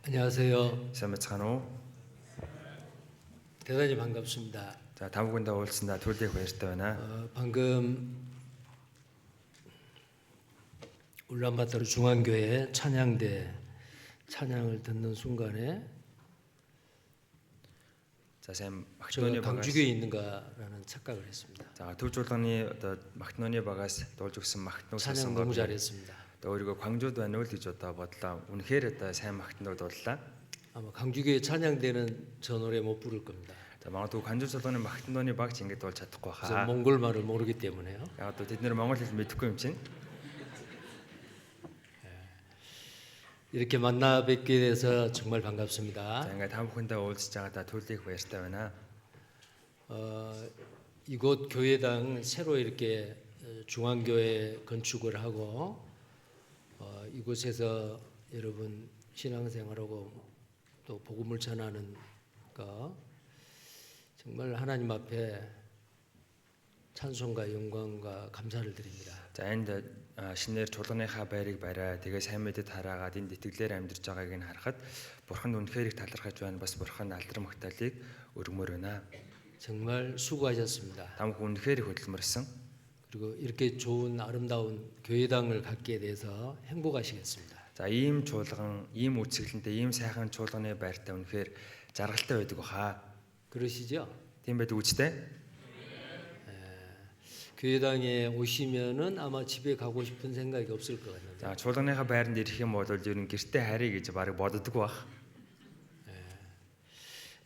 안녕하세요. сайн байцгаана уу? 대단히 반갑습니다. За тавгундаа уулзсандаа түрлэх баяртай байна. 방금 울란바토르 중앙교회 찬양대 찬양을 듣는 순간에 За сайн 제가 Македоны багаас 광주교에 있는가라는 착각을 했습니다. за төв жуулганы одоо Македоны багаас дуулж өгсөн Македонууд 찬양 너무 잘했습니다. одоо өөрийгөө 광주д байна уу л гэж одоо бодлоо. Үнэхээр одоо сайн Македонууд дууллаа. 아마 광주교회 찬양대는 저 노래 못 부를 겁니다. За магадгүй 광주 жуулганы Македоны багч ингэж дуулж чадахгүй 저 хаа. 몽골말을 모르기 때문에요. Яг одоо тэд нэр монгол хэл мэдэхгүй юм чинь. 이렇게 만나 뵙게 돼서 정말 За 반갑습니다. ингээд та бүхэндээ уулзж байгаадаа түлхэх баяртай байна. 이곳 교회당 새로 이렇게 중앙교회 건축을 하고 이곳에서 여러분 신앙생활하고 또 복음을 전하는 거 정말 하나님 앞에 찬송과 영광과 감사를 드립니다. За энд шинээр чуулганыхаа байрыг бариа тэгээ сайн мэдээд хараагаад энд итгэлээр амьдарч байгааг нь харахад Бурханд үнэхээр их талархаж байна. Бас Бурханд алдар магтаалыг өргөмөр байна. 정말 수고하셨습니다. Та бүхэн үнэхээр их хөдөлмөрсөн. 그리고 이렇게 좋은 아름다운 교회당을 갖게 돼서 행복하시겠습니다. За ийм чуулган, ийм үсгэлэнтэй, ийм сайхан чуулганы байртай үнэхээр жаргалтай байдаг баха. 그러시죠? Тийм байдаг үстэй. 교회당에 오시면은 아마 집에 가고 싶은 생각이 없을 것 같는데. За чуулганыхаа байранд ирэх юм бол ер нь гэртээ харъя гэж баг боддог бах.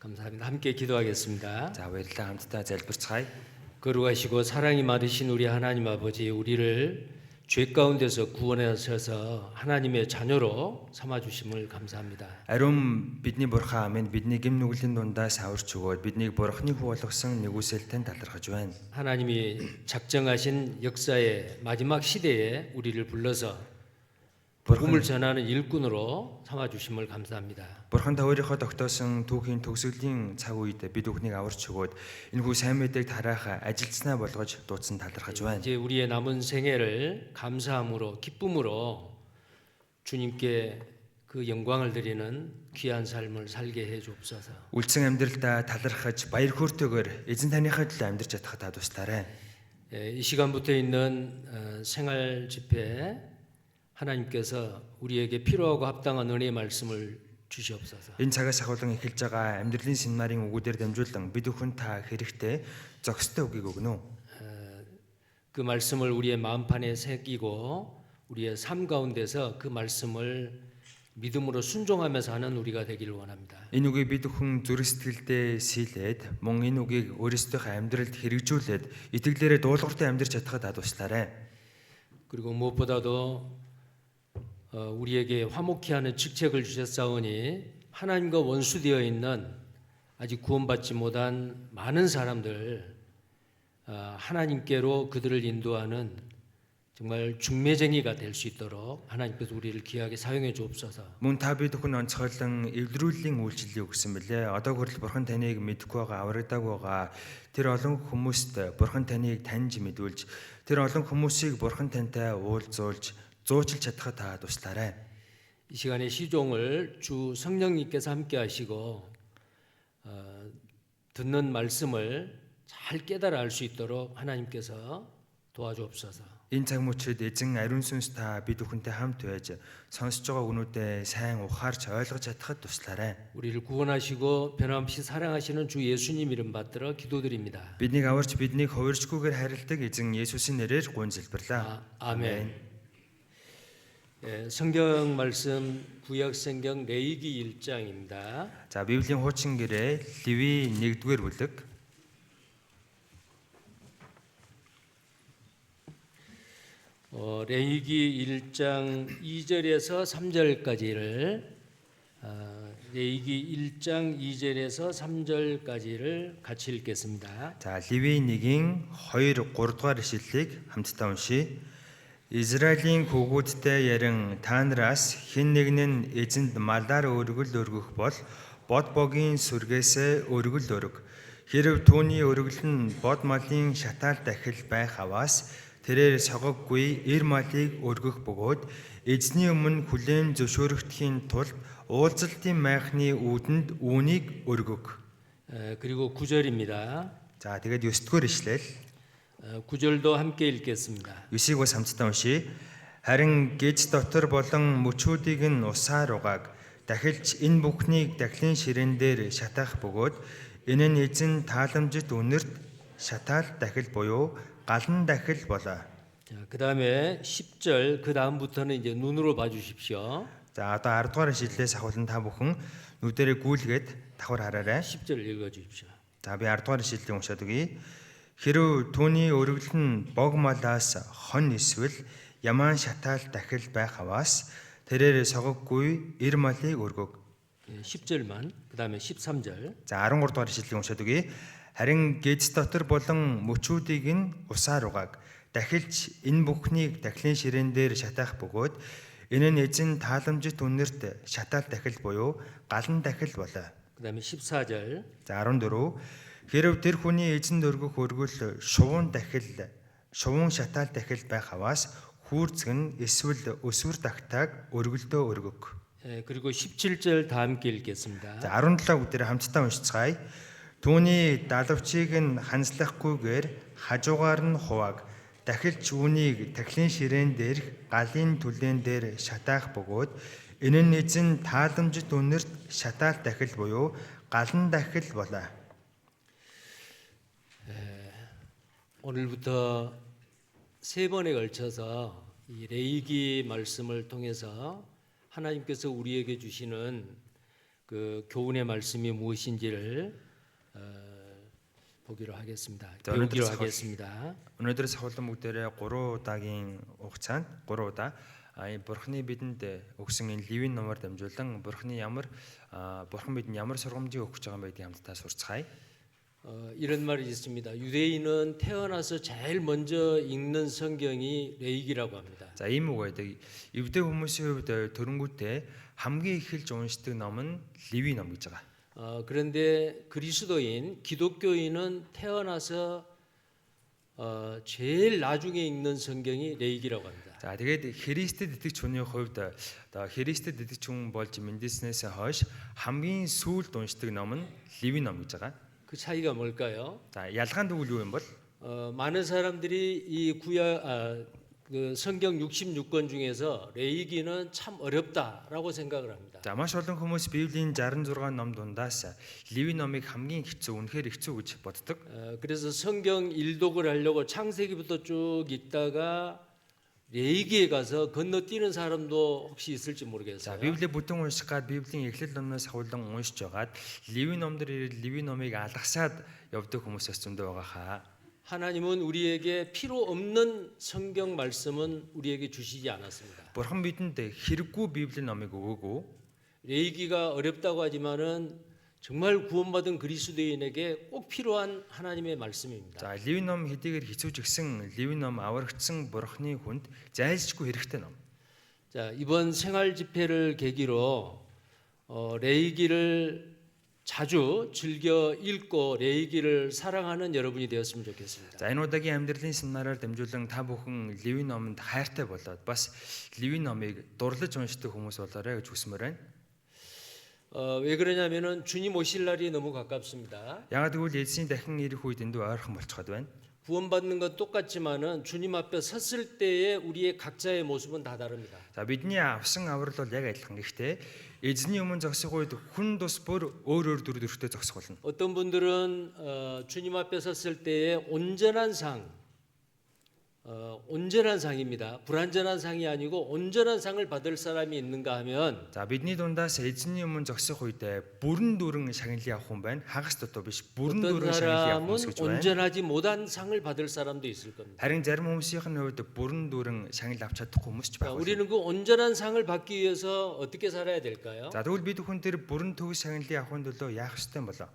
감사합니다. 함께 기도하겠습니다. За баярлалаа хамтдаа залбирцгаая. 거룩하시고 사랑이 많으신 우리 하나님 아버지, 우리를 죄 가운데서 구원하셔서 하나님의 자녀로 삼아 주심을 감사합니다. Ариун бидний бурхан амин бидний гэм нүглийн дундаас аварч өгөөд биднийг бурхны хүү болгосон нэгүсэлтэн талархаж байна. 하나님이 작정하신 역사의 마지막 시대에 우리를 불러서 복음을 전하는 일꾼으로 삼아 주심을 감사합니다. Бурхан та өөрийнхөө тогтоосон түүхийн төгсгөлийн цаг үед бид бүхнийг аварч өгөөд энэхүү сайн мэдээг тараах ажилтнаа болгож дуудсан талархаж байна. 이제 우리의 남은 생애를 감사함으로 기쁨으로 주님께 그 영광을 드리는 귀한 삶을 살게 해 주옵소서. Үлдсэн амьдралдаа талархаж баяр хөөртэйгээр эзэн таныхаа төлөө амьдарч чадхад та туслаарай. 이 시간부터 있는 생활 집회 하나님께서 우리에게 필요하고 합당한 은혜의 말씀을 주시옵소서. Энэ цагаас ахуулан эхэлж байгаа амьдралын семинарын үгүүдээр дамжуулан бид бүхэн та хэрэгтэй зохистой үгийг өгнө. 그 말씀을 우리의 마음판에 새기고 우리의 삶 가운데서 그 말씀을 믿음으로 순종하면서 하는 우리가 되기를 원합니다. Энэ үгийг бид бүхэн зүрх сэтгэлдээ сийлээд мөн энэ үгийг өөрсдийнхөө амьдралд хэрэгжүүлээд итгэлээрээ дуулууртай амьдарч чадхад та туслаарай. 그리고 무엇보다도 우리에게 화목히 하는 직책을 주셨사오니 하나님과 원수되어 있는 아직 구원받지 못한 많은 사람들 하나님께로 그들을 인도하는 정말 중매쟁이가 될 수 있도록 하나님께서 우리를 귀하게 사용해 주옵소서. Мөн та бид бүхэн онцгойлон эвлэрүүллийн үйлчлэлийг өгсөн билээ. Одоо хүртэл Бурхан таныг мэдгүй байгаа, аврагдаг байгаа. Тэр олон хүмүүст Бурхан таныг таньж мэдүүлж, тэр олон хүмүүсийг Бурхан тантай уулзуулж, зуучлж чадхад та туслаарай. 이 시간에 시종을 주 성령님께서 함께 하시고 듣는 말씀을 잘 깨달아 알 수 있도록 하나님께서 도와주옵소서. Энэ цаг мөчид эзэн ариун сүнс та бид бүхэнтэй хамт байж сонсож байгаа үнүүдээ сайн ухаарч ойлгож чадхад туслаарай. 우리를 구원하시고 변함없이 사랑하시는 주 예수님 이름 받들어 기도드립니다. Биднийг аварч биднийг хувирчгүйгээр харилдаг эзэн Есүсийн нэрээр гуйн залбирлаа. 아멘. 성경 말씀 구약 성경 레위기 1장입니다. За Библийн хуучин гэрээ Леви 1-р бүлэг. 레위기 1장 2절에서 3절까지를 레위기 1장 2절에서 3절까지를 같이 읽겠습니다. За Леви 1-ийн 2, 3 дугаар ишлэлийг хамтдаа уншийе. Израилийн хүүгүүдтэй ярин та нараас хэн нэг нь эзэнд малаар өргөл өргөх бол бод богийн сүргээс өргөл өрг. Хэрв түүний өргөл нь бод малын шатаал дахил байх аваас тэрээр согоггүй эр малыг өргөх бөгөөд эзний өмнө хүлээн зөвшөөрөгдөхийн тулд уулзалтын майхны үүдэнд үүнийг өргөг. 그리고 9절입니다. За тэгээд 9-р ишлэл 9절도 함께 읽겠습니다. 9-ийг бас хамтдаа уншийе. Харин гэж дотор болон мөчүүдийг нь усаар угааг дахилж энэ бүхнийг дахлын ширээн дээр шатаах бөгөөд энэ нь эзэн тааламжит үнэрт шатаал дахил буюу галан дахил болоо. 자, 그다음에 10절 그 다음부터는 이제 눈으로 봐 주십시오. За одоо 10 дугаар ишлэлээс ахвал та бүхэн нүдэрээ гүйлгээд давхар хараарай. 10절 읽어 주십시오. За би 10 дугаар ишлэлийг уншаад өгье. Хэрв түүний өргөл нь бог малаас хон эсвэл ямаан шатаал дахил байх аваас тэрээр согоггүй эр малыг өргөг. 10절만 그다음에 13절. За 13 дугаар ишлэгийг уншаад үгэй. Харин гэц дотор болон мөчүүдийг нь усаар угааг. Дахилж энэ бүхнийг дахлын ширээн дээр шатаах бөгөөд энэ нь эзэн тааламжит үнэрт шатаал дахил буюу галан дахил болоо. 그다음에 14절. За 14. Хэрв тэр хүний эзэнд өргөх өргөл шувуун шатаал дахил байх аваас хүүрцэг нь эсвэл өсвөр тагтааг өргөлдөө өргөг. 그리고 17절 다 함께 읽겠습니다. За 17 бүгдээр хамтдаа уншицгаая. Түүний далавчийг нь ханслахгүйгээр хажуугаар нь хувааг. Дахилч үүнийг тахлын ширээн дээр галын түлэн дээр шатаах бөгөөд энэ нь эзэн тааламжит үнэрт шатаал дахил буюу галан дахил болоо. 오늘부터 세 번에 걸쳐서 이 레위기 말씀을 통해서 하나님께서 우리에게 주시는 그 교훈의 말씀이 무엇인지를 보기로 하겠습니다. 배우기로 하겠습니다. Өнөөдөр сахуулан бүгдээрээ 3 удаагийн хугацаанд 3 удаа Бурхны бидэнд өгсөн энэ Левийн номоор дамжуулан Бурхан бидэнд ямар сургамжийг өгч байгаа юм байдгийг хамтдаа сурцгаая. 이런 말이 있습니다. 유대인은 태어나서 제일 먼저 읽는 성경이 레위기라고 합니다. За ийм үг байдаг. Евдээ хүмүүсийн хувьд төрөнгүүтээ хамгийн эхэлж уншдаг ном нь Леви ном гэж байгаа. 그런데 그리스도인, 기독교인은 태어나서 제일 나중에 읽는 성경이 레위기라고 합니다. За тэгээд Христэд итгэж хүний хувьд одоо Христэд итгэж хүн болж мэндэлснээс хойш хамгийн сүүлд уншдаг ном нь Леви ном гэж байгаа. 그 차이가 뭘까요? За ялгаан тэгвэл юу юм бол 많은 사람들이 이 그 성경 66권 중에서 레위기는 참 어렵다라고 생각을 합니다. За маш олон хүмүүс Библийн 66 ном дундаас Леви номыг хамгийн хэцүү, үнэхээр хэцүү гэж боддог. 그래서 성경 일독을 하려고 창세기부터 쭉 읽다가 레위기에 가서 건너뛰는 사람도 혹시 있을지 За 모르겠어요. Библийг бүтэн унших гад Библийн эхлэл номноос хавуулан уншиж байгаад Леви номдэр ирээд Леви номыг алгасаад явдаг хүмүүсээс зөндөө байгаа хаа. 하나님은 우리에게 필요 없는 성경 말씀은 우리에게 주시지 않았습니다. Бурхан бидэнд хэрэггүй Библийн номыг өгөөгүй. 레위기가 어렵다고 하지만은 정말 구원받은 그리스도인에게 꼭 필요한 하나님의 말씀입니다. За Леви ном хэдийгээр хэцүүч гисэн Леви ном аврагдсан Бурханы хүнд зайлшгүй хэрэгтэй ном. 자, 이번 생활 집회를 계기로 레위기를 자주 즐겨 읽고 레위기를 사랑하는 여러분이 되었으면 좋겠습니다. За энэ удаагийн амьдралын семинараар дамжуулан та бүхэн Леви номонд хайртай болоод бас Леви номыг дурлаж уншдаг хүмүүс болоорой гэж хүсмээр байна. 왜 그러냐면은 주님 오실 날이 너무 가깝습니다. Ягаад гэвэл эзний дахин ирэх үед эндүү ойрхон болчиход байна. 구원받는 건 똑같지만은 주님 앞에 섰을 때에 우리의 각자의 모습은 다 다릅니다. За бидний авсан аврал бол яг адилхан. Гэхдээ эзний өмнө зогсох үед хүн тус бүр өөр төрөлтэй зогсох болно. 어떤 분들은 주님 앞에 섰을 때에 온전한 상입니다. 불완전한 상이 아니고 온전한 상을 받을 사람이 있는가 하면 За бидний дундаас эзний өмнө зогсох үед бүрэн дүрэн шагналыг авах хүн байна. Хагас дотоо биш бүрэн 어떤 дүрэн шагналыг авах хүмүүс 사람은 гэж байна. 온전하지 못한 상을 받을 사람도 있을 겁니다. Харин зарим хүмүүсийн хувьд бүрэн дүрэн шагнал авч чадахгүй хүмүүс ч байх. 우리는 그 온전한 상을 받기 위해서 어떻게 살아야 될까요? За тэгвэл бид хүн тэр бүрэн төгс шагналыг авахын төлөө яах ёстой юм болоо?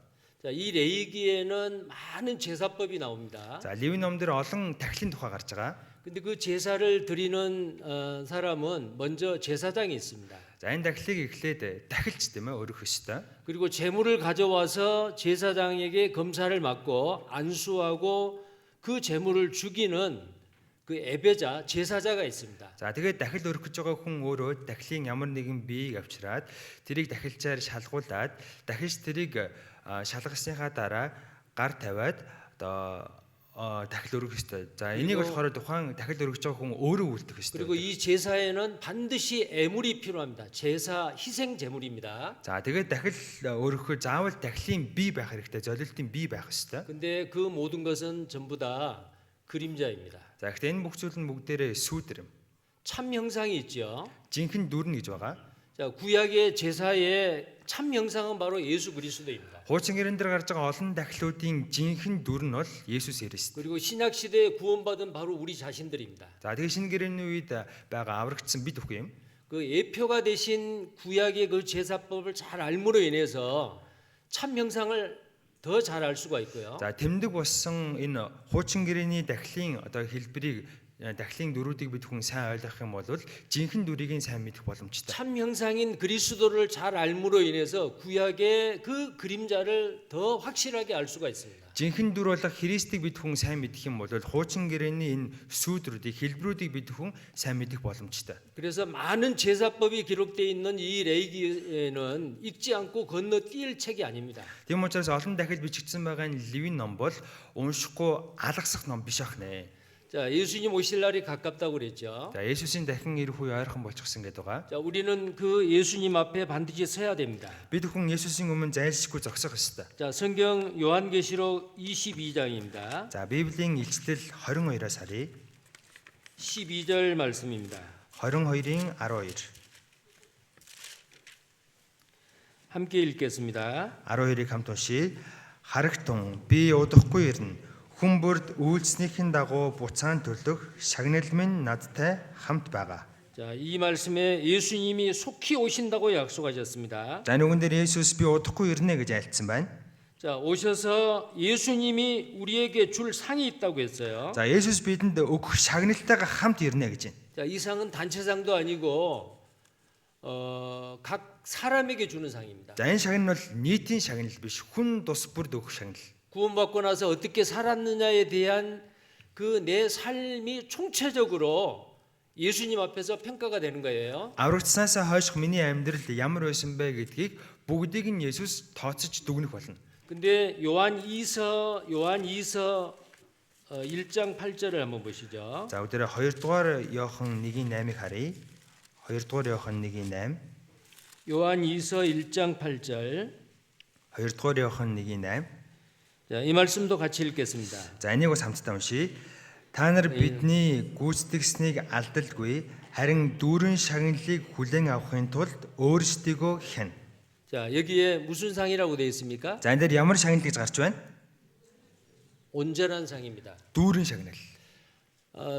자, 이 레위기에는 많은 제사법이 나옵니다. За Леви номдэр олон тахилын тухай гарч байгаа. 근데 그 제사를 드리는 사람은 먼저 제사장이 있습니다. За энэ тахилыг эхлээд тахилч тийм ээ өргөх ёстой. 그리고 제물을 가져와서 제사장에게 검사를 맡고 안수하고 그 제물을 죽이는 그 예배자, 제사자가 있습니다. За тэгээд дахил өргөх гэж байгаа хүн өөрөө тахилын ямар нэгэн биеийг авчираад тэрийг тахилчаар шалгуулад дахиж тэрийг шалгасныхаа дараа гар тавиад одоо дахил өргөх ёстой. За энийг болохоор тухайн дахил өргөж байгаа хүн өөрөө үлдэх ёстой. 그리고 이 제사에는 반드시 애물이 필요합니다. 제사 희생 제물입니다. За тэгээд дахил өргөхөөр заавал дахилын бие байх хэрэгтэй. золилтын бие байх ёстой. 근데 그 모든 것은 전부 다 그림자입니다. За гэхдээ энэ бүх зүйл нь бүгдээрээ сүүдэр юм. 참 형상이 있죠. Жинхэнэ дүрнэ гэж байгаа. 자, 구약의 제사의 참 형상은 바로 예수 그리스도입니다. Хуучин гэрэн дээр гарч байгаа олон дахилуудын жинхэнэ дүр нь бол Есүс Христ. 그리고 신약 시대에 구원받은 바로 우리 자신들입니다. За тэгээд шинэ гэрээний үед байгаа аврагдсан бид бүхэн юм. 그 그 예표가 되신 구약의 그 제사법을 잘 알므로 인해서 참 형상을 더 잘 알 수가 있고요. За тэмдэг болсон энэ хуучин гэрээний дахлын одоо хэлбэрийг дахлын дүрүүдийг бид хүн сайн ойлгох юм бол жинхэнэ дүрийг сайн мэдэх боломжтой. 참 형상인 그리스도를 잘 알므로 인해서 구약의 그 그림자를 더 확실하게 알 수가 있습니다. Жинхэнэ дүр болох Христийг бид хүн сайн мэдэх юм бол хуучин гэрээний энэ сүүдрүүдийг хэлбэрүүдийг бид хүн сайн мэдэх боломжтой. 그래서 많은 제사법이 기록되어 있는 이 레위기에는 읽지 않고 건너뛸 책이 아닙니다. Тийм учраас олон дахил бичигдсэн байгаа энэ Левин ном бол уншихгүй алгасах ном биш ах нэ. 자, 예수님 오실 날이 가깝다고 그랬죠. За Есүсийн дахин ирэх үе ойрхон болчихсон гэдэг байгаа. 자, 우리는 그 예수님 앞에 반드시 서야 됩니다. Бид хүн Есүсийн өмнө зайлшгүй зогсох ёстой. 자, 성경 요한계시록 22장입니다. За Библийн илчлэл 22-аас харъя. 12절 말씀입니다. 22-ийн 12. 함께 읽겠습니다. 12-ыг хамт уншийе. Харагтун би удахгүй ирнэ. Хүн бүрд үйлснийхэн дагуу буцаан төлөх шагнал минь надтай хамт байгаа. 자, 이 말씀에 예수님이 속히 오신다고 약속하셨습니다. За нүгэн дээр Есүс би удахгүй ирнэ гэж альцсан байна. 자, 오셔서 예수님이 우리에게 줄 상이 있다고 했어요. За Есүс бидэнд өгөх шагналтайгаа хамт ирнэ гэж байна. 자, 이 상은 단체상도 아니고 각 사람에게 주는 상입니다. За энэ шагнал бол нийтийн шагнал биш, хүн тус бүрд өгөх шагнал. 구원받고 나서 어떻게 살았느냐에 대한 그 내 삶이 총체적으로 예수님 앞에서 평가가 되는 거예요. Аврагцсаасаа хойш миний амьдрал ямар байсан бэ гэдгийг бүгдийг нь Есүс тооцож дүгнэх болно. 근데 요한 2서 1장 8절을 한번 보시죠. За өдөр 2 дугаар Иохан 1:8-ыг харъя. 2 дугаар Иохан 1:8. 요한 2서 1장 8절. 2 дугаар Иохан 1:8. 자, 이 말씀도 같이 읽겠습니다. За энийг бас хамтдаа уншийе. Та нар бидний гүйцэтгсэнийг алдалгүй харин дүүрэн шагналыг хүлээн авахын тулд өөрсдийгөө хянь. 자, 여기에 무슨 상이라고 되어 있습니까? За энэ дээр ямар шагнал гэж гарч байна? 온전한 상입니다. Дүүрэн шагнал.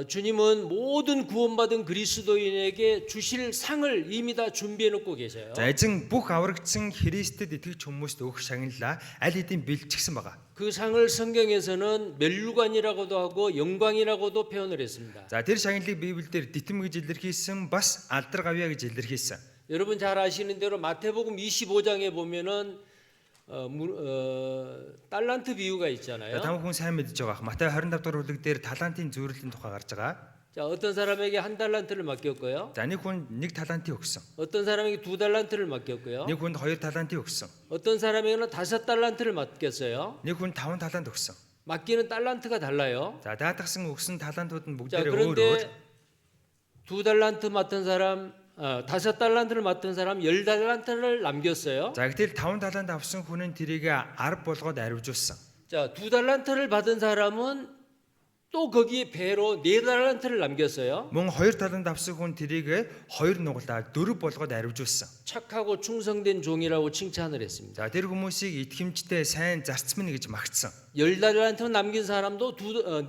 주님은 모든 구원받은 그리스도인에게 주실 상을 이미 다 준비해 놓고 계셔요. За эзэн бүх аврагдсан Христэд итгэж хүмүүст өгөх шагналаа аль хэдийн бэлтгэсэн байгаа. 그 상을 성경에서는 멸류관이라고도 하고 영광이라고도 표현을 했습니다. За тэр шагналыг Библиэлд дитэм гэж илэрхийлсэн бас алдар гавья гэж илэрхийлсэн. 여러분 잘 아시는 대로 마태복음 25장에 보면은 달란트 비유가 За 있잖아요. та бүхэн сайн мэдж байгаа. Матай 25 дугаар бүлэг дээр талантын зөвөрлөлийн тухай гарч байгаа. 자, 어떤 사람에게 한 달란트를 맡겼고요. За нэг хүн 1 талантыг өгсөн. 어떤 사람에게 2달란트를 맡겼고요. Нэг хүнд 2 талантыг өгсөн. 어떤 사람에게는 5달란트를 맡겼어요. Нэг хүн 5 талант өгсөн. 맡기는 달란트가 달라요. За даатгсан өгсөн талантууд нь 자, бүгдээрээ өөр өөр. 그런데 2달란트 맡은 사람, 5달란트를 맡은 사람 10달란트를 남겼어요. За гэтэл 5 талант авсан хүн нь тэрийг 10 болгоод арвижуулсан. 자, 2달란트를 받은 사람은 또 거기에 배로 4달란트를 남겼어요. Мөн 2 талант авсан хүн тэрийг 2 нугалаад 4 болгоод арвижуулсан. 착하고 충성된 종이라고 칭찬을 했습니다. За тэр хүмүүсийг итгэмжтэй сайн зарцмын гэж магтсан. 10달란트 남긴 사람도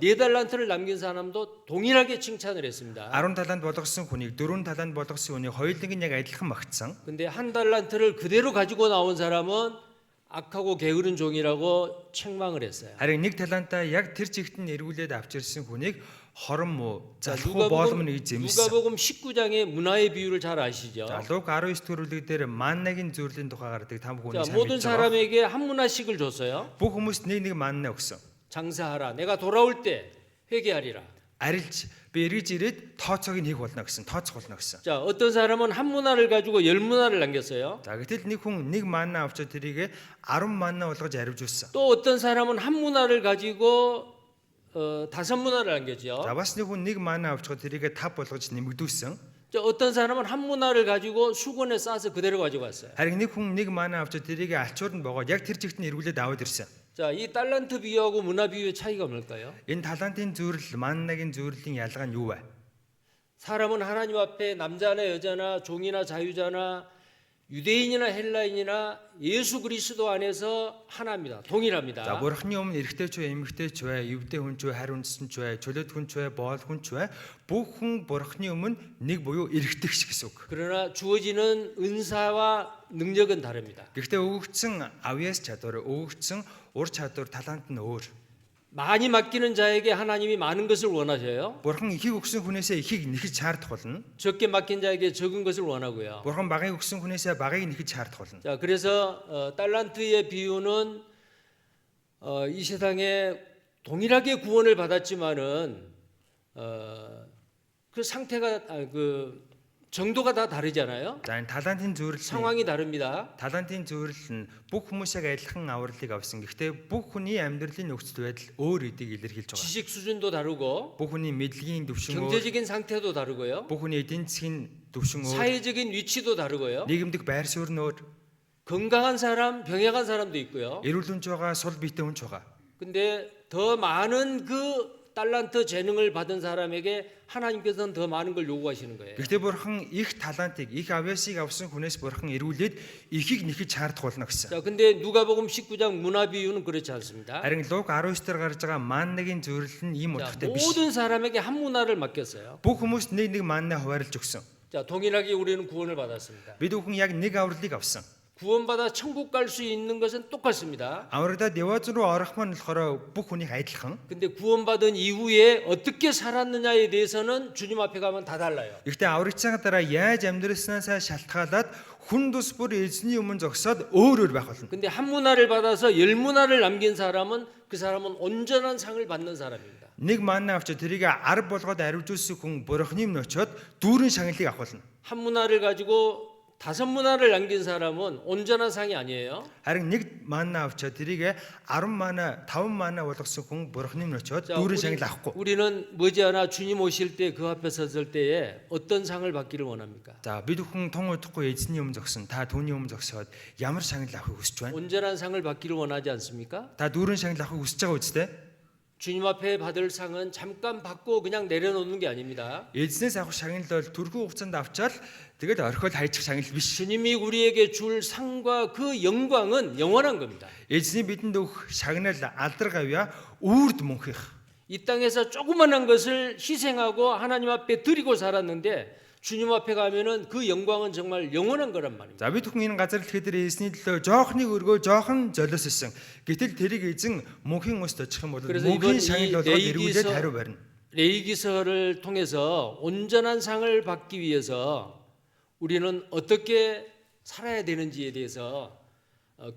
4달란트를 남긴 사람도 동일하게 칭찬을 했습니다. 10 талант болгосон хүнийг 4 талант болгосон хүнийг хоёулыг нь яг адилхан магтсан. 근데 1달란트를 그대로 가지고 나온 사람은 악하고 게으른 종이라고 책망을 했어요. Харин 1 талантаа яг тэр чигт нь эргүүлээд авчирсан хүнийг хорон муу 자, залхуу боолмон гэж зэмлсэн. 누가복음 19장의 문화의 비유를 잘 아시죠? За Луг 19 төрөлөг дээр маннагийн зөвлөлийн тухай гардаг там 자, хүний сайн 모든 мэдж байгаа. 사람에게 한 문화씩을 줬어요. Бүх хүмүүст нэг манна өгсөн. 장사하라. 내가 돌아올 때 회개하리라. Арилж би эргэж ирээд тооцоог нь хийх болно гэсэн, тооцох болно гэсэн. 자, 어떤 사람은 한 문화를 가지고 10문화를 남겼어요. За гэтэл нэг хүн нэг манна авчаад тэрийг 10 манна болгож арвижуулсан. 또 어떤 사람은 한 문화를 가지고 5문화를 남겼죠. За бас нэг хүн нэг манна авчгаад тэрийг 5 болгож нэмэгдүүлсэн. 자, 어떤 사람은 한 문화를 가지고 수건에 싸서 그대로 가지고 왔어요. Харин нэг хүн нэг манна авчаад тэрийг алчуур нь богоод яг тэр чигт нь эргүүлээд аваад ирсэн. 자, 이 달란트 비유하고 문화 비유의 차이가 뭘까요? Энэ талантын зөвөрл, маннагийн зөвөрлийн ялгаа нь юу вэ? 사람은 하나님 앞에 남자나 여자나 종이나 자유자나 유대인이나 헬라인이나 예수 그리스도 안에서 하나입니다. За 동일합니다. Бурхны өмнө эрэгтэй ч бай, эмэгтэй ч бай, евдээ хүн ч бай, харь үндэстэн ч бай, чөлөөт хүн ч бай, боол хүн ч бай, бүх хүн Бурхны өмнө нэг буюу эрэгтэйгш гэсэн үг. 그러나 주어지는 은사와 능력은 다릅니다. Гэхдээ өгөгдсөн авьяас чадвар, өгөгдсөн ур чадвар, талант нь өөр. 많이 맡기는 자에게 하나님이 많은 것을 원하셔요. Бурхан ихийг өгсөн хүнээсээ ихийг нэхэж шаардах болно. 적게 맡긴 자에게 적은 것을 원하고요. Бурхан багыг өгсөн хүнээсээ багыг нэхэж шаардах болно. 자, 그래서 달란트의 비유는 이 세상에 동일하게 구원을 받았지만은 그 상태가 그 정도가 다 다르잖아요. За энэ талантын зөвөрлөл 상황이 다릅니다. талантын зөвөрлөл нь бүх хүмүүсийг адилхан авралыг авсан. Гэхдээ бүх хүний амьдралын нөхцөл байдал өөр эдийг илэрхийлж байгаа. 지식 수준도 다르고 Бүх хүний мэдлэгийн төвшин өөр, 경제적인 상태도 다르고요. бүх хүний эдийн засгийн төвшин өөр, 사회적인 위치도 다르고요. нийгэмдэх байр суурь нь өөр, 건강한 사람, 병약한 사람도 있고요. эрүүл хүнч байгаа, сул биетэй хүнч байгаа. 근데 더 많은 그 달란트 재능을 받은 사람에게 하나님께서는 더 많은 걸 요구하시는 거예요. Гэхдээ Бурхан их талантыг, их авьяасыг авсан хүнээс Бурхан эрүүлээд ихийг нэхэж шаардах болно гэсэн. 자, 근데 누가복음 19장 문화 비유는 그렇지 않습니다. Харин Лук 19 дээр гарч байгаа маннагийн зөвөрлөл нь ийм 자, утгатай биш. 모든 사람에게 한 문화를 맡겼어요. Бүх хүмүүст нэг манна хуваарлж өгсөн. 자, 동일하게 우리는 구원을 받았습니다. Бид бүхэн яг нэг авралыг авсан. 구원받아 천국 갈 수 있는 것은 똑같습니다. Аврагдаад яваач руу орох маань болохоор бүх хүнийг адилхан. 근데 구원받은 이후에 어떻게 살았느냐에 대해서는 주님 앞에 가면 다 달라요. Гэхдээ аврагцсан дараа яаж амьдралснаасаа шалтгаалаад хүн тус бүр эзний өмнө зогсоод өөр байх болно. 근데 한 문화를 받아서 열 문화를 남긴 사람은 그 사람은 온전한 상을 받는 사람입니다. Нэг манна авч тэрийг 10 болгоод аривжуулсан хүн Бурхны өмнө очиод дүүрэн шагналыг авах болно. 한 문화를 가지고 5 문화를 남긴 사람은 온전한 상이 아니에요. Харин нэг манна авчаа тэрийг 10 манна, 5 манна болгосон хүн Бурхны өмнө очиод 자, дүүрэн шагнал авахгүй. 우리는 머지않아 주님 오실 때 그 앞에 섰을 때에 어떤 상을 받기를 원합니까? За бид бүхэн тун удахгүй эзний өмнө зогсон. Та түүний өмнө зогсоод ямар шагнал авахыг хүсэж байна? 온전한 상을 받기를 원하지 않습니까? Та дүүрэн шагнал авахыг хүсэж байгаа үстэй? 주님 앞에 받을 상은 잠깐 받고 그냥 내려놓는 게 아닙니다. Эзнээс авах шагнал бол түрхүү хугацаанд авчаал тэгээд орхиод хайчих шагнал биш. 주님이 우리에게 줄 상과 그 영광은 영원한 겁니다. Эзний бидэнд өгөх шагнал алдар гавья үрд мөнхих. 이 땅에서 조그만한 것을 희생하고 하나님 앞에 드리고 살았는데 주님 앞에 가면은 그 영광은 정말 영원한 거란 말입니다. За бид бүхэн энэ газар дэлхий дээр эзний төлөө жоохныг өргөө жоохон золиоссон. Гэтэл тэрийг эзэн мөнхийн өст очих юм бол 그래서 мөнхийн 이번 шагнал 이 болгоод эргүүлээд хариу барина. 레위기서를 통해서 온전한 상을 받기 위해서 우리는 어떻게 살아야 되는지에 대해서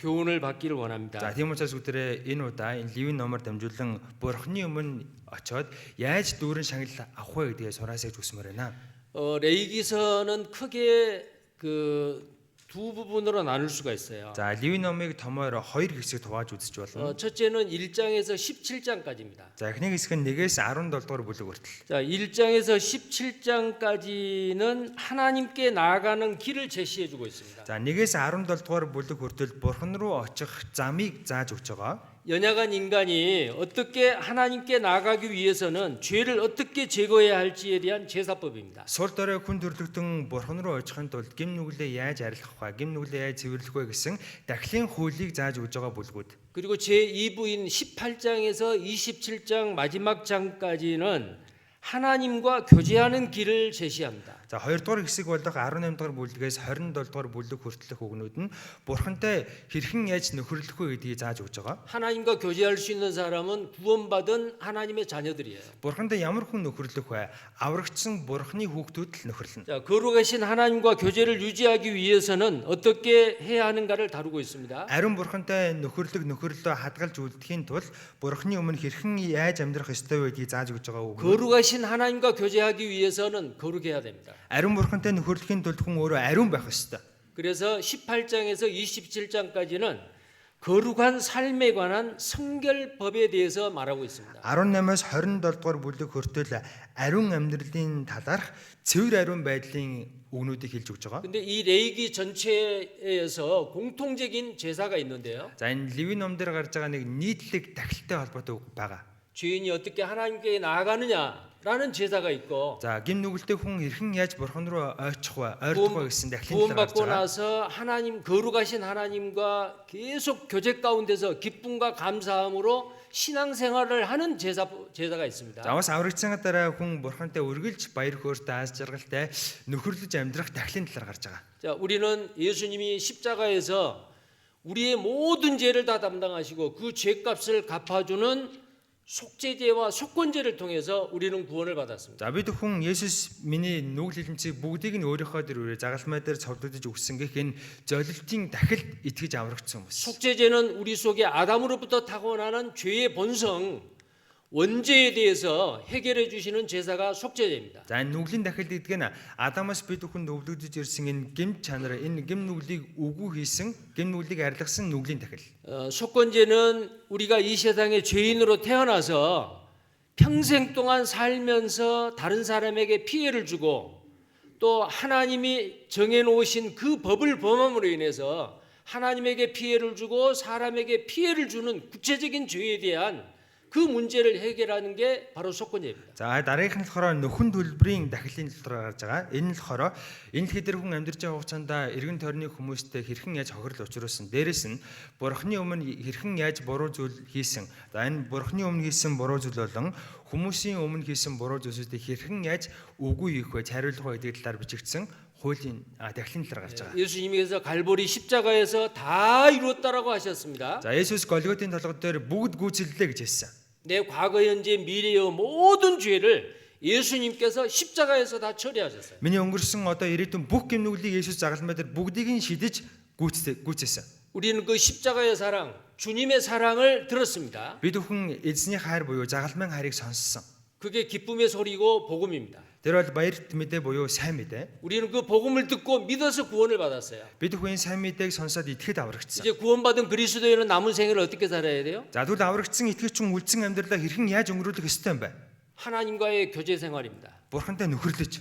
교훈을 받기를 За 원합니다. тийм учраас өдрөө энэ удаа энэ Ливийн номоор дамжуулан Бурхны өмнө очиод яаж дүүрэн шагнал авах вэ гэдгээ сураасаа хүсмээр байна. 레위기서는 크게 그 두 부분으로 나눌 수가 있어요. За Ливийн номыг томоор хоёр хэсэгт хувааж үзэж болно. 첫째는 1장에서 17장까지입니다. За эхний хэсэг нь 1-ээс 17 дугаар бүлэг хүртэл. 자, 1장에서 17장까지는 하나님께 나아가는 길을 제시해 주고 있습니다. За 1-ээс 17 дугаар бүлэг хүртэл Бурхан руу очих замыг зааж өгч байгаа. 연약한 인간이 어떻게 하나님께 나아가기 위해서는 죄를 어떻게 제거해야 할지에 대한 제사법입니다. Сул дорой хүн төрлөختөн Бурхан руу очихын тулд гим нүглээ яаж арилгах вэ? Гим нүглээ яаж цэвэрлэх вэ гэсэн дахлын хуулийг зааж өгж байгаа бүлгүүд. 그리고 제2부인 18장에서 27장 마지막 장까지는 하나님과 교제하는 길을 제시합니다. За 2 дугаар хэсэг болох 18 дугаар бүлгээс 27 дугаар бүлэг хүртэлх үгнүүд нь Бурхантай хэрхэн яаж нөхөрлөх вэ гэдгийг зааж өгж байгаа. 하나님과 교제할 수 있는 사람은 구원받은 하나님의 자녀들이에요. Бурхантай ямар хүн нөхөрлөх вэ? Аврагдсан Бурханы хүүхдүүд л нөхөрлөнө. 자, 거룩하신 하나님과 교제를 유지하기 위해서는 어떻게 해야 하는가를 다루고 있습니다. Ариун Бурхантай нөхөрлөлөө хадгалж үлдэхийн тулд Бурханы өмнө хэрхэн яаж амьдрах ёстой вэ гэдгийг зааж өгж байгаа үг. 거룩하신 하나님과 교제하기 위해서는 거룩해야 됩니다. Ариун Бурхантай нөхөрлөхийн тулд хүн өөрөө ариун байх ёстой. 그래서 18장에서 27장까지는 거룩한 삶에 관한 성결법에 대해서 말하고 있습니다. 18-аас 27 дугаар бүлэг хүртэл ариун амьдралын талаарх цэвэр ариун байдлын үгнүүдийг хэлж өгч байгаа. 근데 이 레위기 전체에서 공통적인 제사가 있는데요. За энэ Ливийн ном дээр гарч байгаа нэг нийтлэг тахилтай холбоотой үг байгаа. 죄인이 어떻게 하나님께 나아가느냐 라는 제사가 있고 За гим нүгэлтэй хүн хэрхэн яаж бурхан руу ойчих вэ? Ойртох вэ гэсэн дахлын талаар гарч 구원받고 байгаа. 나서 하나님 거룩하신 하나님과 계속 교제 가운데서 기쁨과 감사함으로 신앙생활을 하는 제사가 있습니다. За бас аврагдсан дараа хүн бурхантай үргэлж баяр хөөртэй аз жаргалтай нөхөрлөж амьдрах дахлын талаар гарч байгаа. 자, 우리는 예수님이 십자가에서 우리의 모든 죄를 다 담당하시고 그 죄값을 갚아주는 속죄제와 속건제를 통해서 우리는 구원을 받았습니다. За бид хүн Есүс миний нүгэл хэлэмцгийг бүгдийг нь өөрийнхөө дөрөөр загалмай дээр цовдлодож өгсөн гэх энэ золилтын дахил итгэж аврагдсан хүмүүс. 속죄제는 우리 속에 아담으로부터 타고나는 죄의 본성 원죄에 대해서 해결해 주시는 제사가 속죄제입니다. За энэ нүглийн дахил гэдэг нь Адамаас бид бүхэн өвлөгдөж ирсэн энэ гэмт чанар, энэ гэм нүглийг үгүй хийсэн, гэм нүглийг арилгасан нүглийн дахил. 속건제는 우리가 이 세상에 죄인으로 태어나서 평생 동안 살면서 다른 사람에게 피해를 주고 또 하나님이 정해놓으신 그 법을 범함으로 인해서 하나님에게 피해를 주고 사람에게 피해를 주는 구체적인 죄에 대한 그 문제를 해결하는 게 바로 속건제입니다. За дараагийнх нь болохоор нөхөн төлбөрийн дахилын талаар гарч байгаа. Энэ нь болохоор энэ дэлхий дээр хүн амьдарч байгаа хугацаанд эргэн тойрны хүмүүстэй хэрхэн яаж хохирол учруулсан. Дээрээс нь бурхны өмнө хэрхэн яаж буруу зүйл хийсэн. За энэ бурхны өмнө хийсэн буруу зүйл болон хүмүүсийн өмнө хийсэн буруу зүйлсүүдийг хэрхэн яаж үгүй хийх вэ, хариулах вэ гэдэг талаар бичигдсэн хуулийн дахилын талаар гарч байгаа. 예수님께서 갈보리 십자가에서 다 이루었다라고 하셨습니다. За Есүс Голготын толгой дээр бүгд гүйцэллээ гэж хэлсэн. 내 과거 현재 미래의 모든 죄를 예수님께서 십자가에서 다 처리하셨어요. Миний өнгөрсөн одоо ирээдүйн бүх гэмнүглийг Есүс загалмай дээр бүгдийг нь шидэж гүйцээсэн. 우리는 그 십자가의 사랑, 주님의 사랑을 들었습니다. Бид бүхэн эзний хайр буюу загалмайн хайрыг сонссон. 그게 기쁨의 소리고 복음입니다. Тэр бол баярт мэдээ буюу сайн мэдээ. 우리는 그 복음을 듣고 믿어서 구원을 받았어요. Бид бүхэн сайн мэдээг сонсоод итгэхэд аврагдсан. 이제 구원받은 그리스도인은 남은 생애를 어떻게 살아야 돼요? За тэгвэл аврагдсан итгэгч хүн үлдсэн амьдралаа хэрхэн яаж өнгөрүүлэх ёстой юм бэ? 하나님과의 교제 생활입니다. Бурхантай нөхөрлөж.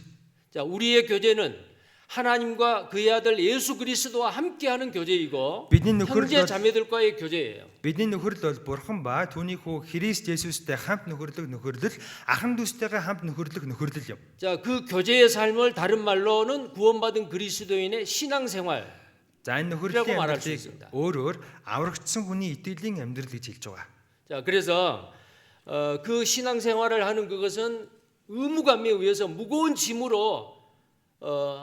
자, 우리의 교제는 하나님과 그의 아들 예수 그리스도와 함께하는 교제이고 бидний нөхөрлөл 형제 자매들과의 교제예요. бидний нөхөрлөл бол Бурхан ба түүний хүү Христ Есүстэй хамт нөхөрлөл, ахан дүүстэйгээ хамт нөхөрлөл юм. 자, 그 교제의 삶을 다른 말로는 구원받은 그리스도인의 신앙생활. За энэ 이라고 нөхөрлөлийн 말할 수 амьдралыг 있습니다. өөрөөр аврагдсан хүний итгэлийн амьдрал гэж хэлж байгаа. 자, 그래서 그 신앙생활을 하는 그것은 의무감에 의해서 무거운 짐으로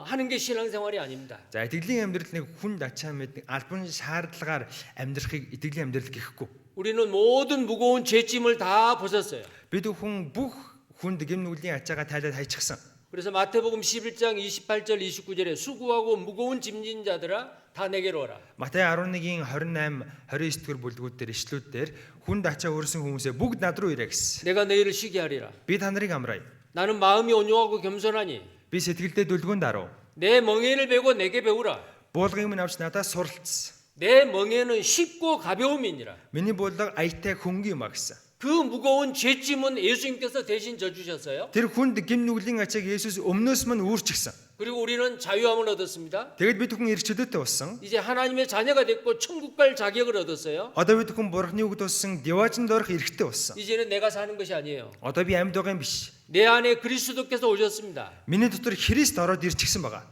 하는 게 신앙생활이 아닙니다. За итгэлийн амьдрал нэг хүн ачаа мэд албан шаардлагаар амьдрахыг итгэлийн амьдрал гэхгүй. 우리는 모든 무거운 죄짐을 다 벗었어요. Бид хүн бүх хүнд гэмнүглийн ачаагаа тайлаад хайчихсан. 그래서 마태복음 11장 28절 29절에 수고하고 무거운 짐진 자들아 다 내게로 오라. Матай 11-ийн 28, 29 дэх бүлгүүд дээр ишлүүд дээр хүнд ачаа өрсөн хүмүүсээ бүгд над руу ирээ гэсэн. 내가 너희를 쉬게 하리라. Би та нарыг амраая. 나는 마음이 온유하고 겸손하니 Би сэтгэлдээ дүлгүүн даруй. 내 멍에를 메고 내게 배우라. Буулгыг минь авч надаас суралцсан. 내 멍에는 쉽고 가벼움이니라. Миний буулга аятай хөнгөн юм а гэсэн. 그 무거운 죄짐은 예수님께서 대신 져주셨어요. Тэр хүнд гэмнүглийн ачааг Есүс өмнөөс мань үүрчихсэн. 그리고 우리는 자유함을 얻었습니다. Тэгэд бид хүн эрх чөлөөтэй болсон. 이제 하나님의 자녀가 됐고 천국 갈 자격을 얻었어요. Одоо бид хүн Бурхны үгд болсон, деважинд орох эрхтэй болсон. 이제는 내가 사는 것이 아니에요. Одоо би амьд байгаа юм биш. 내 안에 그리스도께서 오셨습니다. Миний дотор Христ ороод ирчихсэн байгаа.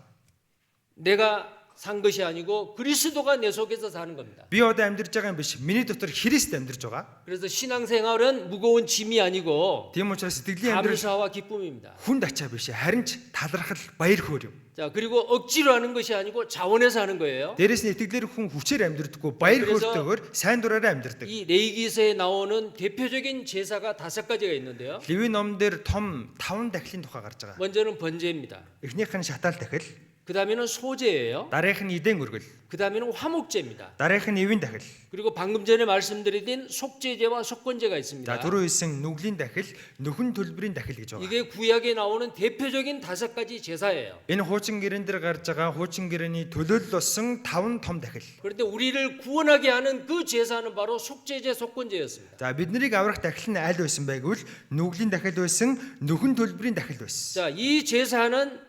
내가 산 것이 아니고 그리스도가 내 속에서 사는 겁니다. Би одоо амьдарч байгаа юм биш. Миний дотор Христ амьдарч байгаа. 그래서 신앙생활은 무거운 짐이 아니고 Тийм учраас итгэлийн амьдрал 감사와 기쁨입니다. хүнд ачаа биш. Харин ч талархал, баяр хөөр юм. 자, 그리고 억지로 하는 것이 아니고 자원해서 하는 거예요. Дээрээс нь итгэлээр хүн хүчээр амьдрдаггүй, баяр хөөртэйгээр сайн дураараа амьдрдаг. 이 레위기서에 나오는 대표적인 제사가 5가지가 있는데요. Левийн ном дээр том 5 дахилын тухай гарч байгаа. 먼저는 번제입니다. Эхнийх нь шатаал дахил, 그다음에는 소제예요. дараагийнх нь эдэн өргөл, 그다음에는 화목제입니다. дараагийнх нь ивэн дахил. 그리고 방금 전에 말씀드린 속제제와 속건제가 За 있습니다. түрүү хэлсэн нүглийн дахил, нөхөн төлбөрийн дахил гэж байгаа. 이게 구약에 나오는 대표적인 5가지 제사예요. Энэ хуучин гэрэн дээр гарч байгаа хуучин гэрэний төлөөлөл болсон 5 том дахил. 그런데 우리를 구원하게 하는 그 제사는 바로 속제제, 속건제였습니다. За биднийг аврах дахил нь аль байсан бэ гэвэл нүглийн дахил байсан, нөхөн төлбөрийн дахил байсан. 자, 이 제사는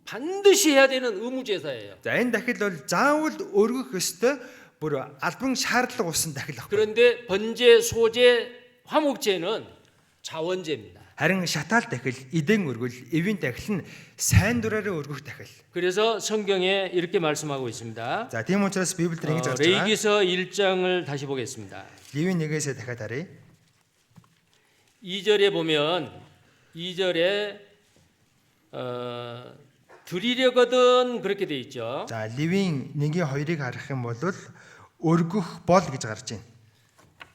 반드시 해야 되는 의무 제사예요. За энэ дахил бол заавал өргөх ёстой бүр албан шаардлага болсон дахил ах. 그런데 번제, 소제, 화목제는 자원제입니다. Харин шатаал дахил, эдэн өргөл, эвийн дахил нь сайн дураараа өргөх дахил. 그래서 성경에 이렇게 말씀하고 있습니다. За тийм учраас Библиэд ингэж гарч байгаа. 레위기서 1장을 다시 보겠습니다. Левийн 1-ээс дахиад харъя. 2절에 보면 2절에 드리려거든 그렇게 돼 있죠. За Левийн 1-2-ыг харах юм бол өргөх бол гэж гарч байна.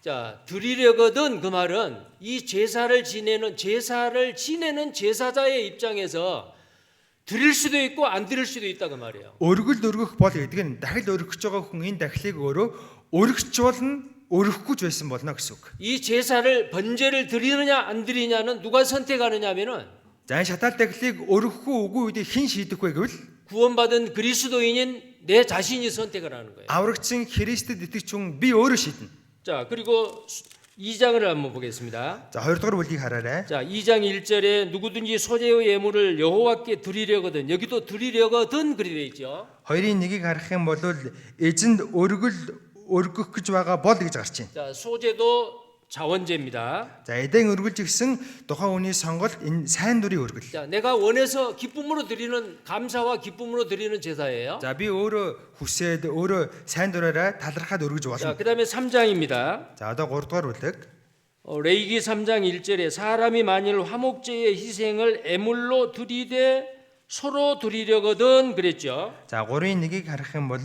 자, 드리려거든 그 말은 이 제사를 지내는 제사자의 입장에서 드릴 수도 있고 안 드릴 수도 있다 그 말이에요. Өргөл өргөх бол гэдэг нь дахил өргөх гэж байгаа хүн энэ дахлыг өөрөө өргөж болно, өргөхгүй ч байсан болно гэсэн үг. 이 제사를 번제를 드리느냐 안 드리냐는 누가 선택하느냐면은 За энэ шатаал дахлыг өргөхгүй үгүй үедээ хэн шийдэх вэ гэвэл 구원받은 그리스도인인 내 자신이 선택을 하는 거예요. аврагчин Христэд итгэж хүн би өөрөө шийднэ. 자, 그리고 2장을 한번 보겠습니다. За 2 дугаар бүлгийг хараарай. 자, 2장 1절에 누구든지 소재의 예물을 여호와께 드리려거든 여기도 드리려거든 그리 돼 있죠. 2-ын 1-ийг харах юм бол эзэнд өргөх гэж байгаа бол гэж гарч байна. 자, 소재도 자원제입니다. За эдэн өргөлж гисэн тухайн хүний сонголт энэ сайн дурын өргөл. 자, 내가 원해서 기쁨으로 드리는 감사와 기쁨으로 드리는 제사예요. За би өөрөө хүсээд өөрөө сайн дураараа талархаад өргөж 자, болно. 그다음에 3장입니다. За одоо 3 дугаар бүлэг. 레위기 3장 1절에 사람이 만일 화목제의 희생을 애물로 드리되 서로 드리려거든 그랬죠. За 3-ын 1-ийг харах юм бол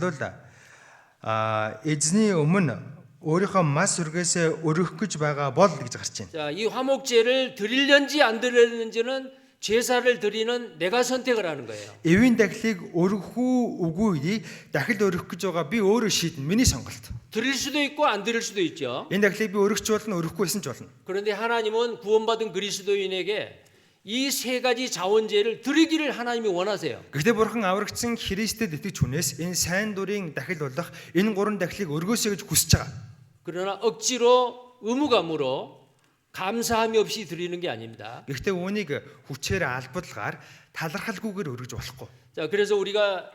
эзний өмнө өөрийнхөө мас үргээсээ өргөх гэж байгаа бол гэж гарч байна. 자, 이 화목제를 드리는지 안 드리는지는 제사를 드리는 내가 선택을 하는 거예요. Эвийн дахлыг өргөх үү үгүй дахил өргөх гэж байгаа би өөрөө шийднэ. Миний сонголт. 드릴 수도 있고 안 드릴 수도 있죠. Энэ дахлыг би өргөж болно, өргөхгүй байсан ч болно. 그런데 하나님은 구원받은 그리스도인에게 이 세 가지 자원제를 드리기를 하나님이 원하세요. Гэхдээ бурхан аврагдсан Христэд итгэж хүнээс энэ сайн дурын дахил болох энэ 3 дахлыг өргөөсэй гэж хүсэж байгаа. 그러나 억지로 의무감으로 감사함이 없이 드리는 게 아닙니다. Гэхдээ үүнийг хүчээр албадлагаар талархалгүйгээр өргөж болохгүй. 자, 그래서 우리가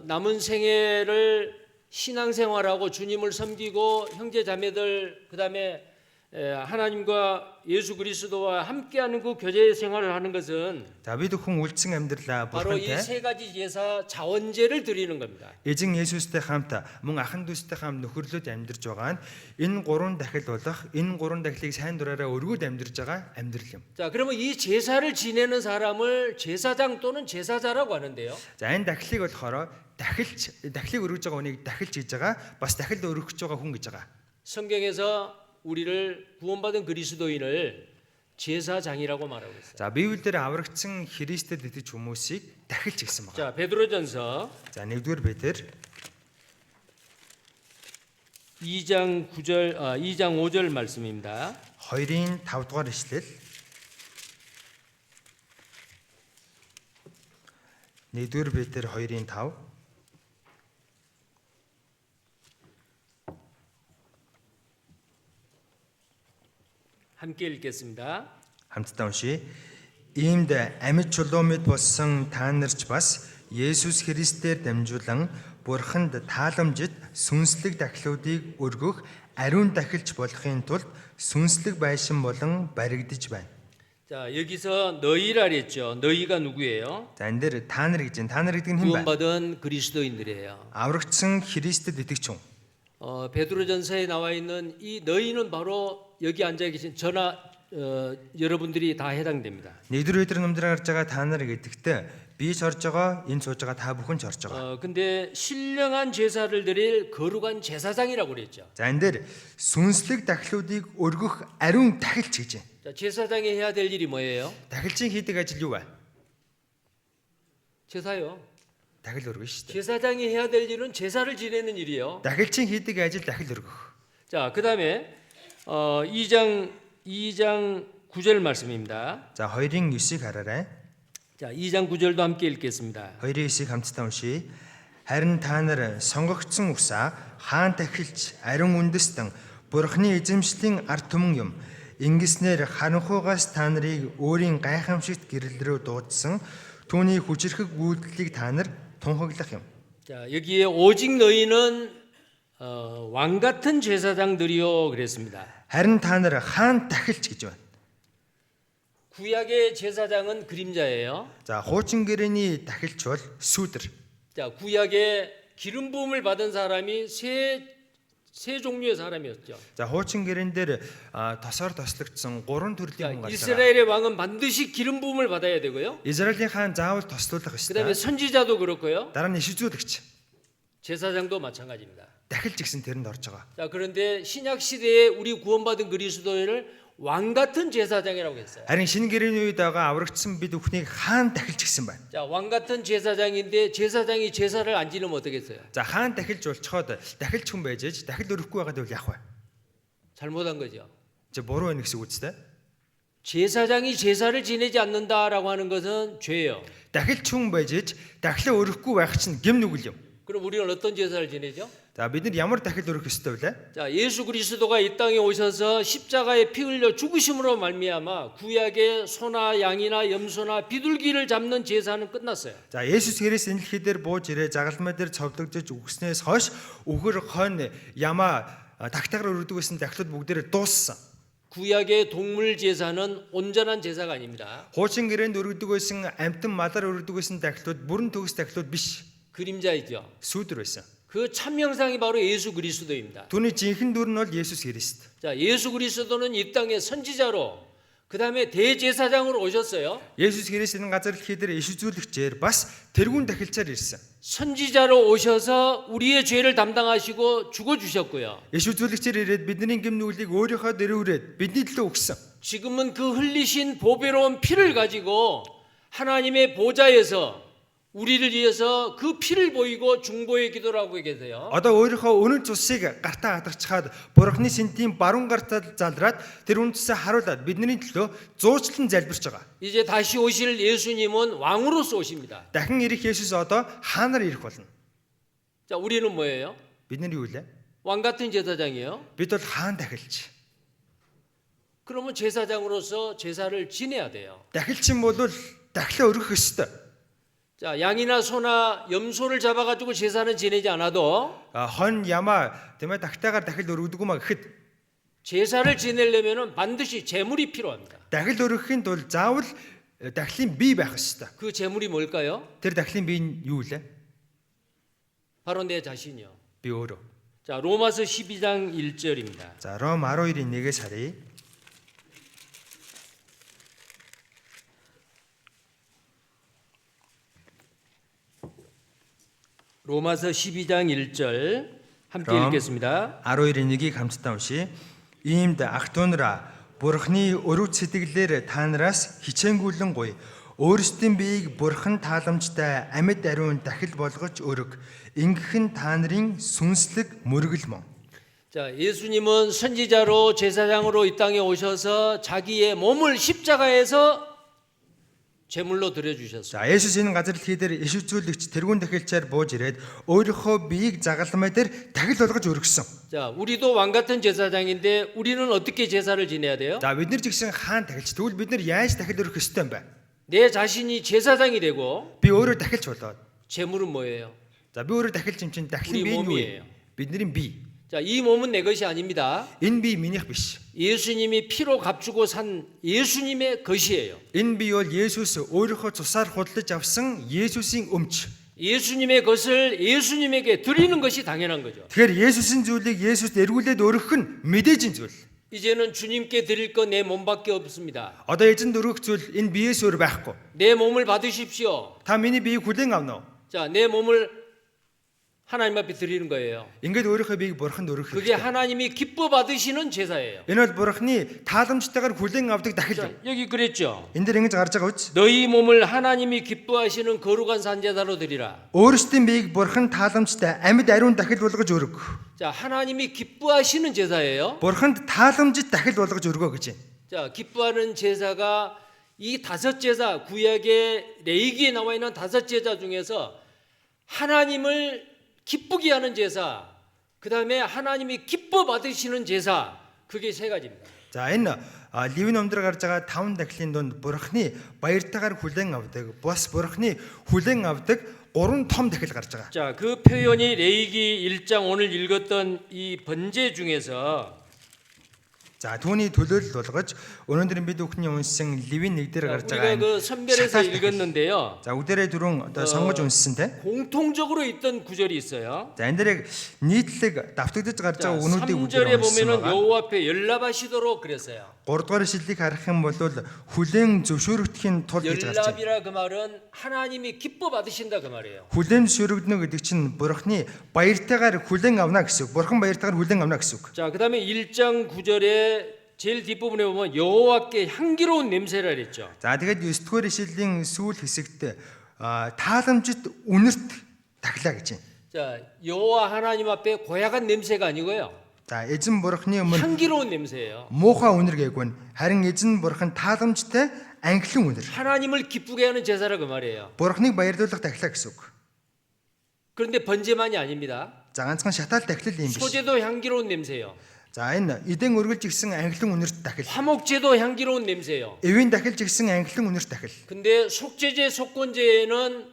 남은 생애를 신앙생활하고 주님을 섬기고 형제 자매들 그다음에 하나님과 예수 그리스도와 함께하는 그 교제 생활을 하는 것은 За бид хүн үлдсэн амьдралаа 바로 이 бурхантай 세 가지 제사 자원제를 드리는 겁니다. эзэн Есүстэй хамт мөн ахан дүүстэй хамт нөхөрлөд амьдарч байгаа нь энэ 3 дахил болох энэ 3 дахлыг сайн дураараа өргөд амьдарч байгаа амьдрал юм. 자, 그러면 이 제사를 지내는 사람을 제사장 또는 제사자라고 하는데요. За энэ дахлыг болохоор дахлыг өргөж байгаа хүнийг дахилж хийж байгаа бас дахил өргөж байгаа хүн гэж байгаа. 성경에서 우리를 구원받은 그리스도인을 제사장이라고 말하고 있어요. За Библиэлд аврагдсан Христэд итгэж хүмүүсийг дахилж гисэн байна. 자, 베드로전서 За 1-р Петр 2장 5절 말씀입니다. 2-ын 5 дугаар ишлэл 1-р Петр 2-ын 5 함께 읽겠습니다. хамтдаа уншия. Иймд амьд чулуумд болсон та нарч бас Есүс Христээр дамжуулан Бурханд тааламжид сүнслэг дахлуудыг өргөх ариун дахилч болохын тулд сүнслэг байшин болон баригдаж байна. 자, 여기서 너희라 그랬죠. 너희가 누구예요? За энэ дээр та нар гэж байна. Та нар гэдэг нь хэн бэ? 구원받은 그리스도인들이에요. аврагдсан Христэд итгэж хүн. 베드로전서에 나와 있는 이 너희는 바로 여기 앉아 계신 저나 여러분들이 다 해당됩니다. 1-р Петр номдэр гарч байгаа та нар гэдэгтээ би ч орж байгаа, энэ сууж байгаа та бүхэн ч орж байгаа. 근데 신령한 제사를 드릴 거룩한 제사장이라고 그랬죠. За энэ дээр сүнслэг дахлуудыг өргөх ариун дахилч гэж байна. 자, 제사장이 해야 될 일이 뭐예요? Дахилчийн хийдэг ажил юу вэ? 제사요. Дахил өргөн шүү дээ. 제사장이 해야 될 일은 제사를 지내는 일이에요. Дахилчийн хийдэг ажил дахил өргөх. 자, 그다음에 2장 9절 말씀입니다. За 2-ын 9-ыг хараарай. 자, 2장 9절도 함께 읽겠습니다. 2-ын 9-ыг хамтдаа уншия. Харин та нар сонгогдсон усаа хаан дахилч ариун үндэстэн Бурхны эзэмшлийн ард түмэн юм. Ингэснээр харанхуйгаас та нарыг өөрийн гайхамшигт гэрэл рүү дуудсан түүний хүчрхэг үйлдэлийг та нар тунхаглах юм. 자, 여기에 오직 너희는 왕 같은 제사장들이요 그랬습니다. Харин та нар хаан дахилч гэж байна. 구약의 제사장은 그림자예요. За хуучин гэрээний дахилч бол сүүдэр. 자, 구약의 기름 부음을 받은 사람이 세 종류의 사람이었죠. За хуучин гэрээн дээр тосоор тослогдсон 3 төрлийн хүн гарч байгаа. 이스라엘의 왕은 반드시 기름 부음을 받아야 되고요. Израилийн хаан заавал тослуулах 그다음에 ёстой. 선지자도 그렇고요. Дараа нь иш үзүүлэгч. 제사장도 마찬가지입니다. Дахилч гэсэн тэрэнд орж байгаа. 자, 그런데 신약 시대에 우리 구원받은 그리스도인을 왕 같은 제사장이라고 했어요. Харин шинэ гэрээний үед байгаа аврагдсан бид бүхнийг хаан дахилч гэсэн байна. 자, 왕 같은 제사장인데 제사장이 제사를 안 지르면 어떻겠어요? За хаан дахилж болцоход дахилч хүн байж ээж дахил өрөхгүй байгаад бол яах вэ? 잘못한 거죠. Чи буруу байна гэсэн үг үстэй. 제사장이 제사를 지내지 않는다라고 하는 것은 죄예요. Дахилч хүн байж ээж дахилаа өрөхгүй байх чинь гэм нүгэл юм. 그럼 우리는 어떤 제사를 지내죠? За бид нар ямар дахил өрөх ёстой вэ? 자, 예수 그리스도가 이 땅에 오셔서 십자가에 피 흘려 죽으심으로 말미암아 구약의 소나 양이나 염소나 비둘기를 잡는 제사는 끝났어요. За Есүс Христ энэ дэлхий дээр бууж ирээ загалмай дээр цовдлогдож үгснээс хойш үхэр хонь ямаа тагтаагаар өргөдөг гэсэн дахлууд бүгдээрээ дууссан. 구약의 동물 제사는 온전한 제사가 아닙니다. Хуучин гэрээнд өргөдөг байсан амтан малаар өргөдөг байсан дахлууд бүрэн төгс дахлууд биш. 그림자이죠. Сүүдэр байсан. 그 참명상이 바로 예수 그리스도입니다. Түүний жинхэнэ дүр нь бол Есүс Христ. 자, 예수 그리스도는 이 땅에 선지자로 그다음에 대제사장으로 오셨어요. Есүс Христ энэ газар дэлхий дээр иш үзүүлэгчээр бас тэрүүн дахилчаар ирсэн. 선지자로 오셔서 우리의 죄를 담당하시고 죽어 주셨고요. Иш үзүүлэгчээр ирээд бидний гэм нүглийг өөрийнхөө дэрүүрээд бидний төлөө өгсөн. 지금은 그 흘리신 보배로운 피를 가지고 하나님의 보좌에서 우리를 위해서 그 피를 보이고 중보의 기도를 하고 계세요. Одоо өөрийнхөө үнэн цусыг гартаа хадагчаад Бурхны сэнтийн баруун гартаа залраад тэр үнэн цусаа харуулад бидний төлөө зуучлан залбирч байгаа. 이제 다시 오실 예수님은 왕으로서 오십니다. Дахин ирэх Есүс одоо хаанаар ирэх болно? 자, 우리는 뭐예요? Бид нар юу вэ? 왕 같은 제사장이에요. Бид бол хаан дахилч. 그러면 제사장으로서 제사를 지내야 돼요. Дахилчин бол дахлаа өргөх ёстой. 자, 양이나 소나 염소를 잡아가지고 제사는 지내지 않아도 Хон ямаа тиймээ тагтаагаар дахил өргөдөггүй маа гэхэд 제사를 지내려면은 반드시 제물이 필요합니다. дахил өргөхийн тулд заавал дахлын бие байх ёстой. 그 제물이 뭘까요? Тэр дахлын бие нь юу вэ? 바로 내 자신이요. Би өөрөө. 자, 로마서 12장 1절입니다. За Ром 12-ийн 1-ээс харъя. 로마서 12장 1절 함께 그럼. 읽겠습니다. 12-ийн 1-ийг хамтдаа уншийе. Иймд ах トゥ нараа Бурхны өрөв сэтгэлээр та нараас хичээнгүйлэн гуй. Өөрсдийн биеийг Бурхан тааламжтай амьд ариун дахил болгож өрг. Ингэх нь та нарын сүнслэг мөргөл мөн. 자, 예수님은 선지자로 제사장으로 이 땅에 오셔서 자기의 몸을 십자가에서 제물로 드려 주셨어요. За Есүс энэ газар дэлхий дээр иш үзүүлэгч тэрүүн дахилчаар бууж ирээд өөрийнхөө биеийг загалмай дээр дахил болгож өргөсөн. 자, 우리도 왕 같은 제사장인데 우리는 어떻게 제사를 지내야 돼요? За бид нар ч гэсэн хаан дахилч. Тэгвэл бид нар яаж дахил өргөх ёстой юм бэ? 내 자신이 제사장이 되고 Би өөрөө дахилч болоод. 제물은 뭐예요? За би өөрөө дахилч юм чинь дахлын 우리 бие нь юу 몸이에요. вэ? Бидний бие. 자, 이 몸은 내 것이 아닙니다. Энэ бие минийх биш. 예수님이 피로 값주고 산 예수님의 것이에요. Энэ бие бол Есүс өөрийнхөө цусаар худалдаж авсан Есүсийн өмч. 예수님의 것을 예수님에게 드리는 것이 당연한 거죠. Тэгэхээр Есүсийн зүйлийг Есүст эргүүлээд өргөх нь мэдээжийн зүйл. 이제는 주님께 드릴 거 내 몸밖에 없습니다. Одоо эзэнд өргөх зүйл энэ биеэс өөр байхгүй. 내 몸을 받으십시오. Та миний биеийг хүлээн авна уу? 자, 내 몸을 하나님 앞에 드리는 거예요. Ингээд өөрийнхөө биеийг Бурханд өргөх 그게 хэрэгтэй. 하나님이 기뻐 받으시는 제사예요. Энэ бол Бурханы тааламжтайгаар хүлээн авдаг дахил 자, юм. 여기 그랬죠. Энэ дэр ингэж гарч байгаа үз. 너희 몸을 하나님이 기뻐하시는 거룩한 산제사로 드리라. Өөрсдийн биеийг Бурхан тааламжтай амьд ариун дахил болгож өрг. 자, 하나님이 기뻐하시는 제사예요. Бурханд тааламжит дахил болгож өргөө гэж байна. 자, 기뻐하는 제사가 이 다섯 제사, 구약의 레위기에 나와 있는 다섯 제사 중에서 하나님을 기쁘게 하는 제사, 그 다음에 하나님이 기뻐 받으시는 제사, 그게 세 가지입니다. За энэ Ливийн номдор гарч байгаа 5 дахилын дунд Бурханы баяртайгаар хүлээн авдаг, бас Бурханы хүлээн авдаг 3 том дахил гарч байгаа. 자, 그 표현이 레위기 1장 오늘 읽었던 이 번제 중에서 За түүний төлөөлөл болгож өнөөдөр бид бүхний уншсан Левин 1-ээр гарч 우리가 байгаа 그 선별해서 шатаал дахил. 읽었는데요. За бүгдээрээ дөрөв одоо сонгож уншсан те. 공통적으로 있던 구절이 있어요. За энэ дээр яг нийтлэг давтагдаж гарч 자, байгаа үнүүдийг 3절에 бүгдээр уншсан 보면은 байгаа. 여호와 앞에 연락하시도록 그랬어요. 3 дугаар ишлэлийг харах юм бол хүлээн зөвшөөрөгдөхийн тулд гэж гарч байна. 연락이라 그 말은 하나님이 기뻐 받으신다 그 말이에요. Хүлээн зөвшөөрөгдөнө гэдэг чинь Бурхны баяртайгаар хүлээн авна гэсэн үг. Бурхан баяртайгаар хүлээн авна гэсэн үг. 자, 그다음에 1장 9절에 제일 뒷부분에 보면 여호와께 향기로운 냄새라 그랬죠. За тэгээд 9 дугаар ишлэлийн сүүл хэсэгт тааламжит үнэрт тахлаа гэж байна. 자, 여호와 하나님 앞에 고약한 냄새가 아니고요. За эзэн Бурхны өмнө 향기로운 냄새예요. муухай үнэр гээгүй нь харин эзэн Бурхан тааламжтай ангилан үнэр. 하나님을 기쁘게 하는 제사라 그 말이에요. Бурхныг баярлуулах тахлаа гэсэн үг. 그런데 번제만이 아닙니다. За ганцхан шатаал тахлал юм биш. 소제도 향기로운 냄새예요. За энэ эдэн өргөлж игсэн ангилан үнэрт тахил. 화목제도 향기로운 냄새예요. Эвийн тахилж игсэн ангилан үнэрт тахил. 근데 속죄제 속건제는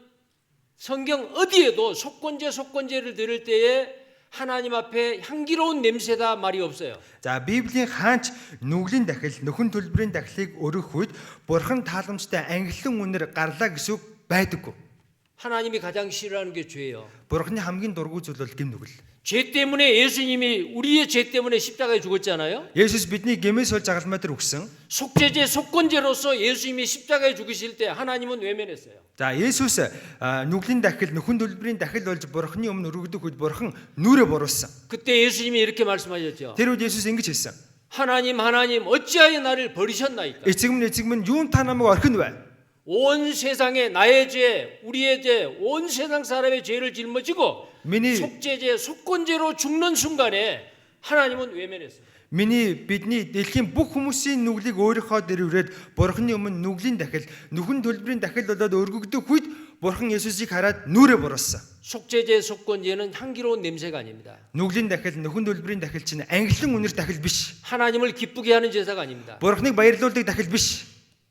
성경 어디에도 속건제를 드릴 때에 하나님 앞에 향기로운 냄새다 말이 없어요. За Библийн хаанч нүглийн дахил, нөхөн төлбөрийн дахилыг өргөх үед Бурхан тааламжтай ангилан үнэр гарлаа гэсэн үг байдаггүй. 하나님이 가장 싫어하는 게 죄예요. Бурханы хамгийн дургүй зүйл бол гим нүгэл. 죄 때문에 예수님이 우리의 죄 때문에 십자가에 죽었잖아요. Есүс бидний гэмээс болж загалмай дээр өгсөн. 속죄제 속건제로서 예수님이 십자가에 죽으실 때 하나님은 외면했어요. За Есүс нүглийн дахил, нөхөн төлбөрийн дахил болж Бурханы өмнө өргөдөг үед Бурхан нүрэ буруулсан. 그때 예수님이 이렇게 말씀하셨죠. Тэр үед Есүс ингэж хэлсэн. 하나님 어찌하여 나를 버리셨나이까. Эцэг минь юун та намайг орхино вэ? 온 세상에 나의 죄, 우리의 죄, 온 세상 사람의 죄를 짊어지고 Миний 속죄제, 속건제로 죽는 순간에 하나님은 외면했어요. Миний бидний дэлхийн бүх хүмүүсийн нүглийг өөрийнхөө дээр үрээд Бурханы өмнө нүглийн дахил, нөхөн төлбөрийн дахил болоод өргөгдөх үед Бурхан Есүсийг хараад нүрэ буруулсан. 속죄제, 속건제는 향기로운 냄새가 아닙니다. Нүглийн дахил, нөхөн төлбөрийн дахил чинь ангилан үнэр дахил биш. 하나님을 기쁘게 하는 제사가 아닙니다. Бурханыг баярлуулдаг дахил биш.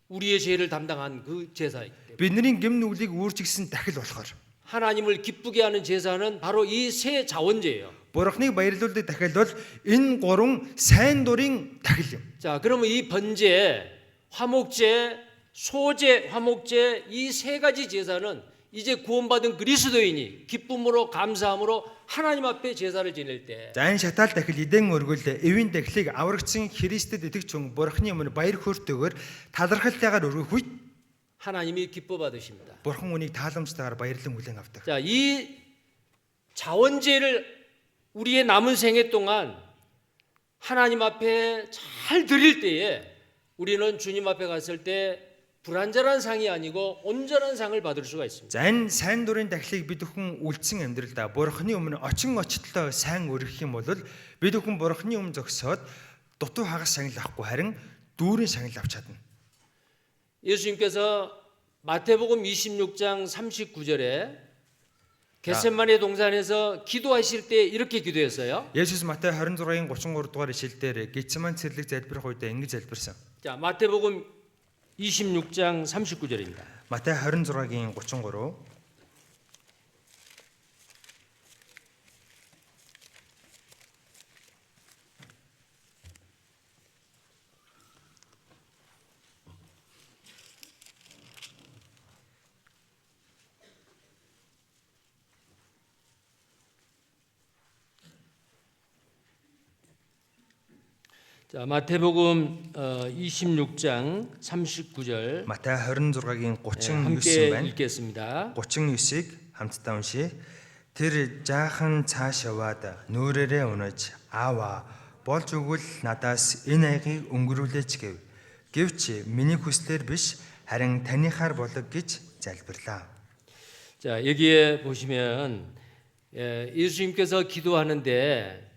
우리의 죄를 담당한 그 제사이기 때문에 Бидний гэм нүглийг үүрчигсэн дахил болохоор 하나님을 기쁘게 하는 제사는 바로 이 세 자원제예요. Бурханыг баярлуулдаг дахил бол энэ гурван сайн дурын дахил юм. 자, 그러면 이 번제, 화목제, 소제, 화목제 이 세 가지 제사는 이제 구원받은 그리스도인이 기쁨으로 감사함으로 하나님 앞에 제사를 지낼 때 За энэ шатаал дахил эдэн өргөл эвийн дахилыг аврагдсан Христэд итгэж хүн Бурханы өмнө баяр хөөртэйгээр талархалтайгаар өргөх үед 하나님이 기뻐 받으십니다. Бурхан үнийг тааламжтайгаар баярлан хүлээн авдаг. 자, 이 자원제를 우리의 남은 생애 동안 하나님 앞에 잘 드릴 때에 우리는 주님 앞에 갔을 때 불완전한 상이 아니고 온전한 상을 받을 수가 있습니다. За энэ сайн дурын дахилыг бид бүхэн үлдсэн амьдралдаа Бурханы өмнө очин очлоо сайн өргөх юм бол бид бүхэн Бурханы өмнө зогсоод дутуу хагас шагнал авахгүй харин дүүрэн шагнал авч чадна. 예수님께서 마태복음 26장 39절에 겟세마네 동산에서 기도하실 때 이렇게 기도했어요. Есүс Матай 26-ын 33 дугаар ишлэлээр Гетсеман цэрлэг залбирх үед ингэж залбирсан. 자, 마태복음 26장 39절입니다. Матай 26-гийн 33 자, 마태복음 26장 39절 Матай 26-гийн 39 함께 байна. 읽겠습니다. 39-ыг хамтдаа уншийе. Тэр жаахан цааш яваад нүрээрээ унаж аава болж өгвөл надаас энэ айгийг өнгөрүүлээч гэв. Гэвч миний хүслээр биш харин таныхаар болог гэж залбирлаа. 자, 여기에 보시면 예수님께서 기도하는데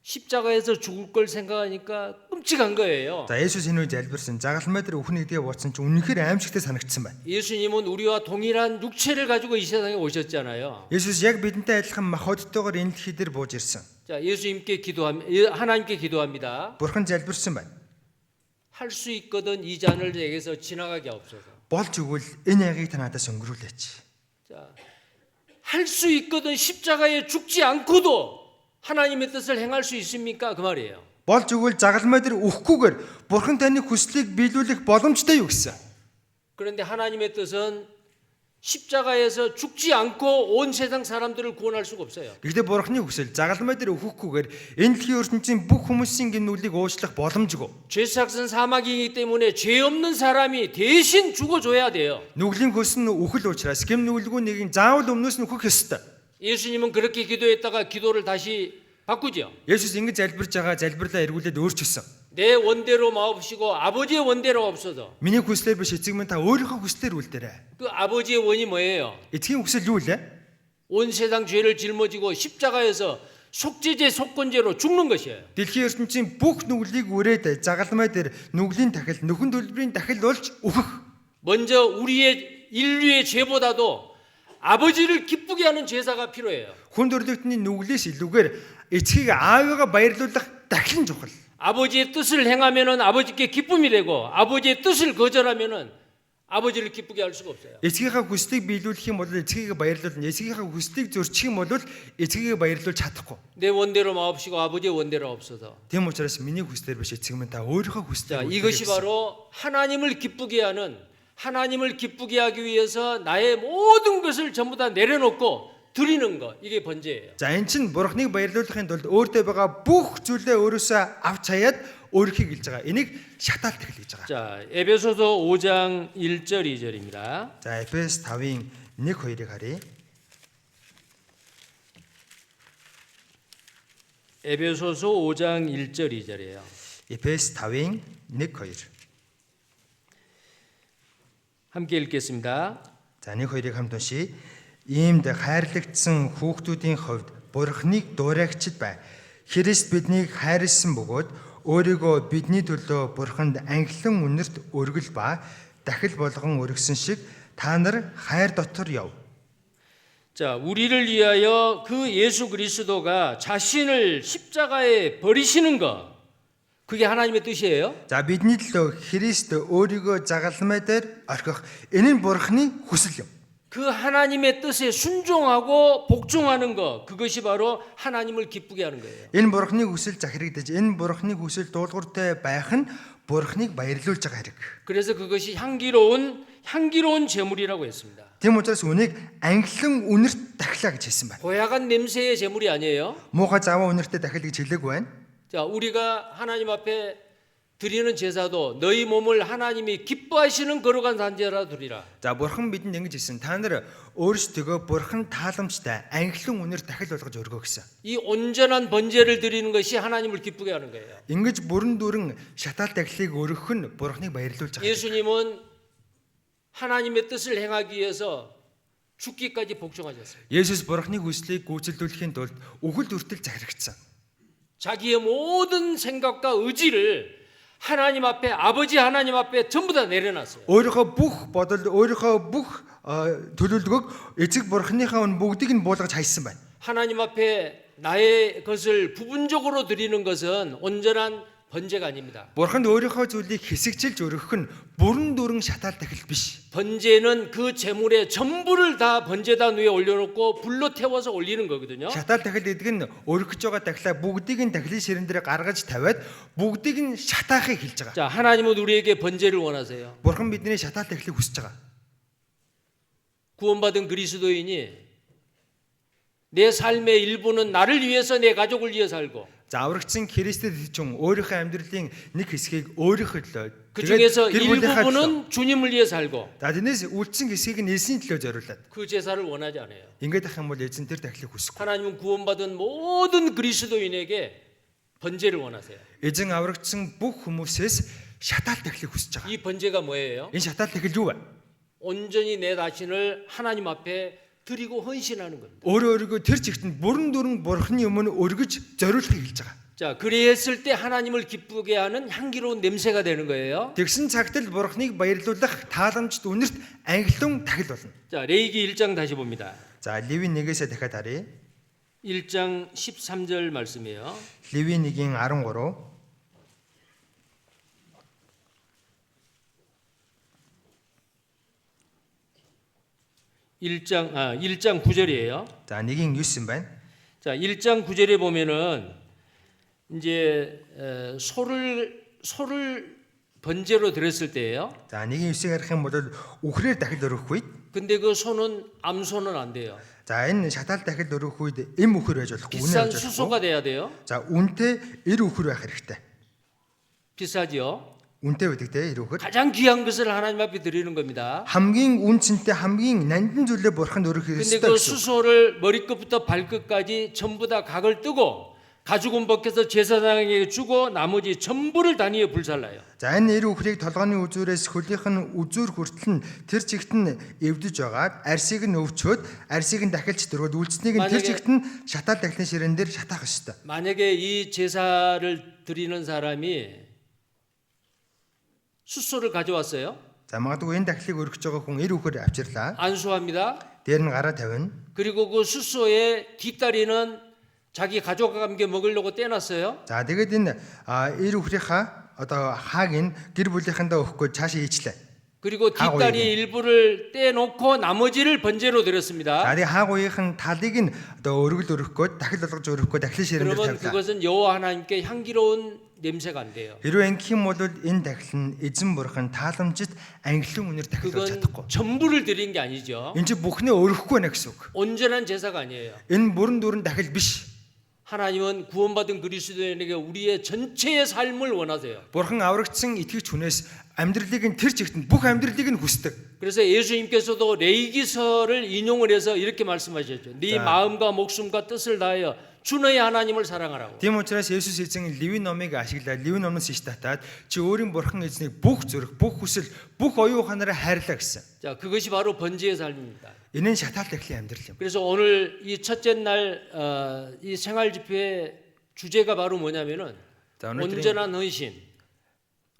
십자가에서 죽을 걸 생각하니까 끔찍한 거예요. За Есүс энэ үед залбирсан. Загалмай дээр өхнө гэдгээ бодсон чинь үнэхээр аимшигтай санагдсан байна. 예수님은 우리와 동일한 육체를 가지고 이 세상에 오셨잖아요. Есүс яг бидэнтэй адилхан махбодтойгоор энэ дэлхий дээр бууж ирсэн. 자, 하나님께 기도합니다. Бурхан залбирсан байна. 할 수 있거든 이 잔을 내게서 지나가게 하옵소서. Болж өгвөл энэ айгийг та надаас өнгөрүүлээч. 자, 할 수 있거든 십자가에 죽지 않고도 하나님의 뜻을 행할 수 있습니까? 그 말이에요. болж өгвөл загалмай дээр өгөхгүйгээр Бурхан таны хүслийг биелүүлэх боломжтой юу гэсэн. 그런데 하나님의 뜻은 십자가에서 죽지 않고 온 세상 사람들을 구원할 수가 없어요. Гэхдээ Бурханы хүсэл загалмай дээр өгөхгүйгээр энэ дэлхийн ертөнцийн бүх хүмүүсийн гинүүлийг уучлах боломжгүй. 죄삭은 사막이기 때문에 죄 없는 사람이 대신 죽어줘야 돼요. Нүглийн хөс нь үхэл учраас гэм нүглгүй нэгийг заавал өмнөөс нь өгөх ёстой. 예수님은 그렇게 기도했다가 기도를 다시 바꾸죠. Есүс ингэж залбирж байгаа залбирлаа эргүүлээд өөрчилсөн. 내 원대로 마옵시고 아버지의 원대로 없어도. Миний хүслээр биш эцэг минь та өөрийнхөө хүслээр үлдээрэй. 그 아버지의 원이 뭐예요? Эцгийн хүсэл юу вэ? 온 세상 죄를 짊어지고 십자가에서 속죄제 속건제로 죽는 것이에요. Дэлхийн ертөнцийн бүх нүглийг үрээд загалмай дээр нүглийн тахил, нөхөн төлбөрийн тахил болж өгөх. 먼저 우리의 인류의 죄보다도 아버지를 기쁘게 하는 제사가 필요해요. Хүн төрлөختний нүглээс илүүгээр эцгийг аавыгаа баярлуулах дахин чухал. 아버지의 뜻을 행하면은 아버지께 기쁨이 되고 아버지의 뜻을 거절하면은 아버지를 기쁘게 할 수가 없어요. Эцгийнхаа хүслийг биелүүлэх юм бол эцгийг баярлуулна. Эцгийнхаа хүслийг зөрчих юм бол эцгийг баярлуулж чадахгүй. 내 원대로 마옵시고 아버지의 원대로 없어서. Тийм учраас миний хүслээр биш эцэг минь та өөрийнхөө 자, хүслээр. 이것이 바로 하나님을 기쁘게 하는 하나님을 기쁘게 하기 위해서 나의 모든 것을 전부 다 내려놓고 드리는 거. 이게 번제예요. За эн чинь Бурхныг баярлуулахын тулд өөртөө байгаа бүх зүйлээ өөрөөсөө авч хаяад өөрийнхийг илж байгаа. Энийг шатаалт эхлэж байгаа. 자, 에베소서 5장 1절 2절입니다. За Эфес 5-ын 1-2-ыг харъя. 에베소서 5장 1절 2절이에요. Эфес 5-ын 1-2. 함께 읽겠습니다. За 1-2-ыг хамт уншийе. Иймд хайрлагдсан хүүхдүүдийн хувьд Бурхныг дуурайгчд бай. Христ биднийг хайрлсан бөгөөд өөрийгөө бидний төлөө Бурханд анхлан үнэрт өргөл ба дахил болгон өргөсөн шиг та нар хайр дотор яв. 자, 우리를 위하여 그 예수 그리스도가 자신을 십자가에 버리시는 것, 그게 하나님의 뜻이에요. За бидний төлөө Христ өөрийгөө загалмай дээр орхих энэ нь Бурхны хүсэл юм. 그 하나님의 뜻에 순종하고 복종하는 것, 그것이 바로 하나님을 기쁘게 하는 거예요. Энэ Бурхны хүсэл захирагдаж энэ Бурхны хүсэл дуулууртай байх нь Бурхныг баярлуулж байгаа хэрэг. 그래서 그것이 향기로운 제물이라고 했습니다. Тийм учраас үнийг анхлан үнэрт дахлаа гэж хэлсэн байна. 고약한 냄새의 제물이 아니에요. Муухай заваа үнэртээ дахил гэж хэлээгүй байна. 자, 우리가 하나님 앞에 드리는 제사도 너희 몸을 하나님이 기뻐하시는 거룩한 산제라 드리라. За Бурхан бидэнд ингэж хэлсэн. Та нар өөрсдөө Бурхан тааламжтай анхлан үнэр дахил болгож өргөө гэсэн. 이 온전한 번제를 드리는 것이 하나님을 기쁘게 하는 거예요. Ингэж бүрэн дүрэн шатаал тахилыг өргөх нь Бурханыг баярлуулж байгаа. 예수님은 하나님의 뜻을 행하기 위해서 죽기까지 복종하셨어요. Есүс Бурханы хүслийг гүйцэлдүүлэхийн тулд үхэл хүртэл захирагдсан. 자기의 모든 생각과 의지를 하나님 앞에 아버지 하나님 앞에 전부 다 내려놨어요. Өөрийнхөө бүх бодол, өөрийнхөө бүх төлөвлөгөөг эцэг Бурханыхаа өн бүгдийг нь буулгаж хайсан байна. 하나님 앞에 나의 것을 부분적으로 드리는 것은 온전한 번제가 아닙니다. Бурханд өөрийнхөө зүйлийг хэсэгчилж өргөх нь бүрэн дүрэн шатаал тахил биш. 번제는 그 제물의 전부를 다 번제단 위에 올려놓고 불로 태워서 올리는 거거든요. Шатаал тахил гэдэг нь өргөж байгаа тахилаа бүгдийг нь тахилын ширэн дээр гаргаж тавиад бүгдийг нь шатаахыг хэлж байгаа. 자, 하나님은 우리에게 번제를 원하세요. Бурхан бидний шатаал тахилыг хүсэж байгаа. 구원받은 그리스도인이 내 삶의 일부는 나를 위해서 내 가족을 위해 살고 За аврагдсан Христэд хүн өөрийнхөө амьдралын нэг хэсгийг өөрийнхөө төлөө 그 중에서 гэр бүлийнхаа төлөө. 일부분은 주님을 위해 살고 За тэрнээс үлдсэн хэсгийг нь эзний төлөө зориулаад. 그 제사를 원하지 않아요. Ингээд ах юм бол эзэн тэр тахилыг хүсэхгүй. 하나님은 구원받은 모든 그리스도인에게 번제를 원하세요. Эзэн аврагдсан бүх хүмүүсээс шатаал тахилыг хүсэж байгаа. 이 번제가 뭐예요? Энэ шатаал тахил юу вэ? 온전히 내 자신을 하나님 앞에 드리고 헌신하는 겁니다. Өөрөөрөө тэр чигт нь бүрэн дүрэн Бурханы өмнө өргөж зориулахыг хэлж байгаа. 자, 그리했을 때 하나님을 기쁘게 하는 향기로운 냄새가 되는 거예요. Тэгсэн цагт л Бурханыг баярлуулах тааламжт үнэрт анхлан тахил болно. 자, 레위기 1장 다시 봅니다. За Левийн 1-ээс дахиад харъя. 1장 13절 말씀이에요. Левийн 1-ийн 13. 일장 9절이에요. За 1-ийн 9 юм байна. 자, 1장 9절에 보면은 이제 소를 번제로 드렸을 때예요. За 1:9-ийг харах юм бол үхрээр дахил өргөх үед 근데 그 소는 암소는 안 돼요. за энэ шатаал дахил өргөх үед эм үхэр байж болохгүй, үнэ 비싼 байж болохгүй. 수소가 돼야 돼요. За үнэтэй эр үхэр байх хэрэгтэй. 비싸지요. Үнэтэй байдаг те эр үхэр. 가장 귀한 것을 하나님 앞에 드리는 겁니다. Хамгийн үнцэнтэй хамгийн нандин зүйлээ бурханд өргөх 근데 хэрэгтэй. 그 수소를 머리끝부터 발끝까지 전부 다 각을 뜨고 가죽은 벗겨서 제사장에게 주고 나머지 전부를 단위에 불살라요. За энэ эр үхрийг толгойн үзүүрээс хөлийнх нь үзүүр хүртэл нь тэр чигт нь эвдэж байгаад арсыг нь өвчөөд арсыг нь дахилж дөрвөд үлдсэнийг нь тэр чигт нь шатаал дахлын ширээн дээр шатаах ёстой. 만약에 이 제사를 드리는 사람이 숫소를 가져왔어요. За магадгүй энэ дахлыг өргөж байгаа хүн эр үхэр авчирлаа. 안수합니다. Дээр нь гараа тавина. 그리고 그 숫소의 뒷다리는 자기 가족과 함께 먹으려고 떼놨어요. За тэгээд энэ эр үхрийнхаа одоо хааг нь гэр бүлийнхэндээ өгөхгүй цаашаа ийчлээ. 그리고 뒷다리 일부를 떼놓고 나머지를 번제로 드렸습니다. За тэгээд хааг уугийнх нь талыг нь одоо өргөл өргөхгүй дахил болгож өргөхгүй дахлын ширээн дээр 그러면 тавилаа. 그것은 여호와 하나님께 향기로운 냄새가 안 돼요. Хэрвээ ингэх юм бол энэ дахил нь эзэн бурхан тааламжит ангилан үнээр дахилуулж чадахгүй. 그건 전부를 드린 게 아니죠. Энд чи бүхнээ өргөхгүй байна гэсэн үг. 온전한 제사가 아니에요. Энэ бүрэн дүүрэн дахил биш. 하나님은 구원받은 그리스도인에게 우리의 전체의 삶을 원하세요. Бурхан аврагдсан итгэгч хүнээс амьдралыг нь тэр чигт нь бүх амьдралыг нь хүсдэг. 그래서 예수님께서도 레위기서를 인용을 해서 이렇게 말씀하셨죠. 네 마음과 목숨과 뜻을 다하여 주 너의 하나님을 사랑하라고. Тийм учраас Есүс эзэн Левин номыг ашиглаад Левин номоос иш татаад чи өөрийн бурхан эзнийг бүх зүрх, бүх хүсэл, бүх оюун ухаанаараа хайрлаа гэсэн. 자, 그것이 바로 번제의 삶입니다. Энэ нь шатаал дахлын амьдрал юм. 그래서 오늘 이 첫째 날 이 생활 집회의 주제가 바로 뭐냐면은 자, 오늘 온전한 헌신.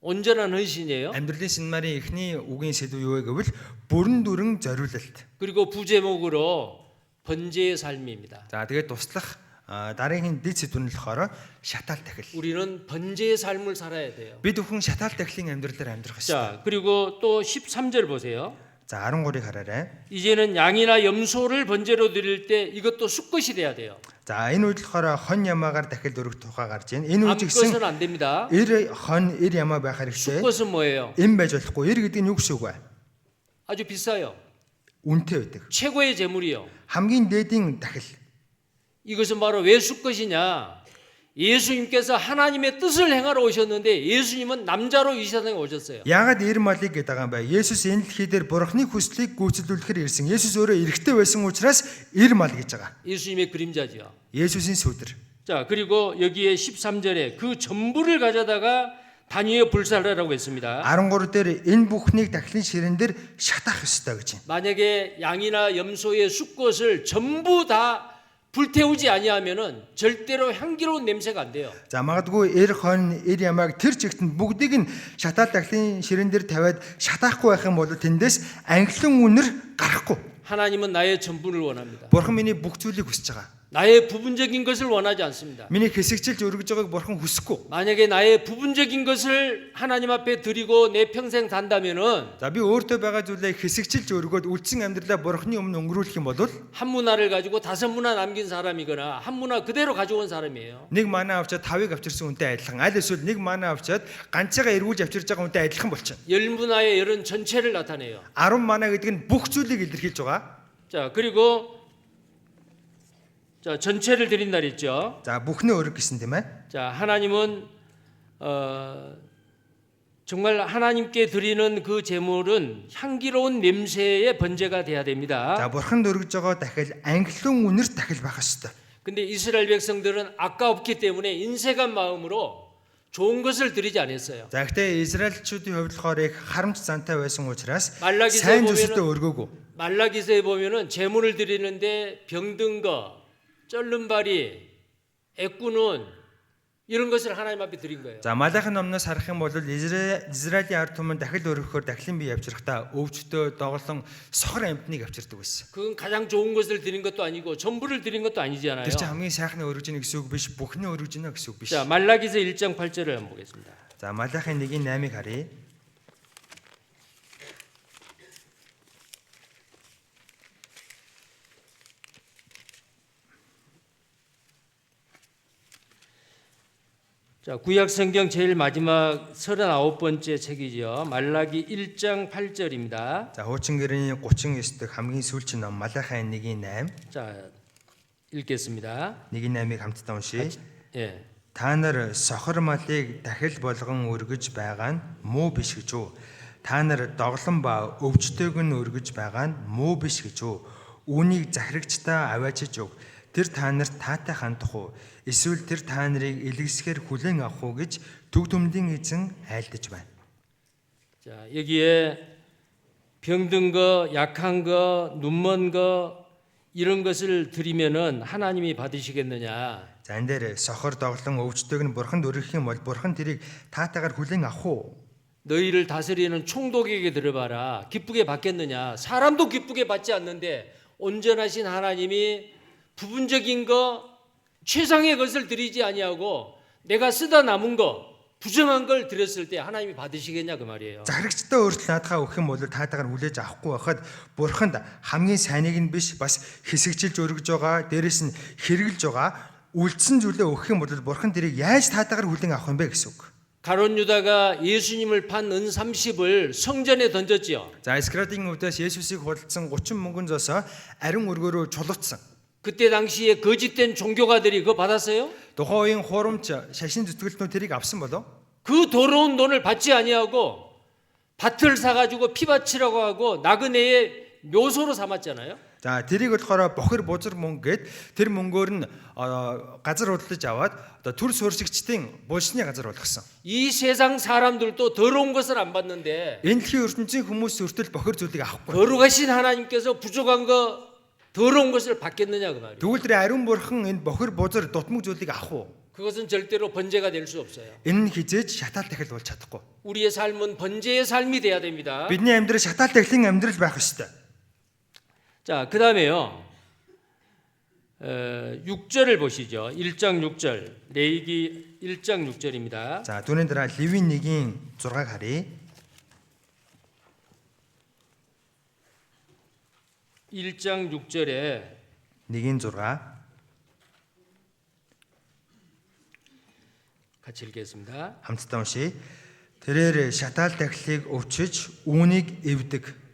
온전한 헌신이에요. Амьдралын синмарын эхний үгийн сэдв юу вэ гэвэл бүрэн дүрэн зориулалт. 그리고 부제목으로 번제의 삶입니다. За тэгээд туслах дараагийн дэд сэдв нь болохоор шатаал дахил. 우리는 번제의 삶을 살아야 돼요. Бид бүхэн шатаал дахлын амьдралаар амьдрах ёстой. 자, 그리고 또 13절 보세요. За 13-ыг хараарай. 이제는 양이나 염소를 번제로 드릴 때 이것도 숫것이 돼야 돼요. За энэ үед болохоор хон ямаагаар дахил өргөх тухай гарч байна. Энэ үед гэсэн 암것은 안 됩니다. эр ямаа байх хэрэгтэй. 숫것은 뭐예요? Эм байж болохгүй. Эр гэдэг нь юу гэсэн үг вэ? 아주 비싸요. Үнэтэй байдаг. 최고의 제물이요. Хамгийн дээдийн дахил. 이것은 바로 왜 숫것이냐? 예수님께서 하나님의 뜻을 행하러 오셨는데 예수님은 남자로 이 세상에 오셨어요. Яагаад эр малыг гэдэг юм бэ? Есүс энэ дэлхий дээр бурхны хүслийг гүйцэтгүүлэхээр ирсэн. Есүс өөрөө эрэгтэй байсан учраас эр мал гэж байгаа. 예수님의 그림자지요. Есүсийн сүдэр. 자, 그리고 여기에 13절에 그 전부를 가져다가 단위에 불살라라고 했습니다. 13 дээр энэ бүхнийг дахлын ширээн дээр шатаах ёстой гэж байна. 만약에 양이나 염소의 숫것을 전부 다 불태우지 아니하면은 절대로 향기로운 냄새가 안 돼요. За магадгүй эр хон эр ямааг тэр чигт нь бүгдийг нь шатаал дахлын ширээн дээр тавиад шатаахгүй байх юм бол тэндээс ангилан үнэр гарахгүй. 하나님은 나의 전부를 원합니다. Бурхан миний бүх зүйлийг хүсэж байгаа. 나의 부분적인 것을 원하지 않습니다. Миний хэсэгчилж өргөж байгааг бурхан хүсэхгүй. 만약에 나의 부분적인 것을 하나님 앞에 드리고 내 평생 산다면은 За би өөртөө байгаа зүйлээ хэсэгчилж өргөөд үлдсэн амьдралаа бурханы өмнө өнгөрүүлэх юм бол 한 문화를 가지고 5문화 남긴 사람이거나 한 문화 그대로 가져온 사람이에요. нэг манаа авчаад 5-ыг авчирсан үнтэй адилхан. Аль эсвэл нэг манаа авчаад ганцаагаа эргүүлж авчирж байгаа үнтэй адилхан болчихно. 10문화의 열은 전체를 나타내요. 10 манаа гэдэг нь бүх зүйлийг илэрхийлж байгаа. 자, 그리고 자, 전체를 드린다 그랬죠. За бүхнээ өрг гэсэн тийм ээ. 자, 하나님은 정말 하나님께 드리는 그 제물은 향기로운 냄새의 번제가 돼야 됩니다. За бурханд өргөж байгаа дахил ангилан үнэр дахил байх ёстой. 근데 이스라엘 백성들은 아까웠기 때문에 인색한 마음으로 좋은 것을 드리지 않았어요. За гэхдээ Израильчүүдийн хувьд болохоор их харамч зантай байсан учраас 말라기서에 сайн зүйлстэй өргөөгүй. 말라기서에 보면은 제물을 드리는데 병든 거, 쩔른발이, 애꾸는 이런 것을 하나님 앞에 드린 거예요. За Малахи номноос харах юм бол Израилийн ард түмэн дахил өргөхөөр дахлын бие авчрахтаа өвчтөө доголон сохор амьтныг авчирдаг байсан. 그건 가장 좋은 것을 드린 것도 아니고 전부를 드린 것도 아니잖아요. Тэр чинь хамгийн сайхны өргөж ийнэ гэсэн үг биш, бүхний өргөж ийнэ гэсэн үг биш. 자, 말라기서 1장 8절을 한번 보겠습니다. За Малахи 1:8-ыг харъя. 자, 구약 성경 제일 마지막 39번째 책이죠. 말라기 1장 8절입니다. За хуучин гэрээний 39 дэх хамгийн сүүлчийн ном Малахай 1:8. 자, 읽겠습니다. 1:8-ыг хамтдаа уншийе. 예. Та нар сохор малыг дахил болгон өргөж байгаа нь муу биш гэж үү? Та нар доглон ба өвчтөйг нь өргөж байгаа нь муу биш гэж үү? Үүнийг захирагчдаа аваачиж өг. Тэр та нарт таатай хандах уу? Эсвэл тэр та нарыг илгэсгээр хүлээн авах уу гэж төг төмдийн эзэн айлдаж байна. 자, 여기에 병든 거, 약한 거, 눈먼 거 이런 것을 드리면은 하나님이 받으시겠느냐? За энэ дээр сохор доглон өвчтөйг нь бурханд өргөх юм бол бурхан тэрийг таатайгаар хүлээн авах уу? 너희를 다스리는 총독에게 들어봐라. 기쁘게 받겠느냐? 사람도 기쁘게 받지 않는데 온전하신 하나님이 부분적인 거 최상의 것을 드리지 아니하고 내가 쓰다 남은 거 부정한 걸 드렸을 때 하나님이 받으시겠냐 그 말이에요. Захирагчдаа өөрчлөлт наадхаа өгөх юм бол таатайгаар хүлээж авахгүй байхад бурханд хамгийн сайныг нь биш бас хэсэгчилж өргөж байгаа, дээрэс нь хэрэгжилж байгаа үлдсэн зүйлээ өгөх юм бол бурхан тэрийг яаж таатайгаар хүлээн авах юм бэ гэсэн үг. 가룟 유다가 예수님을 판 은 30을 성전에 던졌지요. За Искариотын өвдөс Есүсийг худалдсан 30 мөнгөн зоосоо ариун өргөөрөө чулуутсан. 그때 당시에 거짓된 종교가들이 그거 받았어요? Тухайн үеийн хурамч шашин зүтгэлтнүүд тэрийг авсан болов? 그 더러운 돈을 받지 아니하고 밭을 사가지고 피바치라고 하고 나그네의 묘소로 삼았잖아요. За тэрийг болохоор бохир бузар мөнгө гээд тэр мөнгөөр нь газар худалдаж аваад одоо төр суурьшигчдын булшны газар болгосон. 이 세상 사람들도 더러운 것을 안 받는데 Энэ дэлхийн ертөнцийн хүмүүс өртөл бохир зүйлийг авахгүй. 거룩하신 하나님께서 부족한 거 더러운 것을 받겠느냐 그 말이에요. Тэгвэл тэр ариун бурхан энэ бохир бузар дутмаг зүйлийг авах уу? 그것은 절대로 번제가 될 수 없어요. Энэ нь хизээж шатаал дахил болж чадахгүй. 우리의 삶은 번제의 삶이 돼야 됩니다. Бидний амьдрал шатаал дахилын амьдрал байх ёстой. 자, 그다음에요. 6절을 보시죠. 1장 6절. 레위기 1장 6절입니다. За түүний дараа Левийн 1-ийн 6-ыг харъя. 1장 6절에 1-ийн 6. 같이 읽겠습니다. Хамтдаа уншийе. Тэрээр шатаал дахилыг өвчөж үүнийг эвдэг.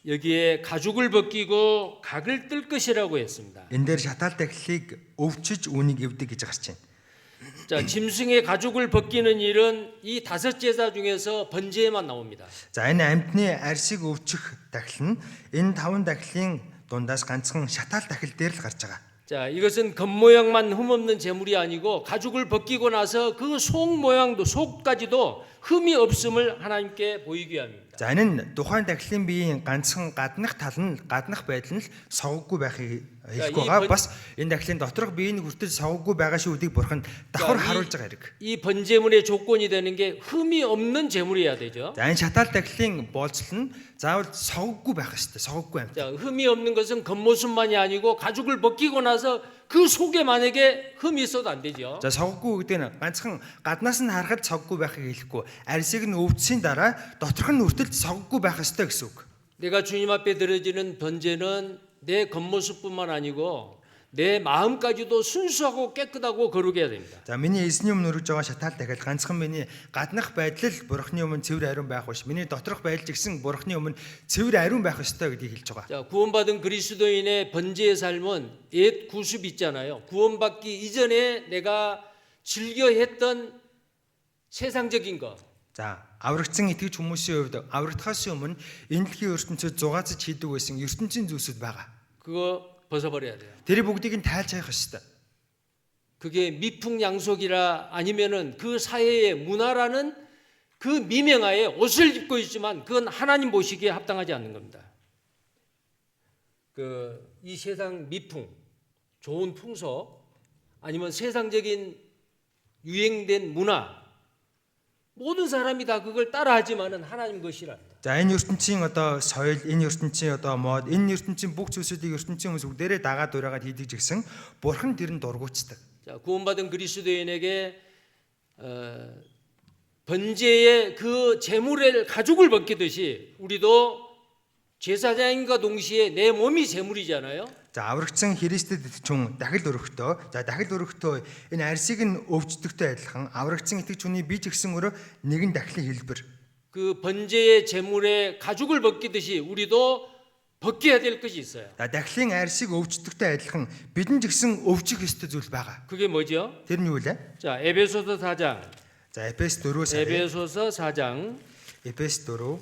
여기에 가죽을 벗기고 각을 뜰 것이라고 했습니다. Энэ дээр шатаал дахилыг өвчөж үүнийг эвдэг гэж гарч байна. 자, 짐승의 가죽을 벗기는 일은 이 5 제사 중에서 번제에만 나옵니다. За энэ амьтны арсыг өвчих дахил нь энэ 5 дахилын дундаас ганцхан шатаал дахил дээр л гарч байгаа. 자, 이것은 겉모양만 흠없는 제물이 아니고 가죽을 벗기고 나서 그 속 모양도 속까지도 흠이 없음을 하나님께 보이게 합니다. За энэ нь тухайн дахилын биеийн ганцхан гаднах тал нь гаднах байдал нь согоггүй байхыг хэлэх байгаа. Бас энэ дахилын доторх биеийн хүртэл согоггүй байгаа шүү гэдгийг бурханд давхар харуулж байгаа хэрэг. 이 번제물의 조건이 되는 게 흠이 없는 제물이어야 되죠. За энэ шатаал дахилын боолцол нь заавал согоггүй байх ёстой. согоггүй амьд. 자, 흠이 없는 것은 겉모습만이 아니고 가죽을 벗기고 나서 그 속에 만약에 흠이 있어도 안 되죠. За согоггүй гэдэг нь ганцхан гаднаас нь харахад согоггүй байхыг хэлэхгүй. арсыг нь өвдсөний дараа доторх нь хүртэл согоггүй байх ёстой гэсэн үг. 내가 주님 앞에 드려지는 번제는 내 겉모습뿐만 아니고 내 마음까지도 순수하고 깨끗하고 거룩해야 됩니다. За миний эзний өмнө өргөж байгаа шатаал дахил ганцхан миний гаднах байдал бурхны өмнө цэвэр ариун байх биш. миний доторх байдал гэсэн бурхны өмнө цэвэр ариун байх ёстой гэдгийг хэлж байгаа. 자, 구원받은 그리스도인의 번제의 삶은 옛 구습 있잖아요. 구원받기 이전에 내가 즐겨 했던 세상적인 것. За аврагдсан итгэж хүмүүсийн хувьд аврагдахаас өмнө энэ дэлхийн ертөнцид зугаацж хийдэг байсан ертөнцийн зүйлсүүд байгаа. 그거 벗어버려야 돼요. Тэр бүгдийг нь тайлж хайх ёстой. 그게 미풍양속이라 아니면은 그 사회의 문화라는 그 미명하에 옷을 입고 있지만 그건 하나님 보시기에 합당하지 않는 겁니다. 이 세상 미풍, 좋은 풍속 아니면 세상적인 유행된 문화 모든 사람이 다 그걸 따라하지만은 하나님 것이라. За энэ ертөнцийн одоо соёл, энэ ертөнцийн одоо мод, энэ ертөнцийн бүх зүйлсүүдийг ертөнцийн хүмүүс бүгдээрээ дагаад ураагаад хийдэг гэсэн бурхан тэр нь дургуутдаг. 자, 구원받은 그리스도인에게 번제의 그 제물의 가죽을 벗기듯이 우리도 제사장인과 동시에 내 몸이 제물이잖아요. За аврагдсан Христэд итгэж хүн дахил өрөختөө. За дахил өрөختөө энэ арьсыг нь өвчтөгтэй адилхан аврагдсан итгэж хүний бие ч гэсэн өөрөө нэгэн дахлын хэлбэр. 그 번제의 제물에 가죽을 벗기듯이 우리도 벗겨야 될 것이 있어요. За дахлын арьсыг өвчтөгтэй адилхан бидэн ч гэсэн өвчих ёстой зүйл байгаа. 그게 뭐죠? Тэр нь юу вэ? 자, 에베소서 4장. За Эфес 4-өөс 에베소서 4장 Эфес 4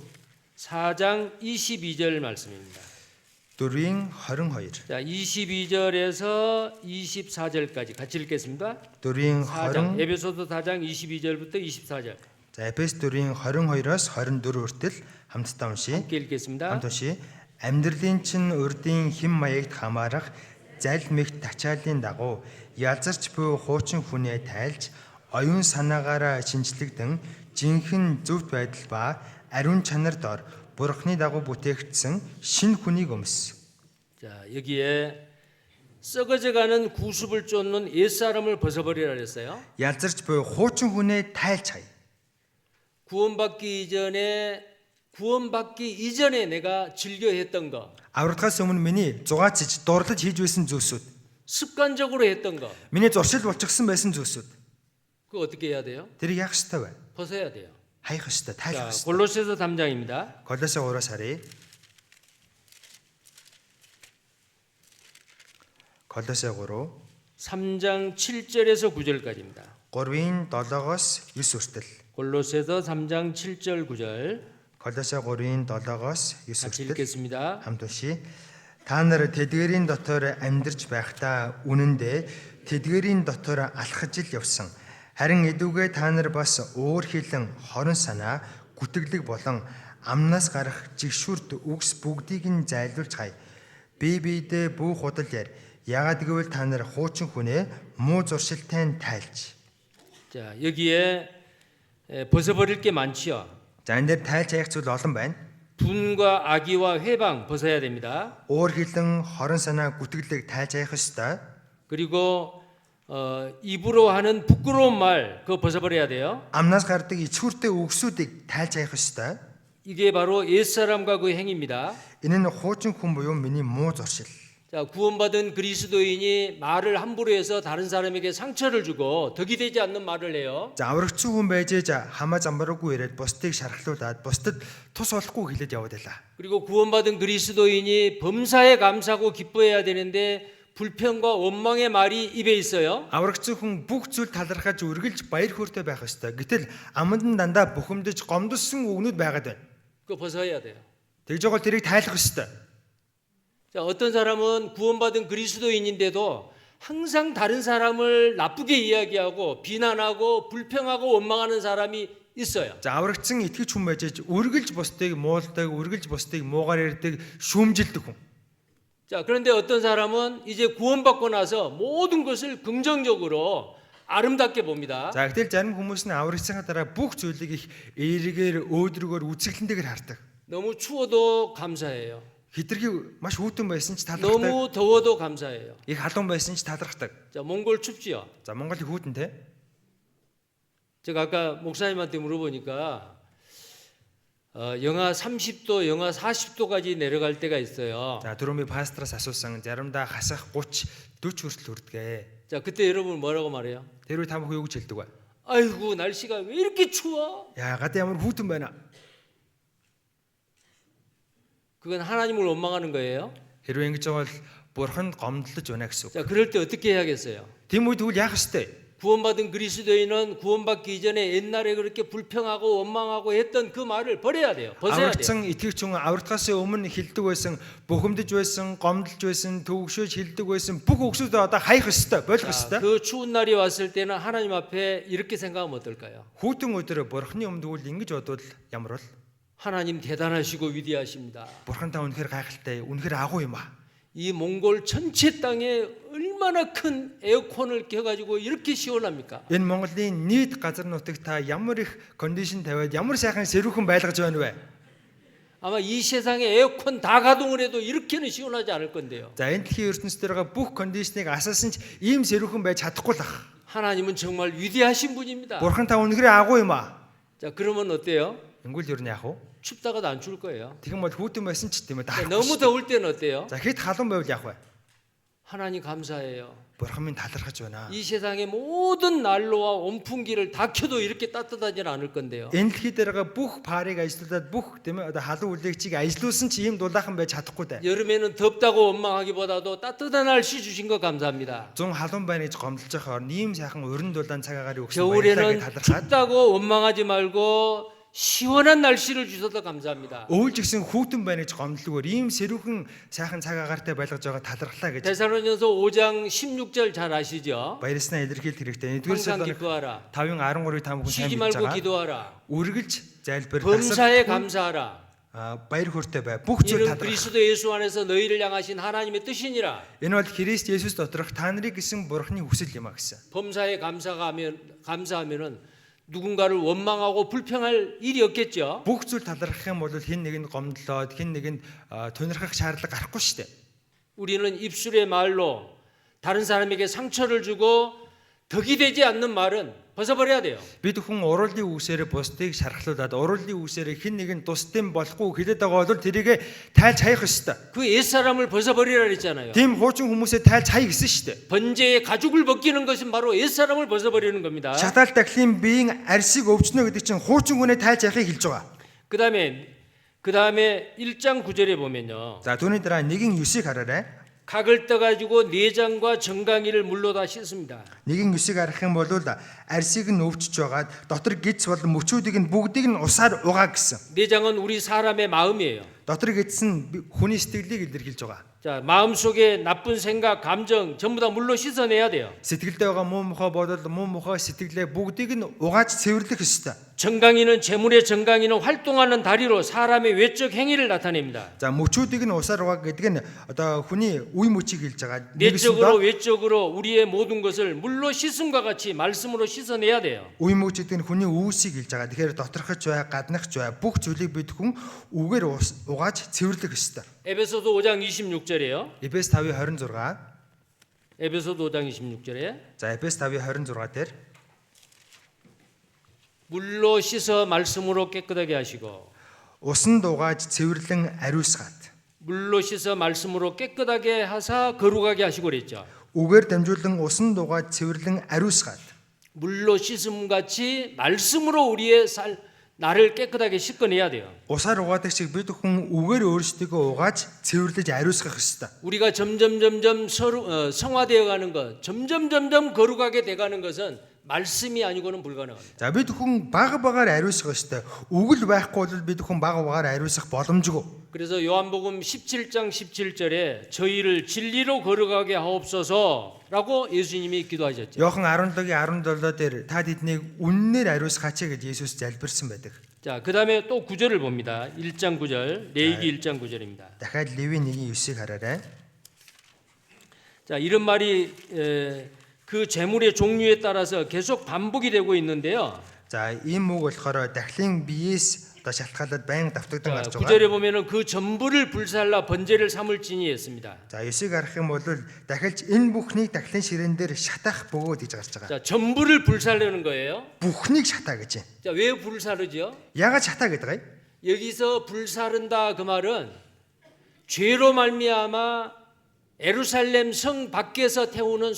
4장 22절 말씀입니다. 4-ийн 22. 자, 22절에서 24절까지 같이 읽겠습니다. 4-ийн 4장 20. 에베소서 4장 22절부터 24절. За Эфес 4-ийн 22-оос 24 хүртэл хамтдаа уншия. 함께 읽겠습니다. Хамт уншия. Амьдралын чинь урдын хэм маягт хамаарах залмигт тачаалын дагуу ялзарч буй хуучин хүнээ тайлж оюун санаагаараа шинжлэгдэн жинхэнэ зөвхт байдал ба ариун чанар дор Бурхны дагуу бүтээгдсэн шинэ хүнийг өмс. 자, 여기에 썩어져가는 구습을 쫓는 옛사람을 벗어버리라 그랬어요. Ялзарч буй хуучин хүнээ тайлж хай. 구원받기 이전에 내가 즐겨 했던 거, Аврагдахаас өмнө миний зугаацж дурлаж хийж байсан зүйлсүүд, 습관적으로 했던 거, миний зуршил болчихсон байсан зүйлсүүд. 그거 어떻게 해야 돼요? Тэрийг яах ёстой вэ? 벗어야 돼요. Хаях ёстой, 자, тайлах ёстой. 골로새서 3장입니다. Колосе 3-аас харъя. Колосе 3 3장 7절에서 9절까지입니다. 3-ийн 7-оос 9 хүртэл. 골로새서 3장 7절 9절 Колосе 3-ийн 7-оос 9 같이 хүртэл 읽겠습니다. хамт уншия. Та нар тэдгэрийн дотор амьдарч байхдаа үнэндээ тэдгэрийн дотор алхаж ил явсан. Харин эдүгээ та нар бас өөр хилэн хорон санаа, гүтгэлэг болон амнаас гарах жигшүүрт үгс бүгдийг нь зайлуулж хай. Бие биедээ бүх худал яар. Яагад гэвэл та нар хуучин хүнээ муу зуршилтай нь тайлж. 자, 여기에 벗어버릴 게 많지요. За энэ дээр тайлж хаях зүйл олон байна. 분과 악의와 회방 벗어야 됩니다. Өөр хилэн хорон санаа, гүтгэлэг тайлж хаях ёстой. 그리고 입으로 하는 부끄러운 말 그거 벗어버려야 돼요. Амнаас гардаг ичхүртэй үгсүүдийг тайлж хаях ёстой. 이게 바로 옛사람과 그 행위입니다. Энэ нь хуучин хүн буюу миний муу зуршил. 자, 구원받은 그리스도인이 말을 함부로 해서 다른 사람에게 상처를 주고 덕이 되지 않는 말을 해요. За аврагчсан хүн байж хамаа замбараагүй яриад бусдыг шархлуулад бусдад тус болохгүй хэлээд яваад байлаа. 그리고 구원받은 그리스도인이 범사에 감사하고 기뻐해야 되는데 불평과 원망의 말이 입에 있어요. Аврагчсан хүн бүх зүйл талархаж үргэлж баяр хөөртэй байх ёстой. Гэтэл аманд нь дандаа бухимдаж гомдсон үгнүүд байгаад байна. 그거 벗어야 돼요. Тэгж байгаа бол тэрийг тайлах ёстой. 자, 어떤 사람은 구원받은 그리스도인인데도 항상 다른 사람을 나쁘게 이야기하고 비난하고 불평하고 원망하는 사람이 있어요. За аврагчсан итгэж хүн байж үргэлж бусдыг муулдаг, үргэлж бусдыг муугаар ярьдаг, шүүмжилдэг хүн. 자, 그런데 어떤 사람은 이제 구원받고 나서 모든 것을 긍정적으로 아름답게 봅니다. За гэтэл зарим хүмүүс нь аврагчсанаа дараа бүх зүйлийг их эергээр өөдрөгөөр үцэглэнтэйгээр хардаг. 너무 추워도 감사해요. Хитрхи маш хүйтэн байсан ч талархдаг. 너무 더워도 감사해요. Их халуун байсан ч талархдаг. 자, 몽골 춥지요. За Монгол хүйтэнтэй. 제가 아까 목사님한테 물어보니까 영하 30도, 영하 40도까지 내려갈 때가 있어요. За дөрөвний пастораас асуусан заримдаа хасах 30 40 хүртэл хүрдэгэ. 자, 그때 여러분 뭐라고 말해요? Тэр үе та бүхэн юу гэж хэлдэг вэ? 아이고, 날씨가 왜 이렇게 추워? Яагаад ямар хүйтэн байна? 그건 하나님을 원망하는 거예요. Хэрвээ ингэж байгаа бол бурханд гомдлож байна гэсэн үг. 자, 그럴 때 어떻게 해야겠어요? Тийм үед тэгвэл яах ёстой? 구원받은 그리스도인은 구원받기 이전에 옛날에 그렇게 불평하고 원망하고 했던 그 말을 버려야 돼요. 벗어야 돼요. Аврагдсан итгэгч хүн аврагдахаас өмнө хэлдэг байсан, бухимдаж байсан, гомдлж байсан, төвөгшөөж хэлдэг байсан бүх үгсүүдээ одоо хаях ёстой, болох 자, ёстой. 그 추운 날이 왔을 때는 하나님 앞에 이렇게 생각하면 어떨까요? Хүйтэн өдөр бурхны өмнө тэгвэл ингэж бодвол ямар бол? 하나님 대단하시고 위대하십니다. Бурхан та үнэхээр гайхалтай, үнэхээр агуу юм аа. 이 몽골 전체 땅에 얼마나 큰 에어컨을 켜가지고 이렇게 시원합니까? Энэ Монголын нийт газар нутагт та ямар их кондишн тавиад ямар сайхан сэрүүхэн байлгаж байна вэ? 아마 이 세상에 에어컨 다 가동을 해도 이렇게는 시원하지 않을 건데요. За энэ дэлхийн ертөнцийн байгаа бүх кондишныг асаасан ч ийм сэрүүхэн байж чадахгүй л ах. 하나님은 정말 위대하신 분입니다. Бурхан та үнэхээр агуу юм аа. 자, 그러면 어때요? Ингүүл ер нь яах вэ? 춥다가도 안 추울 거예요. Тэгэн бол хүйтэн байсан ч тийм ээ 자, даахгүй. 너무 더울 때는 어때요? За хэд халуун байвал яах вэ? 하나님 감사해요. Бурхан минь талархаж байна. 이 세상의 모든 난로와 온풍기를 다 켜도 이렇게 따뜻하지는 않을 건데요. Энэ дэлхий дээрээ бүх парыг ажиллаад бүх тийм ээ одоо халуун үлээгчийг ажилуулсан ч ийм дулаахан байж чадахгүй дээ. 여름에는 덥다고 원망하기보다도 따뜻한 날씨 주신 거 감사합니다. 100 халуун байна гэж гомдолж байгаа орн ийм сайхан өрн дулаан цаг агаарыг өгсөн 겨울에는 баярлалаа гэж талархаад 춥다고 원망하지 말고 시원한 날씨를 주셔서 감사합니다. өвөлж гисэн хүүтэн байна гэж гомдлогоор ийм сэрүүхэн сайхан цаг агаартай байлгаж байгаа талархлаа гэж 데살로니가서 5장 16절 잘 아시죠? баярлснаа илэрхийлэх хэрэгтэй. 1-р 항상 Содоног 기뻐하라. 5:13-ыг та бүхэн сайн 쉬지 мэдж 말고 байгаа. 기도하라. Үргэлж залбир 범사에 감사하라. баяр хөөртэй бай. Бүх зүйл 이는 талархах. 그리스도 예수 안에서 너희를 향하신 하나님의 뜻이니라. Энэ бол Христ Есүс доторх та нарыг гэсэн Бурхны хүсэл юм а гэсэн. 범사에 감사하면은 누군가를 원망하고 불평할 일이 없겠죠. Бүх зүйл талархах юм бол хэн нэгэнд гомдлоод хэн нэгэнд тунирхах шаардлага гарахгүй шүү дээ. 우리는 입술의 말로 다른 사람에게 상처를 주고 덕이 되지 않는 말은 벗어버려야 돼요. Бид хүн уруулын үгсээр бусдыг шархлуулад уруулын үгсээр хэн нэгэн тусдын болохгүй хэлээд байгаа бол тэрийг тайлж хаях ёстой. 그 옛사람을 벗어버리라 그랬잖아요. Тийм хуучин хүмүүсээ тайлж хаяа гэсэн шүү дээ. 번제의 가죽을 벗기는 것은 바로 옛사람을 벗어버리는 겁니다. Шатаал дахлын биеийн арсыг өвчнө гэдэг чинь хуучин хүнээ тайлж яхахыг хэлж байгаа. 그다음에 1장 9절에 보면요. За түүний дараа 1:9-ыг хараарай. 각을 떠가지고 내장과 정강이를 물로 다 씻습니다. 1:9-ыг харах юм бол арсыг нь өвчж байгаад дотор гиз болон мөчүүдийг нь бүгдийг нь усаар угаа гэсэн. 내장은 우리 사람의 마음이에요. Дотор гиз нь хүний сэтгэлийг илэрхийлж байгаа. 자, 마음속에 나쁜 생각, 감정 전부 다 물로 씻어내야 돼요. Сэтгэлдээ байгаа муу мухай бодол, муу мухай сэтгэлээ бүгдийг нь угааж цэвэрлэх ёстой. 정강이는 재물의 정강이는 활동하는 다리로 사람의 외적 행위를 나타냅니다. За мөчүүдийг нь усаар угаа гэдэг нь одоо хүний үе мөчийг хэлж байгаа. 내적으로 외적으로 우리의 모든 것을 물로 씻음과 같이 말씀으로 씻어내야 돼요. Үе мөчүүд нь хүний үүсийг хэлж байгаа. Тэгэхээр доторхож бай, гаднах бай бүх зүйлийг бид хүн үгээр угааж цэвэрлэх ёстой. 에베소서 5장 26절이에요. Эфес 5:26. 에베소서 5장 26절에 За Эфес 5:26 дээр 물로 씻어 말씀으로 깨끗하게 하시고 усан дугааж цэвэрлэн ариусгаад 물로 씻어 말씀으로 깨끗하게 하사 거룩하게 하시고 그랬죠. үгээр дамжуулан усан дугааж цэвэрлэн ариусгаад 물로 씻음 같이 말씀으로 우리의 나를 깨끗하게 씻어내야 돼요. усаар угаадаг шиг бид хүн үгээр өөрсдийгөө угааж цэвэрлэж ариусгах ёстой. 우리가 점점 성화되어 가는 것, 점점 거룩하게 돼 가는 것은 말씀이 아니고는 불가능합니다. За бид хүн бага багаар ариусгах ёстой. Үгэл байхгүй бол бид хүн бага багаар ариусгах боломжгүй. 그래서 요한복음 17장 17절에 저희를 진리로 거룩하게 하옵소서라고 예수님이 기도하셨죠. Иохан 17:17 дээр та тэднийг үннээр ариусгаач гэж Есүс залбирсан байдаг. 자, 그다음에 또 9절을 봅니다. 1장 9절, 레위기 1장 9절입니다. Дахиад Леви 1:9-ыг хараарай. 자, 이런 말이 그 재물의 종류에 따라서 계속 반복이 되고 있는데요. За ийм үг болохоор дахлын биеэс одоо шалтгаалаад байн давтагдсан гарч байгаа. 9절에 보면은 그 전부를 불살라 번제를 삼을지니 했습니다. За 9-ыг харах юм бол дахилж энэ бүхнийг дахлын ширээн дээр шатах бөгөөд гэж гарч байгаа. 자, 전부를 불살려는 거예요. Бүхнийг шатаа гэж. 자, 왜 불사르죠? Яагаад шатаа гэдэг вэ? 여기서 불사른다 그 말은 죄로 말미암아 예루살렘 성 밖에서 태우는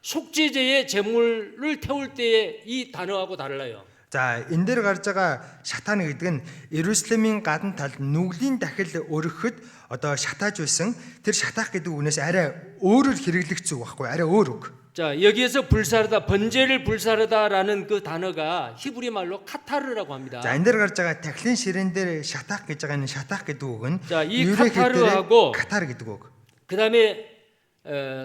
속죄제의 제물을 태울 때의 이 단어하고 달라요. За энэ дээр гарч байгаа шатаана гэдэг нь Иерусалимийн гадна талд нүглийн дахил өргөхөд одоо шатааж байсан тэр шатаах гэдэг үгнээс арай өөрөөр хэрэглэх зүг байхгүй арай өөр үг. 자, 여기에서 불사르다 번제를 불사르다라는 그 단어가 히브리 말로 카타르라고 합니다. За энэ дээр гарч байгаа тахилын ширээн дээр шатаах гэж байгаа энэ шатаах гэдэг үг нь 자, 이 카타르하고 катар гэдэг үг. 그다음에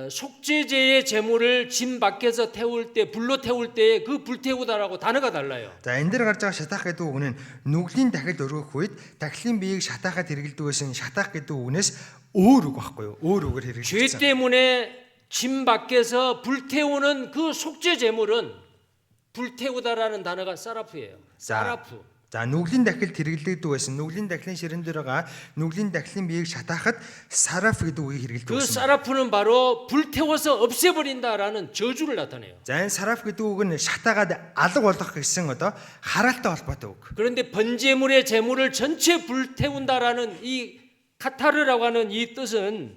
속죄제의 제물을 진 밖에서 태울 때 불로 태울 때 그 불태우다라고 단어가 달라요. За энэ дээр гарч байгаа шатаах гэдэг үг нь нүглийн дахил өргөх үед тахилын биеийг шатаахад хэрэглэдэг байсан шатаах гэдэг үгнээс өөр үг байхгүй юу? Өөр үгээр 죄 хэрэглэсэн. 때문에 진 밖에서 불태우는 그 속죄 제물은 불태우다라는 단어가 사라프예요. 사라프. За нүглийн дахилд хэрэглэгддэг байсан. Нүглийн дахилын ширээн дээр байгаа нүглийн дахилын биеийг шатаахад сараф гэдэг үгийг хэрэглэдэг 그 байсан. 사라프는 바로 불태워서 없애버린다라는 저주를 나타내요. За энэ сараф гэдэг үг нь шатаагаад алга болгох гэсэн одоо хараалтай холбоотой үг. 그런데 번제물의 제물을 전체 불태운다라는 이 카타르라고 하는 이 뜻은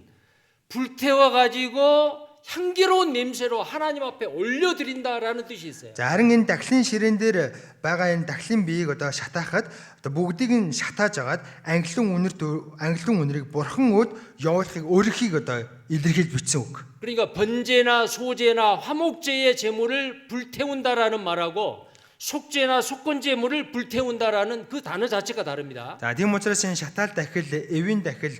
불태워 가지고 향기로운 냄새로 하나님 앞에 올려드린다라는 뜻이 있어요. За харин энэ дахлын ширээн дээр байгаа энэ дахлын биеийг одоо шатаахад одоо бүгдийг нь шатааж агаад ангилан үнэрийг бурхан өд явуулахыг өөрийнхийг одоо илэрхийлж бичсэн үг. 그러니까 번제나 소제나 화목제의 제물을 불태운다라는 말하고 속죄나 속건 제물을 불태운다라는 그 단어 자체가 다릅니다. За тийм учраас энэ шатаал дахил, эвийн дахил,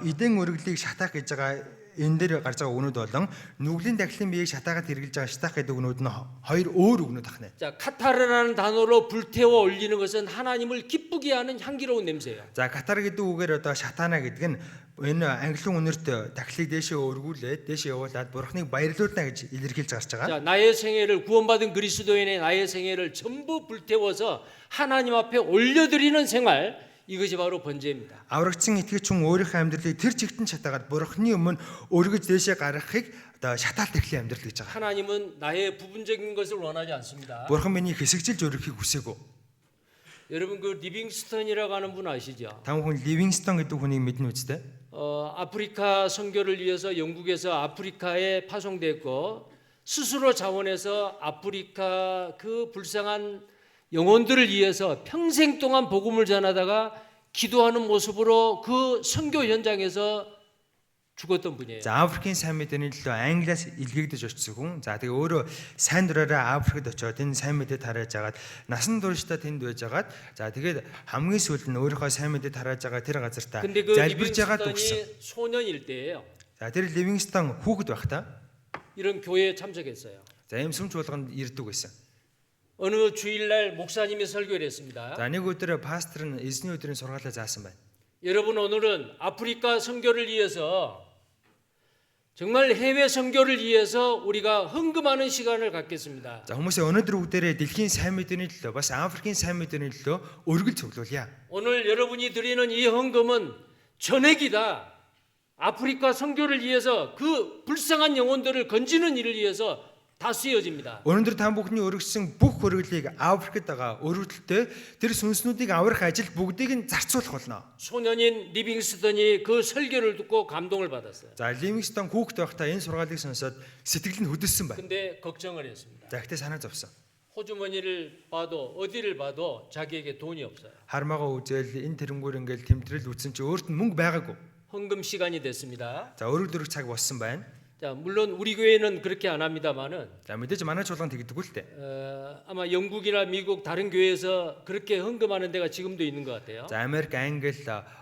эдэн өргөлийг шатаах гэж байгаа энэ дээр гарч байгаа өгнүүд болон нүглийн дахлын биеийг шатаагаад хэрэгжилж байгаа шатаах гэдэг өгнүүд нь хоёр өөр өгнүүд ахна. 자, 카타르라는 단어로 불태워 올리는 것은 하나님을 기쁘게 하는 향기로운 냄새예요. За катар гэдэг үгээр одоо шатаана гэдэг нь энэ ангилан үнэрт дахлыг дээшээ өргүүлээд дээшээ явуулаад бурхныг баярлуулна гэж илэрхийлж гарч байгаа. 자, 나의 생애를 구원받은 그리스도인의 나의 생애를 전부 불태워서 하나님 앞에 올려드리는 생활, 이것이 바로 번제입니다. Аврагдсан итгэж хүн өөрийнхөө амьдралыг тэр чигтэн шатаагаад бурхны өмнө өргөж дээшээ гаргахыг одоо шатаал дахлын амьдрал гэж байгаа. 하나님은 나의 부분적인 것을 원하지 않습니다. Бурхан миний хэсэгжилж өргөхийг хүсээгүй. 여러분 그 리빙스턴이라고 하는 분 아시죠? Там хүн Ливингстон гэдэг хүнийг мэднэ үстэй. 아프리카 선교를 위해서 영국에서 아프리카에 파송됐고 스스로 자원해서 아프리카 그 불쌍한 영혼들을 위해서 평생 동안 복음을 전하다가 기도하는 모습으로 그 선교 현장에서 죽었던 분이에요. За Африкийн сайн мэдээний төлөө Англиас илгээгдэж очсон хүн. За тэгээ өөрөө сайн дураараа Африкт очиод энэ сайн мэдээ тарааж агаад насан туршдаа тэнд байж агаад за тэгээд хамгийн сүүлд нь өөрийнхөө сайн мэдээ тарааж байгаа тэр газартаа 근데 그 залбирж агаад өгсөн. 리빙스턴이 소년일 때예요. За тэр Ливингстон хүүхэд байхдаа 이런 교회에 참석했어요. за ийм сүмч болгонд ирдэг байсан. 어느 주일날 목사님이 설교를 했습니다. За нэг өдөр пастор нь эзний өдрийн сургаалаа заасан байна. 여러분 오늘은 아프리카 선교를 위해서 정말 해외 선교를 위해서 우리가 헌금하는 시간을 갖겠습니다. За хүмүүсээ өнөөдөр бүгдээрээ дэлхийн сайн мэдээний төлөө бас Африкийн сайн мэдээний төлөө өргөл цуглуулъя. 오늘 여러분이 드리는 이 헌금은 전액이다. 아프리카 선교를 위해서 그 불쌍한 영혼들을 건지는 일을 위해서 다 쓰여집니다. Өнөөдөр та бүхний өргөссөн бүх хөрөглийг Африкт байгаа өргөлтөд тэр сүнснүүдийг аврах ажил бүгдийг нь зарцуулах болно. 소년인 리빙스턴이 그 설교를 듣고 감동을 받았어요. За Ливингстон хүүхэд байхдаа энэ сургаалыг сонсоод сэтгэл нь хөдөлсөн байна. 근데 걱정을 했습니다. За ихтэй санаа зовсон. 호주머니를 봐도 어디를 봐도 자기에게 돈이 없어요. Хармаагаа үзэл энэ тэрнгүүр ингээл тэмдрэл үзсэн чи өөрт нь мөнгө байгаагүй. 헌금 시간이 됐습니다. За өргөл өргөх цаг болсон байна. 자, 물론 우리 교회는 그렇게 안 합니다만은 За мэдээж манай чуулган тэгдэггүй л дээ. 아마 영국이나 미국 다른 교회에서 그렇게 헌금하는 데가 지금도 있는 것 같아요. За Америк, Англи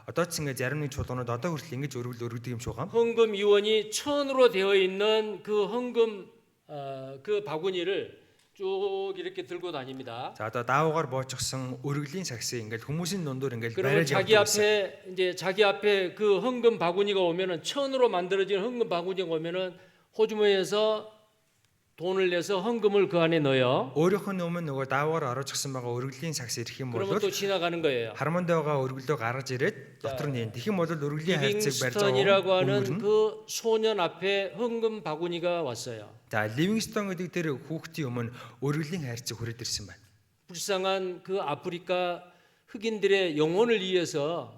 одоо ч ингэ зарим нэг чуулганууд одоо хүртэл ингэж өргөл өргөдөг юм шиг байна. 헌금 유언이 천으로 되어 있는 그 헌금 그 바구니를 쭉 이렇게 들고 다닙니다. За одоо даавуугаар боочгсон өргөлийн саксыг ингээл хүмүүсийн дундуур ингээл 그러면 бариад 자기 явдаг. 앞에 이제 자기 앞에 그 헌금 바구니가 오면은 천으로 만들어진 헌금 바구니가 오면은 호주머니에서 돈을 내서 헌금을 그 안에 넣어요. Өөрийнх нь өмнө нөгөө даавуугаар оруулчихсан байгаа өргөлийн сакс ирэх юм бол 그러면 또 지나가는 거예요. харманд байгаа өргөлөө гаргаж ирээд дотор нь тэгэх юм бол өргөлийн хайрцаг барьж 리빙스턴이라고 байгаа 하는 өнгөрнө. 그 소년 앞에 헌금 바구니가 왔어요. За Ливингстон гэдэг тэр хүүхдийн өмнө өргөлийн хайрцаг хүрээд ирсэн байна. 불쌍한 그 아프리카 흑인들의 영혼을 위해서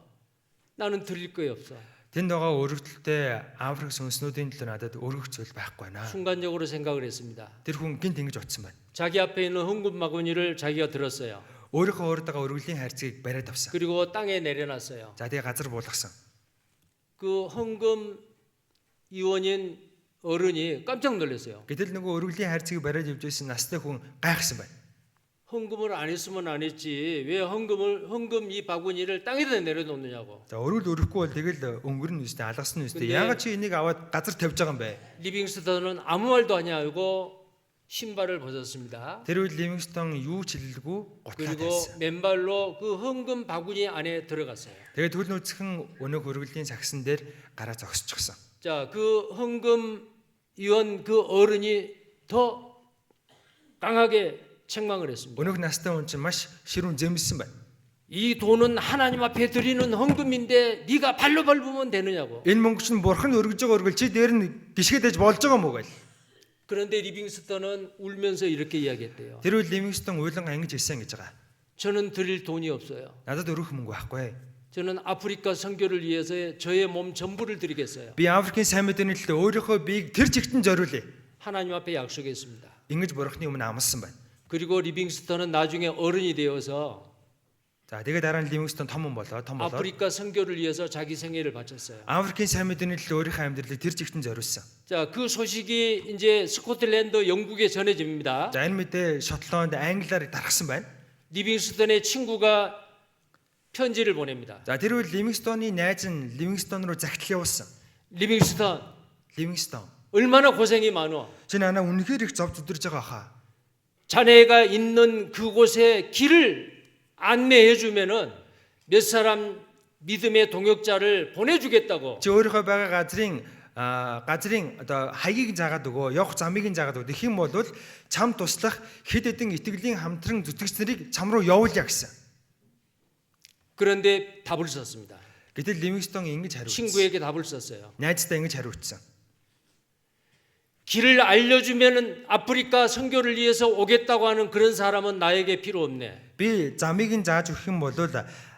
나는 드릴 거에 없어. Тэнд байгаа өргөлтөд Африк сүнснүүдийн төлөө надад өргөх зүйл байхгүй байна. 순간적으로 생각을 했습니다. Тэр хүн гинт ингэж утсан байна. 자기 앞에 있는 헌금 바구니를 자기가 들었어요. Өөрийнхөө урд байгаа өргөлийн хайрцгийг бариад авсан. 그리고 땅에 내려놨어요. За тэгээ газар буулгасан. 그 헌금 이원인 어른이 깜짝 놀랐어요. Гэтэл нөгөө өргөлийн хайрцгийг бариад явж байсан настай хүн гайхсан байна. 헌금을 안 했으면 안 했지. 왜 헌금 이 바구니를 땅에다 내려놓느냐고. За өргөл өрөхгүй бол тэгэл өнгөрн үстэй алгасан үстэй. Яагаад чи энийг аваад газар тавьж байгаа юм бэ? 리빙스턴은 아무 말도 안 하고 신발을 벗었습니다. Тэр үед Ливингстон юу ч хэлэлгүй гутлаа 그리고 тавьсан. 맨발로 그 헌금 바구니 안에 들어갔어요. Тэгээд төл нүцгэн өнөөх өргөлийн сагсан дээр гараа зогсчихсон. 자, 그 헌금 이원 그 어른이 더 강하게 책망을 했습니다. Өнөөх настай хүн чинь маш ширүүн зэмлсэн байна. 이 돈은 하나님 앞에 드리는 헌금인데 네가 발로 밟으면 되느냐고. Энэ мөнгө чинь бурхан өргөж байгаа өргөл чи дээр нь гიშгэдэж болж байгаа мó гээл. 그런데 리빙스턴은 울면서 이렇게 이야기했대요. Тэр үед Ливингстон уйлан ангиж ирсэн гэж байгаа. 저는 드릴 돈이 없어요. Надад өргөх мөнгө байхгүй. 저는 아프리카 선교를 위해서 저의 몸 전부를 드리겠어요. Би Африкийн сайн мэдээний төлөө өөрийнхөө биеийг тэр чигтэн зориулъя. 하나님 앞에 약속했습니다. Ингэж бурхны өмнө амласан байна. 그리고 리빙스턴은 나중에 어른이 되어서 За тэгээд дараа нь Ливингстон том болоод 아프리카 선교를 위해서 자기 생애를 바쳤어요. Африкийн сайн мэдээний төлөө өөрийнхөө амьдралыг тэр чигтэн зориулсан. 자, 그 소식이 이제 스코틀랜드 영국에 전해집니다. За энэ мэдээ Шотланд, Англиар дарахсан байна. 리빙스턴의 친구가 편지를 보냅니다. За тэр үйл Ливингстоны найз нь Ливингстон руу захидал явуулсан. 리빙스턴, Ливингстон 얼마나 고생이 많어. чи надаа үнэхээр их зов зүдэрж байгаа хаа. 자네가 있는 그곳에 길을 안내해 주면은 몇 사람 믿음의 동역자를 보내주겠다고. Чи өөрийнхөө байгаа газрын одоо хаягийг заагаад өгөө, явах замыг нь заагаад өгөө. Тэгэх юм бол чам туслах хэд хэдэн итгэлийн хамтран зүтгэгчнэрийг чам руу явуулъя гэсэн. 그런데 답을 썼습니다. Гэтэл Ливингстон ингэж хариулсан. 친구에게 답을 썼어요. Найзтай ингэж хариулсан. 길을 알려주면은 아프리카 선교를 위해서 오겠다고 하는 그런 사람은 나에게 필요 없네. Би замыг нь зааж өгөх юм бол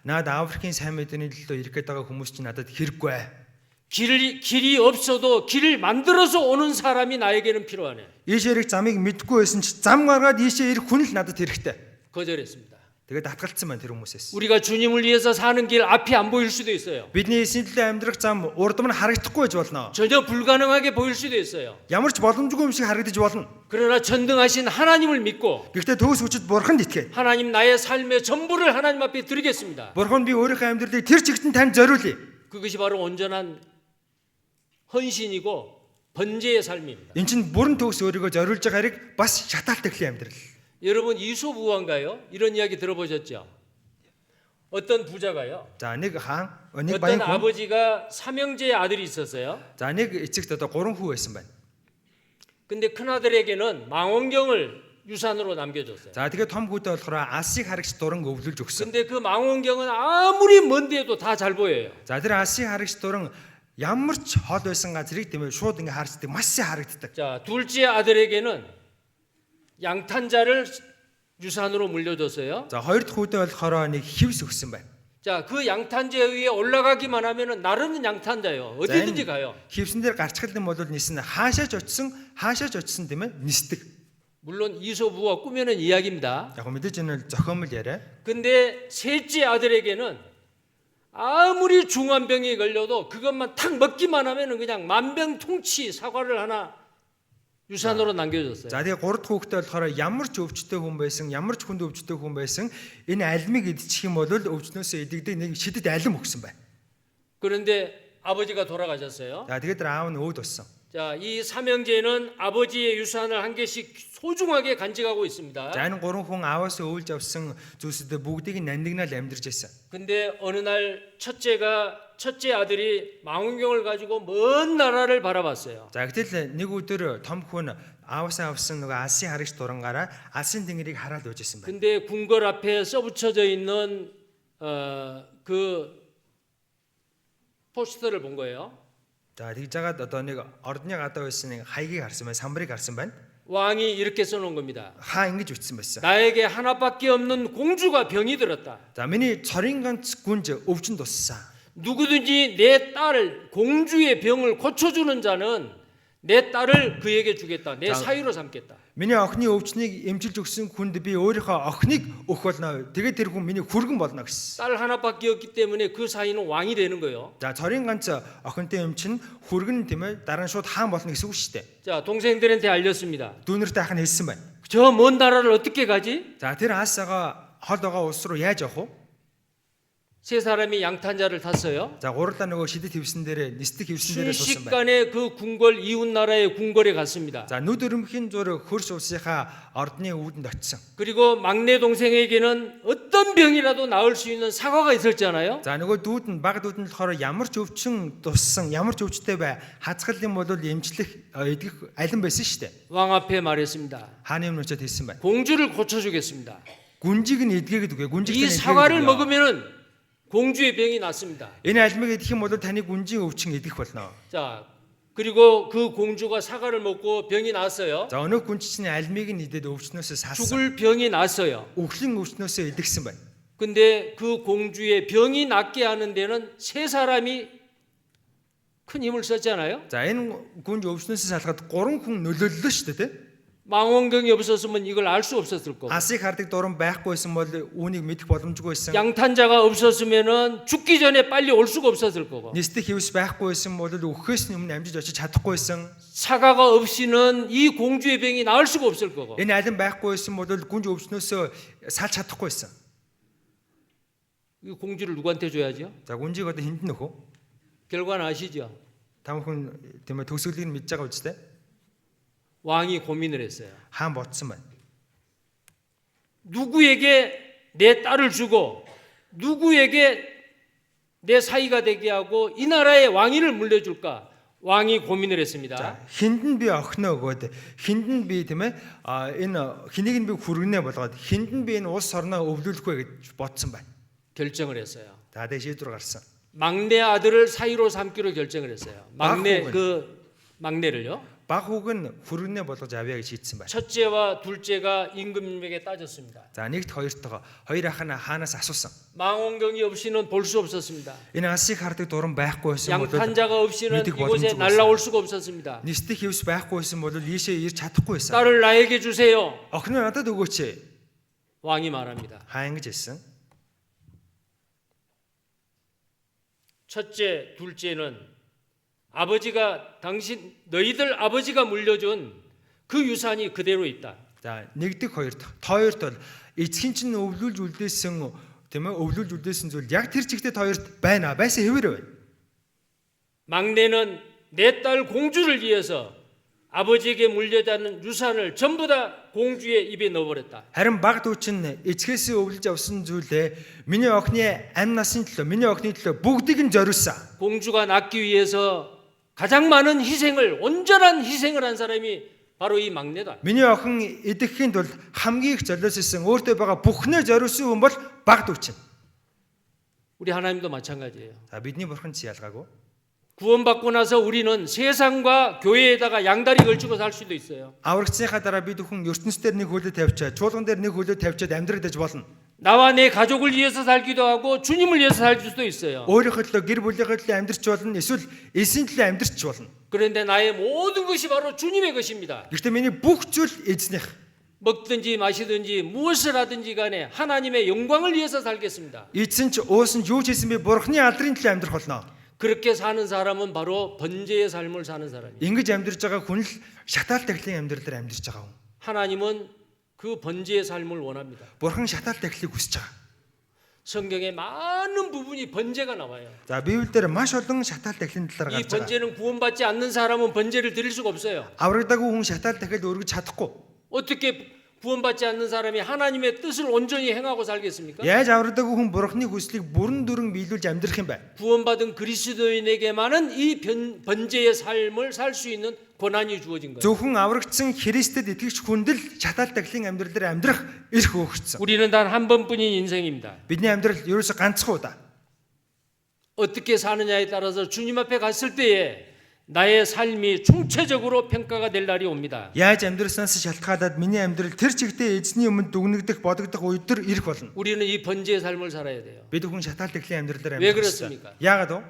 наад Африкийн сайн мэдээний төлөө ирэх гээд байгаа хүмүүс чинь надад хэрэггүй. 길이 없어도 길을 만들어서 오는 사람이 나에게는 필요하네. Ийшээ ирэх замыг мэдгүй байсан ч зам гаргаад ийшээ ирэх хүн л надад хэрэгтэй. 거절했습니다. Тэгээд татгалцсан байна тэр хүмүүсээс. 우리가 주님을 위해서 사는 길 앞이 안 보일 수도 있어요. Бидний эсийн төлөө амьдрах зам урдам нь харагдахгүй байж болно. 전혀 불가능하게 보일 수도 있어요. Ямар ч боломжгүй юм шиг харагдаж болно. 그러나 전능하신 하나님을 믿고 Гэхдээ төгс хүчит бурханд итгэе. 하나님 나의 삶의 전부를 하나님 앞에 드리겠습니다. Бурхан би өөрийнхөө амьдралыг тэр чигтэн танд зориулъя. 그것이 바로 온전한 헌신이고 번제의 삶입니다. Энд чинь бүрэн төгс өөрийгөө зориулж байгаа хэрэг бас шатаалт эхлийн амьдрал. 여러분 이소부화인가요? 이런 이야기 들어보셨죠? 어떤 부자가요? За нэг хаан, нэг 어떤 баян хүн. 아버지가 삼형제의 아들이 있었어요. За нэг эцэгт одоо 3 хүү байсан байна. 근데 큰아들에게는 망원경을 유산으로 남겨줬어요. За тэгээд том хүүдээ болохоор алсыг харагч дуран өвлүүлж өгсөн. 근데 그 망원경은 아무리 먼데도 다 잘 보여요. За тэр алсыг харагч дуран ямар ч хол байсан газрыг тийм ээ шууд ингээ харцдаг, маш сайн харагддаг. 자, 둘째 아들에게는 양탄자를 유산으로 물려줬어요. За хоёр дахь хүүдээ болохоор нэг хивс өгсөн байна. 자, 그 양탄자 위에 올라가기만 하면은 나르는 양탄자요. 어디든지 가요. Хивсэн дээр гарчхал юм бол нисэн хаашаач очсон тийм ээ нисдэг. 물론 이소부가 꾸며낸 이야기입니다. Яг мэдээж энэ зохиомл яриа. 근데 셋째 아들에게는 아무리 중한 병이 걸려도 그것만 탁 먹기만 하면은 그냥 만병통치 사과를 하나 유산으로 남겨줬어요. За тэгээ 3 дахь хүүхдээ болохоор ямар ч өвчтөй хүн байсан, ямар ч хүнд өвчтөй хүн байсан энэ алимыг идчих юм бол өвчнөөсөө идэгдэг нэг шидэд алим өгсөн байна. 그런데 아버지가 돌아가셨어요. За тэгээд аав нь өөд болсон. 자, 이 삼형제는 아버지의 유산을 한 개씩 소중하게 간직하고 있습니다. За энэ 3 хүн ааваас өвлж авсан зүйлсүүд бүгдийг нь нандинал амьдарч байсан. 근데 어느 날 첫째 아들이 망원경을 가지고 먼 나라를 바라봤어요. За гэтэл нэг өдөр том хүн ааваасаа авсан нөгөө алсын харагч дурангаараа алсын тэнгэрийг хараад байжсэн байна. 근데 궁궐 앞에 써붙여져 있는 그 포스터를 본 거예요. За тэгж жагаад одоо нэг ордны гадаа байсан нэг хаягийг харсан байна, самбарыг харсан байна. 왕이 이렇게 써놓은 겁니다. Хаа ингэж үтсэн байсан. 나에게 하나밖에 없는 공주가 병이 들었다. За миний цорын ганц гүнж өвчин туссан. 누구든지 내 딸 공주의 병을 고쳐주는 자는 내 딸을 그에게 주겠다. 내 사위로 삼겠다. Миний охины өвчнийг эмчилж өгсөн хүнд би өөрийнхөө охиныг өгөх болно. Тэгээд тэр хүн миний хүргэн болно гэсэн. 딸 하나밖에 없기 때문에 그 사위는 왕이 되는 거예요. За цорын ганц охинтой эмч нь хүргэн тийм ээ дараа нь шууд хаан болно гэсэн үг шүү дээ. 자, 동생들한테 알렸습니다. Дүүнэртэй ах нь хэлсэн байна. 저 먼 나라를 어떻게 가지? За тэр аасаага хол байгаа улс руу яаж явах вэ? 세 사람이 양탄자를 탔어요. За гурлаа нөгөө шидэт хевсэн дээр нисдэг хевсэн дээрээ суусан байна. 순식간에 그 궁궐 이웃 나라의 궁궐에 갔습니다. За нүд өрөмхийн зур хөрш улсынхаа ордны үүдэнд очсон. 그리고 막내 동생에게는 어떤 병이라도 나을 수 있는 사과가 있었잖아요. За нөгөө дүүд нь баг дүүд нь болохоор ямар ч өвчин туссан, ямар ч өвчтэй бай хацгал юм бол эмчлэх идэх алин байсан шүү дээ. 왕 앞에 말했습니다. Хааны өмнө очиод хэлсэн байна. 공주를 고쳐주겠습니다. Гүнжийг нь эдгээгээд үгүй. 이 사과를 먹으면은 공주의 병이 낫습니다. Энэ алимыг идэх юм бол таны гүнжийн өвчин идэх болно. 자, 그리고 그 공주가 사과를 먹고 병이 나았어요. За өнөө гүнж чинь алимыг нь идээд өвчнөөсөө салсан. 죽을 병이 났어요. Өвхлийн өвчнөөсөө идэгсэн байна. 근데 그 공주의 병이 낫게 하는 데는 세 사람이 큰 힘을 썼잖아요. За энэ гүнж өвчнөөс салгаад 3 хүн нөлөөллөө шүү дээ, тийм. 망원경이 없었으면 이걸 알 수 없었을 거고. Асыг хардаг дуран байхгүйсэн бол үүнийг мэдэх боломжгүй байсан. 양탄자가 없었으면은 죽기 전에 빨리 올 수가 없었을 거고. Нэстэх хевс байхгүйсэн бол өгөхөөс өмнө амжиж очиж чадахгүйсэн. 사과가 없이는 이 공주의 병이 나을 수가 없을 거고. Энэ алин байхгүйсэн бол гүнж өвчнөөсөө салж чадахгүйсэн. 이 공주를 누구한테 줘야죠? За гүнжийг одоо хэнд нөхөө? 결과는 아시죠? Та бүхэн тийм ээ төгсгөлийг нь мэдж байгаа үстэй. 왕이 고민을 했어요. Хаан ботсон байна. 누구에게 내 딸을 주고 누구에게 내 사이가 되게 하고 이 나라의 왕위를 물려줄까? 왕이 고민을 했습니다. За хүнд нь би охиноо өгөөд хүнд нь би тийм ээ энэ хэнийг нь би хүргэнэ болгоод хүнд нь би энэ улс орноо өвлүүлэх вэ гэж бодсон байна. 결정을 했어요. За дэ шийдвэр гарсан. 막내 아들을 사위로 삼기로 결정을 했어요. 막내를요. Баг хүүг нь хүргэнэ болгож авъя гэж шийдсэн байна. 첫째와 둘째가 임금님에게 따졌습니다. За нэгт хоёртойгоо хоёр ах нь хаанаас асуусан. 망원경이 없이는 볼 수 없었습니다. Энэ асыг хардаг дуран байхгүйсэн бол 양탄자가 없이는 мэдэх 이곳에 боломжгүй 날아올 수가 없었습니다. Нэстэх хевс байхгүйсэн бол ийшээ ирж чадахгүй байсан. 딸을 나에게 주세요. Охин нь надад өгөөч. 왕이 말합니다. Хаан гэж хэлсэн. 첫째, 둘째는 너희들 아버지가 물려준 그 유산이 그대로 있다. За нэгдэх хоёрт бол эцгийн чинь өвлүүлж үлдээсэн тийм ээ өвлүүлж үлдээсэн зүйл яг тэр чигтээ хоёрт байна. Байсан хэвээр байна. 막내는 내 딸 공주를 위해서 아버지에게 물려다는 유산을 전부 다 공주의 입에 넣어버렸다. Харин баг дүү чинь эцгээс өвлөж авсан зүйлээ миний охины амь насны төлөө, миний охины төлөө бүгдийг нь зориулсан. 공주가 낳기 위해서 가장 많은 희생을 온전한 희생을 한 사람이 바로 이 막내다. Миний охин идэхийн тулд хамгийн их золиоссон өөртөө байгаа бүхнээ зориулсан хүн бол баг дүү чинь. 우리 하나님도 마찬가지예요. За бидний бурхан ч ялгаагүй. 구원받고 나서 우리는 세상과 교회에다가 양다리 걸치고 살 수도 있어요. Аврагцсныхаа дараа бид бүхэн ертөнцийн дээр нэг хөлөө тавьчаад, чуулган дээр нэг хөлөө тавьчаад амьдрагдаж болно. 나와 내 가족을 위해서 살기도 하고 주님을 위해서 살 수도 있어요. Өөрийнхөө төлөө гэр бүлийнхээ төлөө амьдрч болно, эсвэл эсийн төлөө амьдрч болно. 그런데 나의 모든 것이 바로 주님의 것입니다. Гэхдээ миний бүх зүйл эзнийх. 먹든지 마시든지 무엇을 하든지 간에 하나님의 영광을 위해서 살겠습니다. Эзэн ч уусан ч юу ч хийсэн би бурхны алдрын төлөө амьдрах болно. 그렇게 사는 사람은 바로 번제의 삶을 사는 사람이에요. Ингэж амьдрж байгаа хүн л шатаал тахлын амьдралаар амьдрж байгаа хүн. 하나님은 그 번제의 삶을 원합니다. Бурхан шатаал тахлыг хүсэж байгаа. 성경에 많은 부분이 번제가 나와요. За Библиэлд маш олон шатаал тахлын талаар 이 гарч байгаа. 번제는 구원받지 않는 사람은 번제를 드릴 수가 없어요. Аврагдаагүй хүн шатаал тахил өргөж чадахгүй. 어떻게 구원받지 않는 사람이 하나님의 뜻을 온전히 행하고 살겠습니까? Яаж аврагдаагүй хүн бурхны хүслийг бүрэн дүрэн биелүүлж амьдрах юм бэ? 구원받은 그리스도인에게만은 이 번제의 삶을 살 수 있는 권한이 주어진 거예요. Зөвхөн аврагдсан Христэд итгэгч хүнд л шатаал тахлын амьдралаар амьдрах эрх өгөгдсөн. 우리는 단 한 번뿐인 인생입니다. Бидний амьдрал ерөөсө ганцхан удаа. 어떻게 사느냐에 따라서 주님 앞에 갔을 때에 나의 삶이 총체적으로 평가가 될 날이 옵니다. Яаж амьдрснаас шалтгаалаад миний амьдрал тэр чигтээ эзний өмнө дүгнэгдэх бодогдох өдөр ирэх болно. 우리는 이 번제의 삶을 살아야 돼요. Бид хүн шатаал тахлын амьдралаар 왜 амьдрах 그렇습니까? ёстой. Яагаад вэ?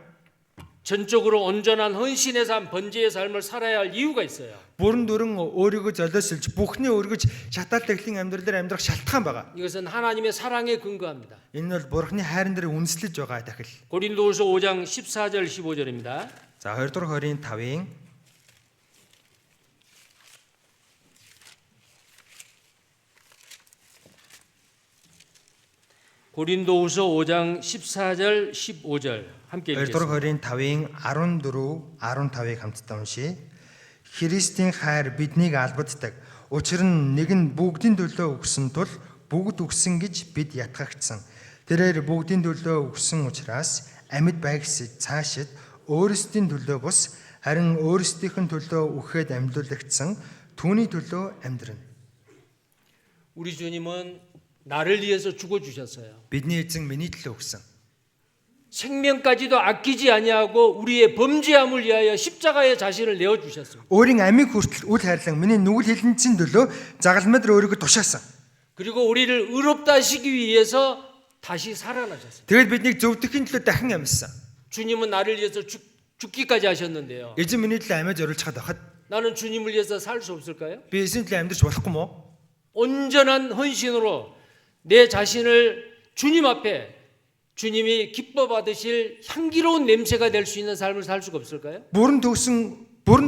전적으로 온전한 헌신의 삶, 번제의 삶을 살아야 할 이유가 있어요. Бүрэн дүрэн өөрийгөө золиослж бүхнээ өргөж шатаал тахлын амьдралаар амьдрах шалтгаан байгаа. 이것은 하나님의 사랑에 근거합니다. Энэ бол бурхны хайран дээр үндэслэж байгаа тахил. 고린도후서 5장 14절 15절입니다. За 2 дугаар Коринт 5-ын 고린도후서 5장 14절 15절 함께 2 дугаар 읽겠습니다. Коринт 5-ын 14, 15-ыг хамтдаа уншийе. Христийн хайр биднийг албаддаг. Учир нь нэг нь бүгдийн төлөө өгсөн тул бүгд өгсөн гэж бид ятгагдсан. Тэрээр бүгдийн төлөө өгсөн учраас амьд байгсыг цаашид өөрсдийн төлөө бус харин өөрсдийнх нь төлөө өгөхөд амьдлуулагдсан түүний төлөө амьдрна. 우리 주님은 나를 위해서 죽어 주셨어요. Бидний эзэн миний төлөө өгсөн. 생명까지도 아끼지 아니하고 우리의 범죄함을 위하여 십자가에 자신을 내어 주셨습니다. Өөрийн амийг хүртэл үл хайрлан миний нүгэл хилэнцийн төлөө загалмай дээр өөрийгөө тушаасан. 그리고 우리를 의롭다 하시기 위해서 다시 살아나셨어요. Тэгээд биднийг зөвдөхийн төлөө дахин амьсан. 주님은 나를 위해서 죽기까지 하셨는데요. Эзэн миний төлөө амьд зориулж хаад байхад 나는 주님을 위해서 살 수 없을까요? би эзэн төлөө амьдарч болохгүй мó? 온전한 헌신으로 내 자신을 주님 앞에 주님이 기뻐 받으실 향기로운 냄새가 될 수 있는 삶을 살 수가 없을까요? Бүрэн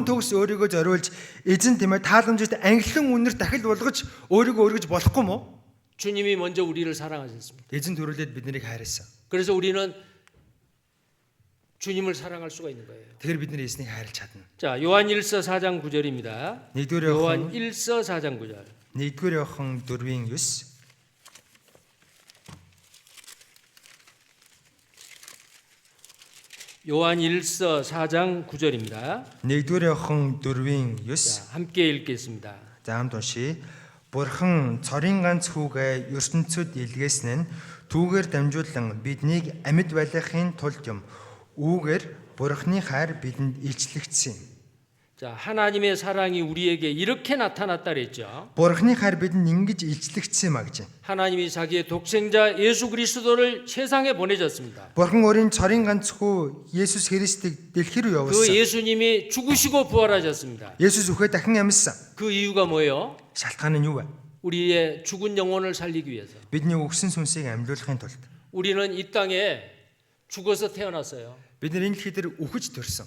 төгс өөрийгөө зориулж эзэн тиймээ тааламжтай англин үнэр дахил болгож өөрийгөө өргөж болохгүй мó? 주님이 먼저 우리를 사랑하셨습니다. Эзэн төрүүлээд биднийг хайрласан. 그래서 우리는 주님을 사랑할 수가 있는 거예요. Тэгэхээр бид нар эзнийг хайрлаж чадна. 자, 요한 1서 4장 9절입니다. 요한 1서 4장 9절. 1-р Иохан 4-ийн 9. 요한 1서 4장 9절입니다. 1-р Иохан 4-ийн 9. 자, 함께 읽겠습니다. За хамт уншия. Бурхан цорын ганц хүүгээ ертөнцөд илгээсэн нь түүгээр дамжуулан биднийг амьд байлгахын тулд юм. Үүгээр Бурханы хайр бидэнд илчлэгдсэн. 자, 하나님의 사랑이 우리에게 이렇게 나타났다 그랬죠. Бурханы хайр бидэнд ингэж илчлэгдсэн маа гэж. 하나님이 자기의 독생자 예수 그리스도를 세상에 보내셨습니다. Бурхан өөрийн цорын ганц хүү Есүс Христийг дэлхий рүү 그 явуулсан. 예수님이 죽으시고 부활하셨습니다. Есүс үхээ дахин амьсан. 그 이유가 뭐예요? Шалтгаан нь юу вэ? 우리의 죽은 영혼을 살리기 위해서. Бидний өгсөн сүнсийг амьлуулахын тулд. 우리는 이 땅에 죽어서 태어났어요. Бид нар энэ дэлхий дээр үхэж төрсөн.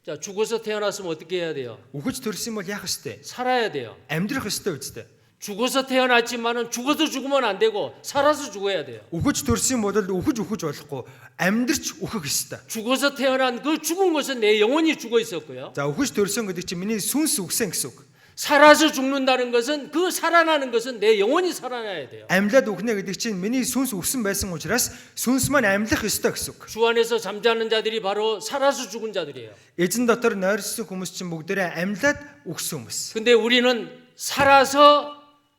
자, 죽어서 태어났으면 어떻게 해야 돼요? Үхэж төрсөн бол яах ёстой? 살아야 돼요. Амьдрах ёстой үстэй. 죽어서 태어났지만은 죽어서 죽으면 안 되고 살아서 죽어야 돼요. Үхэж төрсөн бол үхэж болохгүй. Амьдрч үхэх ёстой. 죽어서 태어난 그 죽은 것은 내 영혼이 죽어 있었고요. За үхэж төрсөн гэдэг чинь миний сүнс үхсэн гэсэн үг. 살아서 죽는다는 것은 그 살아나는 것은 내 영혼이 살아나야 돼요. Амьлаад үхнэ гэдэг чинь миний сүнс үхсэн байсан учраас сүнс маань амьлах ёстой гэсэн үг. 주 안에서 잠자는 자들이 바로 살아서 죽은 자들이에요. Эзэн дотор нойрсон хүмүүс чинь бүгдээрээ амьлаад үхсэн хүмүүс. 근데 우리는 살아서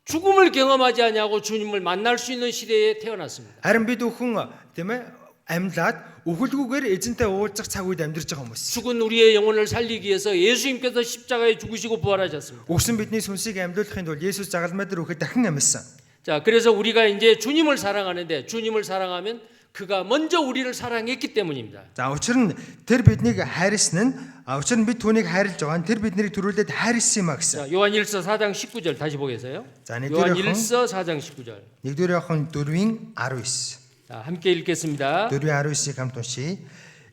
죽음을 경험하지 않냐고 주님을 만날 수 있는 시대에 태어났습니다. Харин бид бүхэн тийм ээ амьлаад үхэлгүйгээр эзэнтэй уулзах цаг үед амьдарч байгаа хүмүүс. 죽은 우리의 영혼을 살리기 위해서 예수님께서 십자가에 죽으시고 부활하셨습니다. Үхсэн бидний сүнсийг амьлуулахын тулд Есүс загалмай дээр үхэж дахин амьсан. 자, 그래서 우리가 이제 주님을 사랑하는데 주님을 사랑하면 그가 먼저 우리를 사랑했기 때문입니다. За учир нь тэр биднийг хайрлсан нь учир нь бид түүнийг хайрлаж байгаа нь тэр биднийг төрүүлээд хайрлсан юм а гэсэн. 자, 요한 1서 4장 19절 다시 보겠어요. 자, 요한 1서 4장 19절. 1-р Иохан 4-ийн 19. 자, 함께 읽겠습니다. 4-ийн 19-ийг хамт уншийе.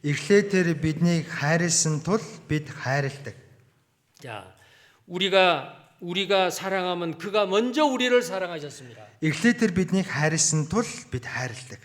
Эхлээд тэр биднийг хайрлсан тул бид хайрладаг. 자, 우리가 사랑하면 그가 먼저 우리를 사랑하셨습니다. Эхлээд тэр биднийг хайрлсан тул бид хайрладаг.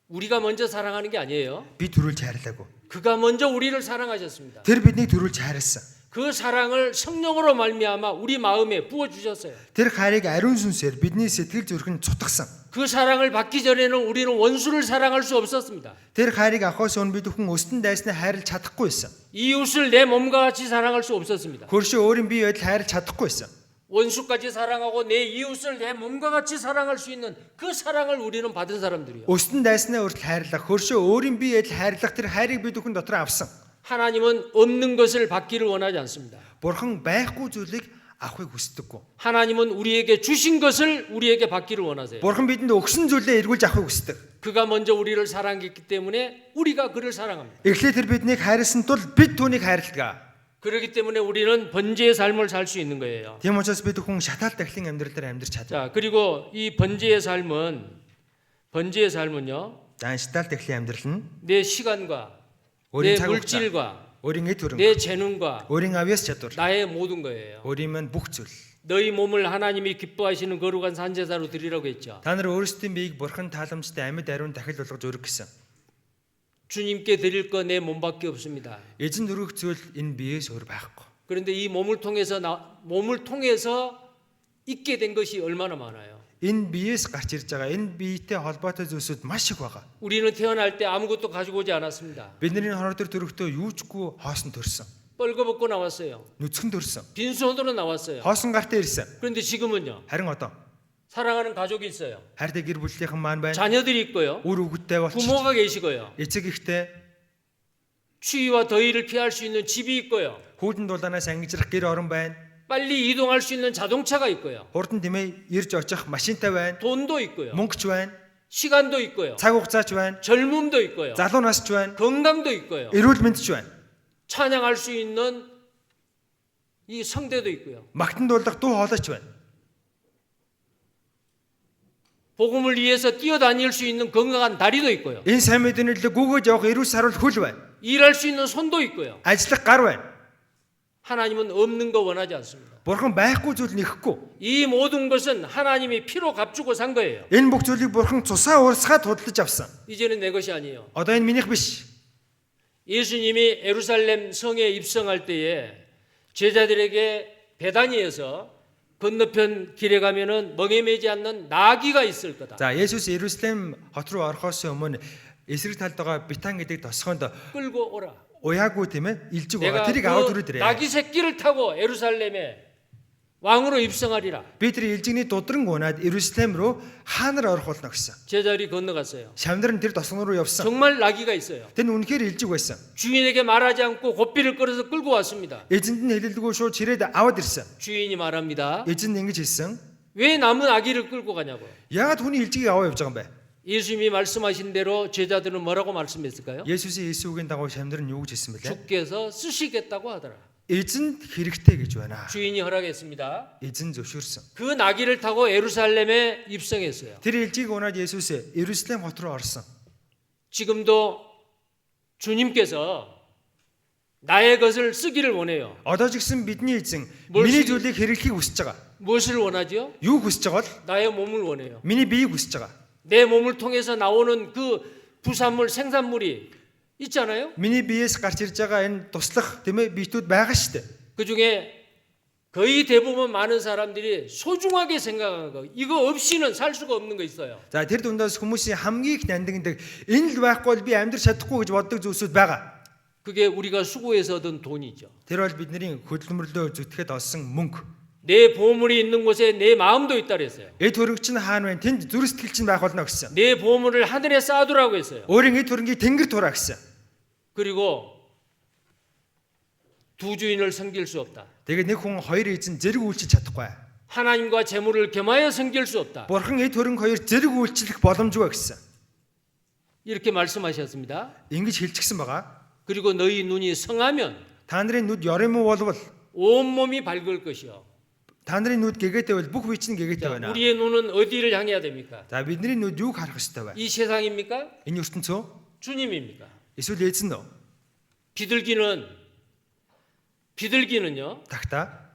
우리가 먼저 사랑하는 게 아니에요. Би төрүүлж хайрлаагүй. 그가 먼저 우리를 사랑하셨습니다. Тэр биднийг төрүүлж хайрлсан. 그 사랑을 성령으로 말미암아 우리 마음에 부어 주셨어요. Тэр хайрыг ариун сүнсээр бидний сэтгэл зүрхэнд цутгасан. 그 사랑을 받기 전에는 우리는 원수를 사랑할 수 없었습니다. Тэр хайрыг авахаас өмнө бид бүхэн өстөн дайснаа хайрлаж чадахгүй байсан. 이웃을 내 몸과 같이 사랑할 수 없었습니다. Хөршөө өөрийн бие байдал хайрлаж чадахгүй байсан. 원수까지 사랑하고 내 이웃을 내 몸과 같이 사랑할 수 있는 그 사랑을 우리는 받은 사람들이요. Өстөн дайснаа хүртэл хайрлах, хөршөө өөрийн бие байдал хайрлах тэр хайрыг бид бүхэн дотор авсан. 하나님은 없는 것을 받기를 원하지 않습니다. Бурхан байхгүй зүйлийг авахыг хүсдэггүй. 하나님은 우리에게 주신 것을 우리에게 받기를 원하세요. Бурхан бидэнд өгсөн зүйлээ эргүүлж авахыг хүсдэг. 그가 먼저 우리를 사랑했기 때문에 우리가 그를 사랑합니다. Эхлээд тэр биднийг хайрлсан тул бид түүнийг хайрладаг. 그렇기 때문에 우리는 번제의 삶을 살 수 있는 거예요. Тийм учраас бид бүхэн шатаал дахлын амьдралаар амьдарч чадна. 자, 그리고 이 번제의 삶은요. За шатаал дахлын амьдрал нь 내 시간과 өөрийн 내 цаг хугацаа, 물질과 өөрийн эд хөрөнгө, 내 재능과 өөрийн авьяас чадвар, 나의 모든 거예요. өөрийн маань бүх зүйл. 너희 몸을 하나님이 기뻐하시는 거룩한 산제사로 드리라고 했죠. Та нар өөрсдийн биеийг Бурхан тааламжтай амьд ариун дахил болгож өргөх гэсэн. 주님께 드릴 거 내 몸밖에 없습니다. Эзэн өргөх зүйл энэ биеэс өөр байхгүй. 그런데 이 몸을 통해서 있게 된 것이 얼마나 많아요. Энэ биеэс гарч ирж байгаа энэ биетэй холбоотой зүйлсүүд маш их байгаа. 우리는 태어날 때 아무것도 가지고 오지 않았습니다. Бидний хороо төр төрөхдөө юучгүй хоосон төрсөн. 뻘거벗고 나왔어요. Нүцгэн төрсөн. 빈손으로 나왔어요. Хоосон гартаа ирсэн. 그런데 지금은요. Харин одоо 사랑하는 가족이 있어요. хайртай гэр бүлийнхэн маань байна. 자녀들이 있고요. Үр хүүхэдтэй болчих. 부모가 계시고요. Эцэг ихтэй 추위와 더위를 피할 수 있는 집이 있고요. хүүдэн дулаанаас ангижрах гэр орон байна. 빨리 이동할 수 있는 자동차가 있고요. Хурдан тэмээ ирж очих машинтай байна. 돈도 있고요. Мөнгөч байна. 시간도 있고요. цаг хугацаач байна. 젊음도 있고요. Залуу насч байна. 건강도 있고요. Эрүүл мэндч байна. 찬양할 수 있는 이 성대도 있고요. Магтанд дуулах дуу хоолойч байна. 복음을 위해서 뛰어다닐 수 있는 건강한 다리도 있고요. Энэ сайн мэдээний төлөө гүгөөж явах эрүүл саруул хөл байна. 일할 수 있는 손도 있고요. Ажиллах гар байна. 하나님은 없는 거 원하지 않습니다. Бурхан байхгүй зүйл нэхэхгүй. 이 모든 것은 하나님이 피로 값주고 산 거예요. Энэ бүх зүйлийг Бурхан цусаа уурсгаад худалдаж авсан. 이제는 내 것이 아니에요. Одоо энэ минийх биш. 예수님이 예루살렘 성에 입성할 때에 제자들에게 베다니에서 건너편 길에 가면은 멍에 매지 않는 나귀가 있을 거다. За Есүс Иерусалим хот руу орохоос өмнө эсрэг талд байгаа Битан гэдэг тосгонд 끌고 오라. уяагүй тийм ээ илжиг 내가 байгаа. Тэрийг аваад 그 түрээдэрээ. 나귀 새끼를 타고 예루살렘에 왕으로 입성하리라. Би тэр илжигний дудран унаад Иерусалим руу хаанаар орох болно гэсэн. 제자들이 건너갔어요. Шамдар нь тэр тосгон руу явсан. 정말 나귀가 있어요. Тэр нь үнэхээр илжиг байсан. 주인에게 말하지 않고 고삐를 끌어서 끌고 왔습니다. Эзэнд нь хэлэлгүй шууд чирээд аваад ирсэн. 주인이 말합니다. Эзэн нь ингэж хэлсэн. 왜 남은 아기를 끌고 가냐고. Яагаад хүний илжигийг аваа явж байгаа юм бэ? 예수님이 말씀하신 대로 제자들은 뭐라고 말씀했을까요? Есүсийн Иесүүгийн дагуу Шамдар нь юу гэж хэлсэн бэлээ? 주께서 쓰시겠다고 하더라. Эзэнд хэрэгтэй гэж байна. 주인이 허락했습니다. Эзэн зөвшөөрсөн. 그 나귀를 타고 예루살렘에 입성했어요. Тэр илжийг унаад Есүс Иерусалим хот руу орсон. 지금도 주님께서 나의 것을 쓰기를 원해요. Одоо ч гэсэн бидний эзэн 뭘 миний 쓰기- зүйлийг хэрэглэхийг хүсэж байгаа. 무엇을 원하죠? Юу хүсэж байгаа бол 나의 몸을 원해요. миний биеийг хүсэж байгаа. 내 몸을 통해서 나오는 그 부산물, 생산물이 있잖아요. Миний биеэс гарч ирж байгаа энэ туслах тийм ээ биетүүд байгаа шүү дээ. 그 중에 거의 대부분 많은 사람들이 소중하게 생각하는 거. 이거 없이는 살 수가 없는 거 있어요. За тэр дундаас хүмүүсийн хамгийн их нандиндаг энэ л байхгүй бол би амьдрах чадахгүй гэж боддог зүйлсүүд байгаа. 그게 우리가 수고해서 얻은 돈이죠. Тэр бол бидний хөдөлмөрлөө зүтгэхэд олсон мөнгө. 내 보물이 있는 곳에 내 마음도 있다 그랬어요. Эд хөрөнгө чинь хаана вэ? Тэнд зүрх сэтгэл чинь байх болно гэсэн. 내 보물을 하늘에 쌓아두라고 했어요. Өөрийн эд хөрөнгийг тэнгэр тураа гэсэн. 그리고 두 주인을 섬길 수 없다. Тэгээд нэг хүн хоёр эзэн зэрэг үйлчилж чадахгүй. 하나님과 재물을 겸하여 섬길 수 없다. Бурхан эд хөрөнгө хоёр зэрэг үйлчлэх боломжгүй гэсэн. 이렇게 말씀하셨습니다. Ингэж хэлчихсэн байгаа. 그리고 너희 눈이 성하면 Та нарын нүд ёрын муу болвол 온몸이 밝을 것이요. та нарын нүд гэгээтэй бол бүх биеч нь гэгээтэй 자, байна. 우리의 눈은 어디를 향해야 됩니까? За бидний нүд юуг харах ёстой вэ? 이 세상입니까? Энэ ертөнцөө 주님입니까? эсвэл эзэн нь? 비둘기는요 Тагтаа.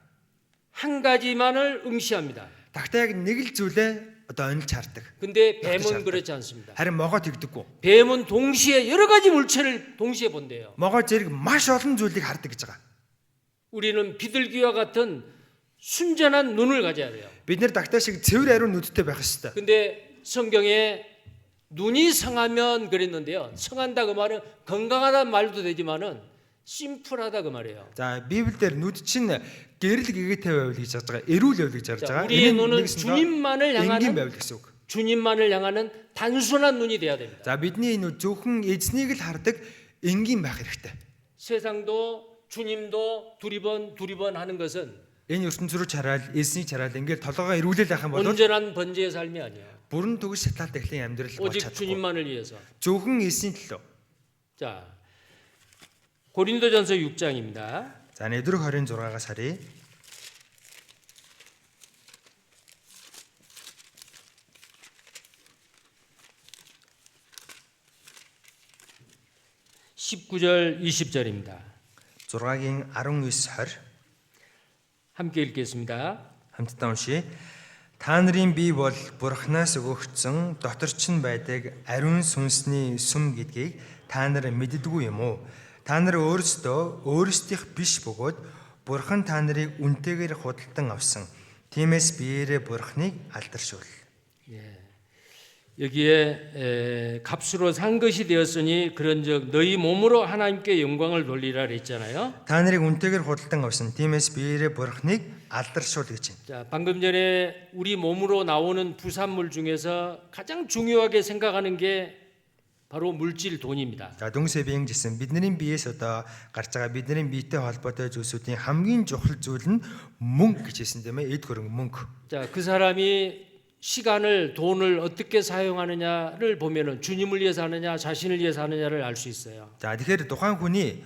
한 가지만을 응시합니다. Тагтаа яг нэг л зүйлээ одоо онилж хардаг. 근데 뱀은 그렇지 않습니다. Харин могоо тэгдэггүй. 뱀은 동시에 여러 가지 물체를 동시에 본대요. Могоо зэрэг маш олон зүйлийг хардаг гэж байгаа. 우리는 비둘기와 같은 순전한 눈을 가져야 돼요. Бид нэр тагтаа шиг цэвэр ариун нүдтэй байх ёстой. 근데 성경에 눈이 성하면 그랬는데요. 성한다 그 말은 건강하다는 말도 되지만은 심플하다 그 말이에요. За Библиэлд нүд чинь гэрэл гэгээтэй байвал гэж харж байгаа. Эрүүл байвал гэж харж 자, байгаа. 우리의 Энэ 눈은 нэгсэндээ 주님만을 энгийн 향하는 байвал гэсэн үг. 주님만을 향하는 단순한 눈이 돼야 됩니다. За бидний нүд зөвхөн эзнийг л хардаг энгийн байх хэрэгтэй. 세상도 주님도 두리번 하는 것은 Энэ ертөнцийн рүү чараад, эзнийг чараад ингээд толгоогоо эрүүлэл авах юм бол 온전한 번제의 삶이 아니에요. бүрэн төгс шатаалт эхлэн амьдрал болж 오직 чадахгүй. 주님만을 위해서. Зөвхөн эзний төлөө. 자, 고린도전서 6장입니다. За Нэвтрэх 26-аас харъя. (19절) (20절입니다) 6-гийн 19 20 함께 읽겠습니다. хамтдаа уншия. Та нарын бие бол Бурханаас өгөгдсөн доторч нь байдаг ариун сүнсний сүм гэдгийг та нар мэддэггүй юм уу? Та нар өөрсдийнх биш бөгөөд Бурхан та нарыг үнтэйгээр худалдан авсан. Тиймээс биеэрээ Бурханыг алдаршуул. 여기에 값으로 산 것이 되었으니 그런즉 너희 몸으로 하나님께 영광을 돌리라 그랬잖아요. Та нарыг үнтэйгээр худалдан авсан. Тиймээс биеэрээ Бурханыг алдаршуул гэж байна. 자, 방금 전에 우리 몸으로 나오는 부산물 중에서 가장 중요하게 생각하는 게 바로 물질 돈입니다. За дүнсээ би ингэжсэн бидний биеэс одоо гарч байгаа бидний биетэй холбоотой зүйлсүүдийн хамгийн чухал зүйл нь мөнгө гэж хэлсэн тийм ээ. Эд хөрөнгө мөнгө. 자, 그 사람이 시간을 돈을 어떻게 사용하느냐를 보면은 주님을 위해서 하느냐 자신을 위해서 하느냐를 알 수 있어요. За тэгэхээр тухайн хүний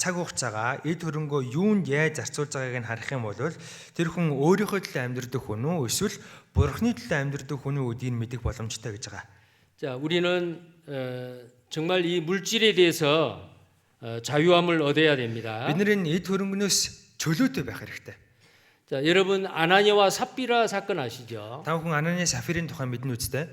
цаг хугацаагаа эд хөрөнгөө юунд яаж зарцуулж байгааг нь харах юм бол тэр хүн өөрийнхөө төлөө амьдрэх хүн үү эсвэл бурхны төлөө амьдрэх хүн үү гэдгийг мэдэх боломжтой гэж байгаа. 자, 우리는 정말 이 물질에 대해서 자유함을 얻어야 됩니다. Бидний эд хөрөнгнөөс чөлөөтэй байх хэрэгтэй. 자, 여러분 아나니아와 삽비라 사건 아시죠? Та бүхэн Анания Сафирийн тухай мэднэ үстэй.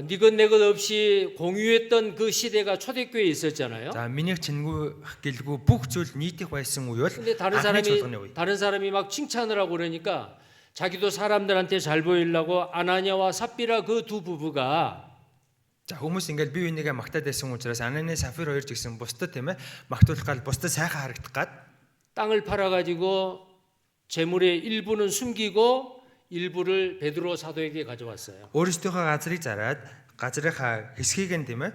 니것 내것 없이 공유했던 그 시대가 초대교회에 있었잖아요. За минийх чингүү гэлгүй бүх зүйл нийтих байсан үе бол 근데 анхны чуулганы үе. 다른 사람이 막 칭찬을 하고 그러니까 자기도 사람들한테 잘 보이려고 아나니아와 삽비라 그 두 부부가 За хүмүүс ингээл бие бинийгээ магтаад байсан учраас Анания Сафир хоёр ч гэсэн бусдад тийм ээ магтуулах гал бусдад сайхан харагдах гад 땅을 팔아가지고 재물의 일부는 숨기고 일부를 베드로 사도에게 가져왔어요. өөрсдийнхөө газрыг зараад газрынхаа хэсгийг нь тийм ээ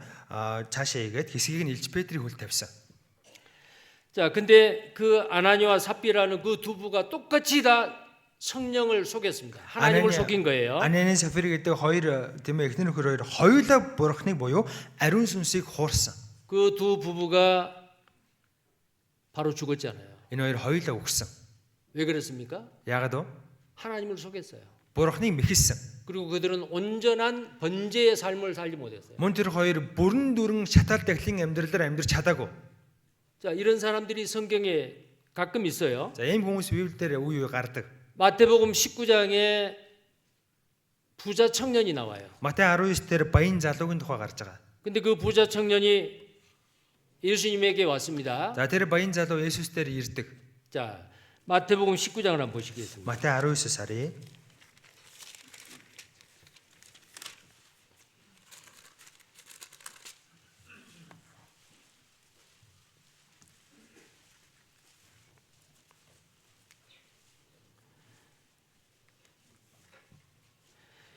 цаашаа игээд хэсгийг нь Илж Петрийн хөл тавьсан. 자, 근데 그 아나니아와 삽비라는 그 두 부부가 똑같이 다 성령을 속였습니다. 하나님을 속인 거예요. Анания Сафир гэдэг хоёр тийм ээ эхнэр нөхөр хоёр хоёулаа бурхныг буюу ариун сүнсийг хуурсан. 그 두 부부가 바로 죽었잖아요. Энэ хоёр хоёулаа үхсэн. 왜 그렇습니까? Яагаад вэ? 하나님을 속였어요. Бурхныг мэхэлсэн. 그리고 그들은 온전한 번제의 삶을 살지 못했어요. Мөн тэр хоёр бүрэн дүрэн шатаал дахлын амьдралаар амьдрч чадаагүй. 자, 이런 사람들이 성경에 가끔 있어요. За ийм хүмүүс Библиэлд үе үе гардаг. 마태복음 19장에 부자 청년이 나와요. Матай 19 дээр баян залуугийн тухай гарч байгаа. 근데 그 부자 청년이 예수님에게 왔습니다. За тэр баян залуу Есүс дээр ирдэг. 자, 마태복음 19장을 한번 보시겠습니다. Матай 19 сарын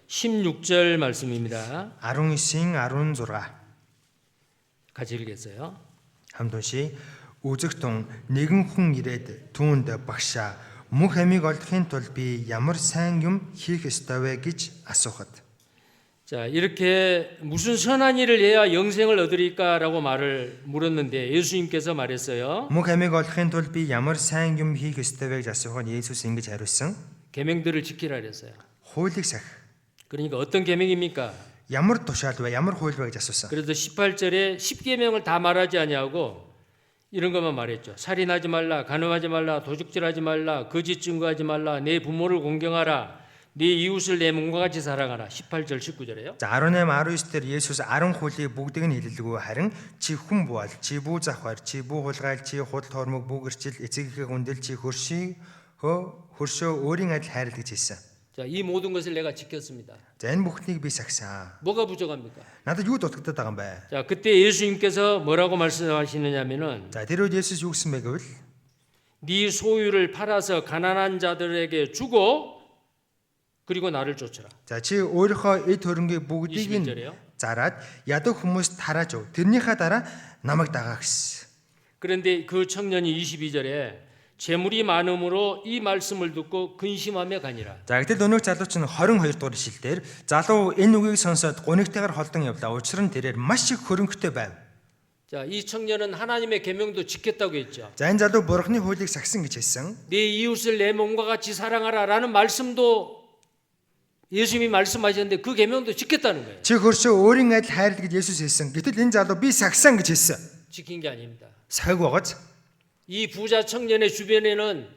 16절 말씀입니다. 19-ийн 16 같이 읽겠어요. хамт уншия. Үзэгтэн нэгэн хүн ирээд түүнд багшаа мөнх амийг олдохын тулд би ямар сайн юм хийх ёстой вэ гэж асуухад. 자, 이렇게 무슨 선한 일을 해야 영생을 얻으리까라고 말을 물었는데 예수님께서 말했어요. Мөнх амийг олохын тулд би ямар сайн юм хийх ёстой вэ гэж асуухад Есүс ингэж хариулсан. 계명들을 지키라 그랬어요. Хуулийг сах. 그러니까 어떤 계명입니까? Ямар тушаал вэ? Ямар хууль вэ гэж асуусан. 그래서 18절에 10계명을 다 말하지 아니하고 이런 것만 말했죠. 살인하지 말라, 간음하지 말라, 도둑질하지 말라, 거짓 증거하지 말라, 내 부모를 공경하라, 네 이웃을 내 몸과 같이 사랑하라. 18절 19절에요. За 18 19 дээр Есүс 10 хуулийг бүгдийг нь хэлэлгүй харин чи хүн буул, чи бүү завхаар, чи бүү хулгайл, чи худал хормог, бүүгэрчил, эцэгийнхээ хүндэл, чи хөршөө өөрийн адил хайрл гэж хэлсэн. 자, 이 모든 것을 내가 지켰습니다. За энэ бүхнийг би сагсан. 뭐가 부족합니까? Надад юу дутагдаад байгаа юм бэ? 자, 그때 예수님께서 뭐라고 말씀하시느냐면은 За тэр үед Есүс юу гэсэн бэ гэвэл 네 소유를 팔아서 가난한 자들에게 주고 그리고 나를 쫓으라. за чи өөрийнхөө эд хөрөнгийг бүгдийг нь 21절에요. зараад ядуу хүмүүст тарааж өг. Тэрнийхээ дараа намайг дагаа гэсэн. 그런데 그 청년이 22절에 재물이 많음으로 이 말씀을 듣고 근심하며 가니라. За гэтэл өнөөх залуу чинь 22 дугаар ишлэлээр залуу энэ үгийг сонсоод гунигтайгаар холдон явлаа. Учир нь тэрээр маш их хөрөнгөтэй байв. 자, 이 청년은 하나님의 계명도 지켰다고 했죠. За энэ залуу бурхны хуулийг сагсан гэж хэлсэн. 네 이웃을 내 몸과 같이 사랑하라라는 말씀도 예수님이 말씀하셨는데 그 계명도 지켰다는 거예요. Чи хөршөө өөрийн адил хайрлах гэж Есүс хэлсэн. Гэтэл энэ залуу би сагсан гэж хэлсэн. 지킨 게 아닙니다. Сахаг байгааз 이 부자 청년의 주변에는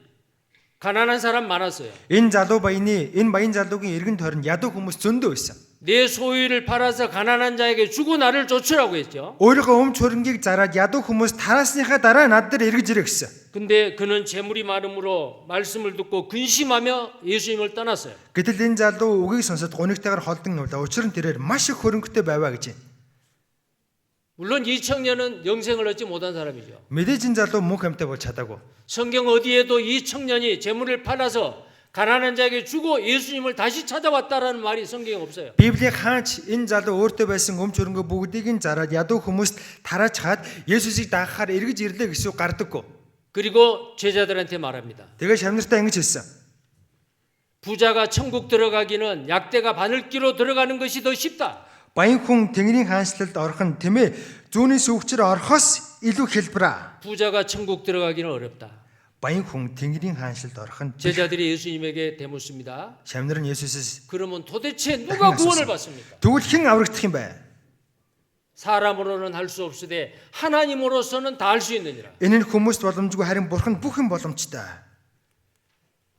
가난한 사람 많았어요. энэ баян залуугийн эргэн тойронд ядуу хүмүүс зөндөө байсан. 내 소유를 팔아서 가난한 자에게 주고 나를 쫓으라고 했죠. Өөрийнхөө өмч хөрөнгийг зараад ядуу хүмүүс тараасныхаа дараа над дээр эргэж ирэх гэсэн. 근데 그는 재물이 많음으로 말씀을 듣고 근심하며 예수님을 떠났어요. Гэтэл энэ залуу үгийг сонсоод гунигтайгаар холдон явлаа. Учир нь тэрээр маш их хөрөнгөтэй байваа гэж. 물론 이 청년은 영생을 얻지 못한 사람이죠. Мэдээж энэ залуу мөнх амьтаа болж чадаагүй. 성경 어디에도 이 청년이 재물을 팔아서 가난한 자에게 주고 예수님을 다시 찾아왔다라는 말이 성경에 없어요. Библийн хаач энэ залуу өөртөө байсан өмч хөрөнгө бүгдийг нь зараад ядуу хүмүүст тарааж хаад Есүсийг дагахаар эргэж ирлээ гэсэн үг гардаггүй. 그리고 제자들한테 말합니다. Тэгээ шавнартаа ингэж хэлсэн. 부자가 천국 들어가기는 약대가 바늘기로 들어가는 것이 더 쉽다. Баян хүн Тэнгэрийн хаанчлалд орох нь тэмээ зүүнний сүвчээр орохоос илүү хэлбэр. 부자가 천국 들어가기는 어렵다. Баян хүн Тэнгэрийн хаанчлалд орох нь 제자들이 예수님에게 대묻습니다. шамнар нь Есүсээс 그러면 도대체 누가 구원을 받습니까? тэгвэл хэн аврагдах юм бэ? 사람으로는 할 수 없으되 하나님으로서는 다 할 수 있느니라. Энэ нь хүмүүст боломжгүй харин Бурханд бүх юм боломжтой.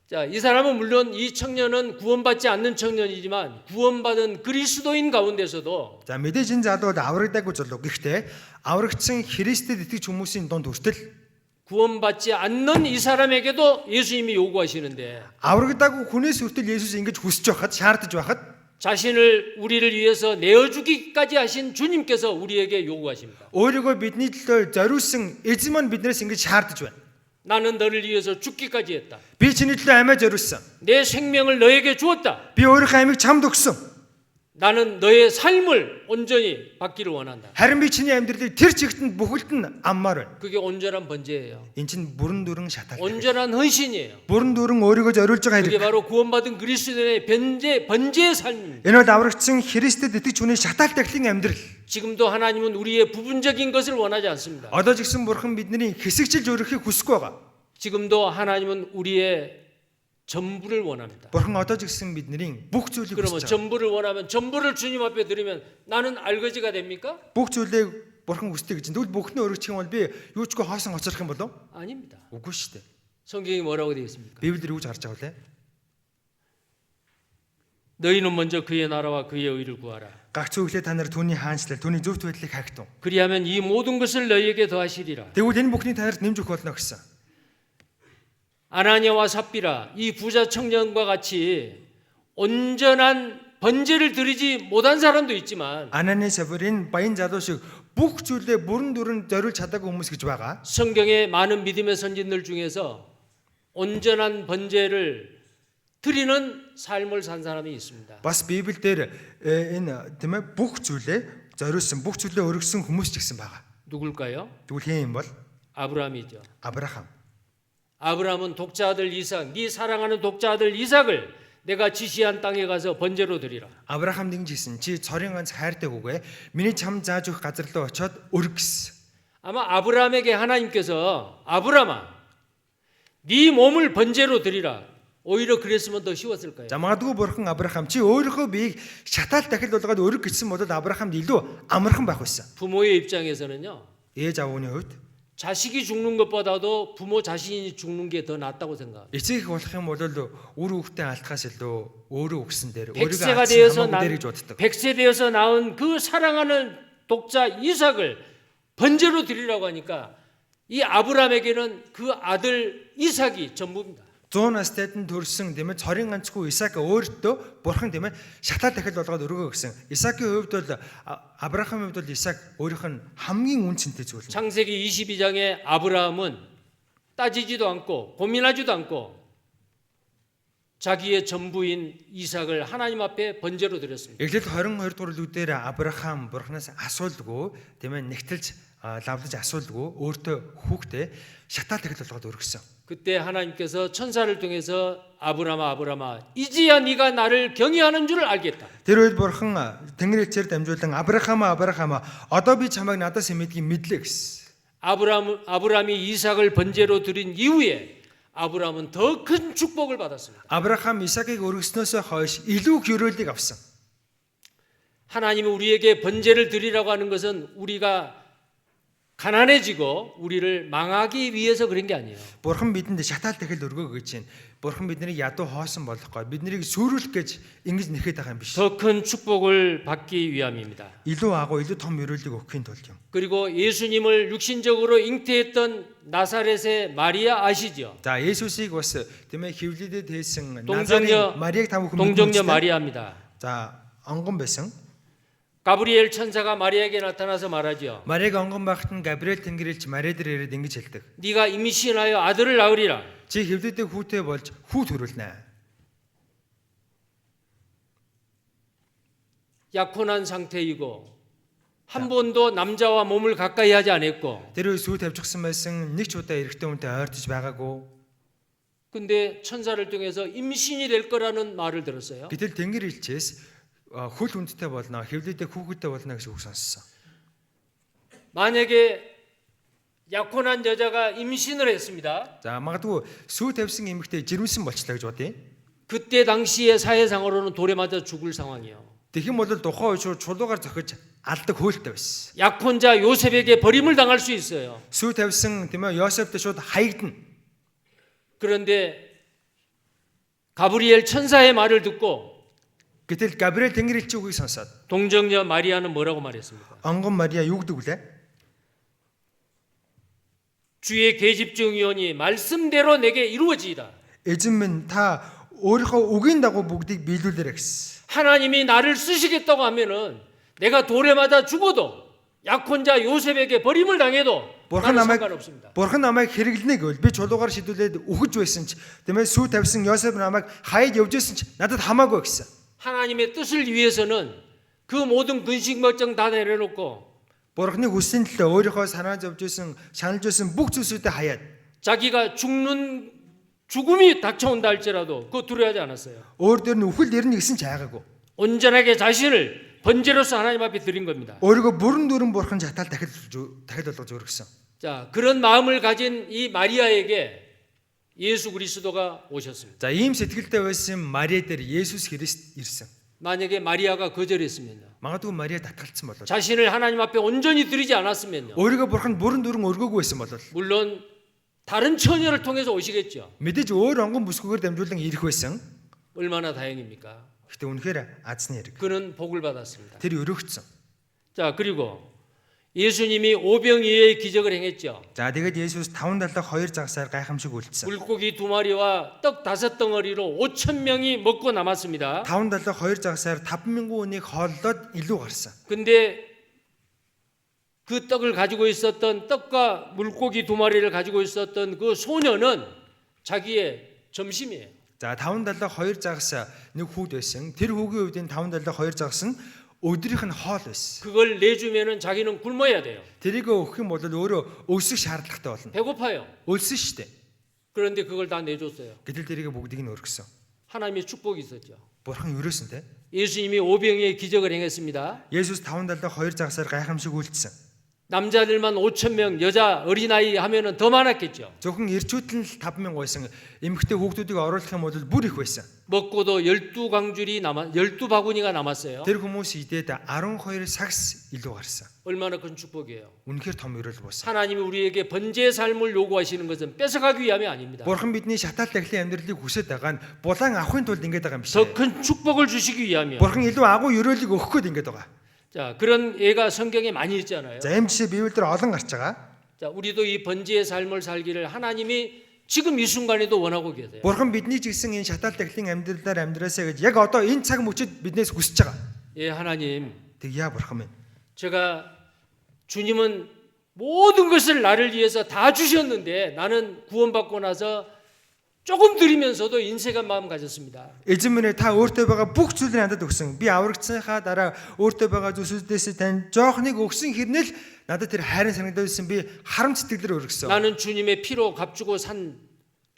자, 이 사람은 물론 이 청년은 구원받지 않는 청년이지만 구원받은 그리스도인 가운데서도 За мэдээж энэ залуу аврагдаагүй залуу. Гэхдээ аврагдсан Христэд итгэж хүмүүсийн дунд хүртэл 구원받지 않는 이 사람에게도 예수님이 요구하시는데 аврагдаагүй хүнээс хүртэл Есүс ингэж хүсэж байхад, шаардаж байхад 자신을 우리를 위해서 내어주기까지 하신 주님께서 우리에게 요구하십니다. өөрийгөө бидний төлөө зориулсан эзэн маань биднээс ингэж шаардаж байна. 나는 너를 위해서 죽기까지 했다. Би чиний төлөө амиа зориулсан. 내 생명을 너에게 주었다. Би өөрийнхөө амийг чамд өгсөн. 나는 너의 삶을 온전히 받기를 원한다. Харин би чиний амьдралыг тэр чигтэнд бүхэлд нь аммаар байна. 그게 온전한 번제예요. Энд чинь бүрэн дүрэн шатаал. 온전한 헌신이에요. Бүрэн дүрэн өөрийгөө зориулж байгаа 그게 хэрэг. 바로 구원받은 그리스도인의 번제의 삶입니다. Энэ бол аврагдсан Христэд итгэж хүний шатаал тахлын амьдрал. 지금도 하나님은 우리의 부분적인 것을 원하지 않습니다. Одоо ч гэсэн Бурхан бидний хэсэгчилж өрөхийг хүсэхгүй байгаа. 지금도 하나님은 우리의 전부를 원합니다. Бурхан одоо ч гэсэн бидний бүх зүйлийг 그러면 хүсэж байгаа. 전부를 원하면 전부를 주님 앞에 드리면 나는 알거지가 됩니까? Бүх зүйлийг Бурхан хүсдэг гэж. Тэгвэл бүхнээ өргөчих юм бол би юу ч гүй хоосон оцрох юм болов? 아닙니다. Үгүй шүү дээ. 성경이 뭐라고 되어 있습니까? Библиэр юу ч харж байгаа лээ. 너희는 먼저 그의 나라와 그의 의를 구하라. Гагц өглөө та нар түүний хаанчлал, түүний зөвхт байдлыг хаагтун. 그리하면 이 모든 것을 너희에게 더하시리라. Тэгвэл энэ бүхний та нарт нэмж өгөх болно гэсэн. 아나니아와 삽비라 이 부자 청년과 같이 온전한 번제를 드리지 못한 사람도 있지만 Ананы Сафирын баян залуу шиг бүх зүйлээ бүрэн дүрэн зориулж чадаагүй хүмүүс гэж байгаа. 성경의 많은 믿음의 선진들 중에서 온전한 번제를 드리는 삶을 산 사람이 있습니다. Бас Библиэлд энэ тийм ээ бүх зүйлээ зориулсан, бүх зүйлээ өргөсөн хүмүүс ч гэсэн байгаа. 누굴까요? Тэгвэл хэн юм бол? 아브라함이죠. Авраам. 아브라함은 독자 아들 이삭, 네 사랑하는 독자 아들 이삭을 내가 지시한 땅에 가서 번제로 드리라. Авраам нэгж хэлсэн. Чи цорын ганц хайртай хүүгээ миний чам зааж өгөх газар руу очиод өрг гэсэн. 아마 아브라함에게 하나님께서 아브라함아, 네 몸을 번제로 드리라. 오히려 그랬으면 더 쉬웠을 거예요. За магадгүй Бурхан Авраам чи өөрийнхөө биеийг шатаал дахил болгоод өрг гэсэн бодод Авраамд илүү амархан байх байсан. 부모의 입장에서는요. Ээж аавны хувьд 자식이 죽는 것보다도 부모 자신이 죽는 게 더 낫다고 생각합니다. эцэг их болох юм бол үр хүүхдээ алдахаас илүү өөрөө өгсөн дээр 백세가 өөрийгөө 되어서 алдсан 난 дээр гэж боддог. 백세 되어서 낳은 그 사랑하는 독자 이삭을 번제로 드리라고 하니까 이 아브라함에게는 그 아들 이삭이 전부입니다. 100 настайд нь төрсэн тийм ээ цорын ганцгүй Исаак өөртөө Бурхан тийм ээ шатаал дахил болгоод өргөө гэсэн. Исаакийн хувьд бол Авраамын хувьд бол Исаак өөрийнх нь хамгийн үнцэнтэй зүйл. 창세기 22장에 아브라함은 따지지도 않고 고민하지도 않고 자기의 전부인 이삭을 하나님 앞에 번제로 드렸습니다. Эхлэл 22 дугаар үлдээр Авраам Бурханаас асуулгүй тийм ээ нэгтэлж лавлаж асуулгүй өөртөө хүүхдээ шатаал дахил болгоод өргөсөн. 그때 하나님께서 천사를 통해서 아브라함아 아브라함아 이제야 네가 나를 경외하는 줄을 알겠다. Тэр үед Бурхан Тэнгэр эцээр дамжуулан Авраама одоо би чамайг надаас мэдгийг мэдлээ гэсэн. 아브라함이 이삭을 번제로 드린 이후에 아브라함은 더 큰 축복을 받았습니다. Авраам Исаакийг өргөснөөс хойш илүү гөрөөлийг авсан. 하나님이 우리에게 번제를 드리라고 하는 것은 우리가 가난해지고 우리를 망하기 위해서 그런 게 아니에요. Бурхан бидэнд шатаал дахил өргөө гэж байна. Бурхан биднийг ядуу хоосон болохгүй. Биднийг сүрүүлэх гэж ингэж нэхэд байгаа юм биш. 더 큰 축복을 받기 위함입니다. Илүү агуу, илүү том өрөөлийг өгөхийн тулд юм. 그리고 예수님을 육신적으로 잉태했던 나사렛의 마리아 아시죠? За Есүсийг бас тийм ээ хөвлөдөд хийсэн 동정녀 Назарын Мариаг та бүхэн 동정녀 мэднэ. 마리아입니다. За онгон байсан. 가브리엘 천사가 마리아에게 나타나서 말하죠. Мариаг онгон байхад нь Габриэл Тэнгэрлэгч Мариа дээр ирээд ингэж хэлдэг. 네가 임신하여 아들을 낳으리라. Чи хөвлөдөд хүүтэй болж хүү төрүүлнэ. 약혼한 상태이고 한 번도 남자와 몸을 가까이 하지 않았고 Тэр үе сүү тавьчихсан байсан нэг ч удаа эрэгтэй хүнтэй ойртож байгаагүй. 근데 천사를 통해서 임신이 될 거라는 말을 들었어요. Гэтэл Тэнгэр элчээс хөл хүндтэй болно, хэвлэдэ хүүхэдтэй болно гэсэн үг сонссон. 만약에 약혼한 여자가 임신을 했습니다. За магадгүй сүү тавьсан эмэгтэй жирэмсэн болчлаа гэж бодъё. 그때 당시의 사회상으로는 돌에 맞아 죽을 상황이에요. Тэгэх юм бол тухайн үед чулуугаар зохиж алдаг хөөлтэй байсан. 약혼자 요셉에게 버림을 당할 수 있어요. Сүү тавьсан тийм ээ Йосефтэй шууд хаягдана. 그런데 가브리엘 천사의 말을 듣고 Гэтэл Габриэл Тэнгэр элчийн үгийг сонсоод 동정녀 마리아는 뭐라고 말했습니까? онгон Мария юу гэдэг вүлээ? 주의 계집종이오니 말씀대로 내게 이루어지이다. Эзэн минь та өөрийнхөө үгийн дагуу бүгдийг биелүүлээрэй гэсэн. 하나님이 나를 쓰시겠다고 하면은 내가 돌에 맞아 죽어도 약혼자 요셉에게 버림을 당해도 Бурхан 나는 намайг 상관없습니다. хэрэглэнэ гэвэл би чулуугаар шидүүлээд өгөж байсан ч тийм ээ сүү тавьсан Йосеф намайг хаяад явж байсан ч надад хамаагүй гэсэн. 하나님의 뜻을 위해서는 그 모든 근심 걱정 다 내려놓고 Бурханы хүссэн төлөө өөрийнхөө санаа зовж байсан, шаналж байсан бүх зүйлсүүдээ хаяад 자기가 죽음이 닥쳐온다 할지라도 그거 두려워하지 않았어요. өөр дөр нь үхэл ирнэ гэсэн ч хайгаагүй. 온전하게 자신을 번제로서 하나님 앞에 드린 겁니다. Өөрийгөө бүрэн дүрэн бурхан жатал дахид болгож өргөсөн. 자, 그런 마음을 가진 이 마리아에게 예수 그리스도가 오셨습니다. За ийм сэтгэлтэй байсан Мария дээр Есүс Христ ирсэн. 만약에 마리아가 거절했으면요. Магадгүй Мария татгалцсан болов. 자신을 하나님 앞에 온전히 드리지 않았으면요. Өөрийгөө бурханд бүрэн дүрэн өргөөгүй байсан бол 물론 다른 처녀를 통해서 오시겠죠. мэдээж өөр онгон бүсгүйгээр дамжуулан ирэх байсан. 얼마나 다행입니까? Гэтэ үнэхээр азны хэрэг. 그는 복을 받았습니다. Тэр өргөгдсөн. 자, 그리고 예수님이 오병이어의 기적을 행했죠. За тэгээд Есүс 572 загсаар гайхамшиг үйлдсэн. 물고기 2마리와 떡 5덩어리로 5,000명이 먹고 남았습니다. 572 загсаар 5,000 хүнийг хооллоод илүү гарсан. 근데 그 떡을 가지고 있었던 떡과 물고기 2마리를 가지고 있었던 그 소녀는 자기의 점심이에요. За 572 загас нэг хүүд байсан. Тэр хүүгийн үед энэ 572 загас нь өдрийнх нь хоол байсан. 그걸 내주면은 자기는 굶어야 돼요. Тэрийг өгөх юм бол өөрөө өвсөх шаардлагатай болно. 배고파요. өлсөн шүү дээ. 그런데 그걸 다 내줬어요. Гэтэл тэрийг бүгдийг нь өргөсөн. 하나님의 축복이 있었죠. Бурхан өрөөсөн те. 예수님이 오병이어의 기적을 행했습니다. Есүс 572 загсаар гайхамшиг үйлдсэн. 남자들만 5,000명, 여자 어린아이 하면은 더 많았겠죠. Зөвхөн ирчүүд нь л 5,000 байсан. Эмэгтэй хүүхдүүдийг оруулах юм бол бүр их байсан. 먹고도 12바구니가 남았어요. Тэр хүмүүс идээд 12 сагс илүү гарсан. 얼마나 큰 축복이에요. Үнэхээр том өрөөл болсон. 하나님이 우리에게 번제의 삶을 요구하시는 것은 뺏어가기 위함이 아닙니다. Бурхан бидний шатаал дахлын амьдралыг хүсэж байгаа нь булан авахын тулд ингэж байгаа юм биш. 더 큰 축복을 주시기 위함이요. Бурхан илүү агуу өрөөлийг өгөх гээд ингэж байгаа. 자, 그런 예가 성경에 많이 있잖아요. За ийм жишээ Библиэлд олон гарч байгаа. 자, 우리도 이 번제의 삶을 살기를 하나님이 지금 이 순간에도 원하고 계세요. Бурхан бидний ч гэсэн энэ шатаал дахлын амьдралаар амьдраасаа гэж яг одоо энэ цаг мөчид биднээс хүсэж байгаа. 예, 하나님. Тэг яа бурхан минь. 제가 주님은 모든 것을 나를 위해서 다 주셨는데 나는 구원받고 나서 조금 드리면서도 인색한 마음 가졌습니다. Эзэн минь та өөртөө байгаа бүх зүйлийг надад өгсөн. Би аврагдсанхаа дараа өөртөө байгаа зүйлсүүдээс тань жоохныг өгсөн хэрнээл надад тэр хайрын санагдсан би харам сэтгэлээр өргөсөн. 나는 주님의 피로 값주고 산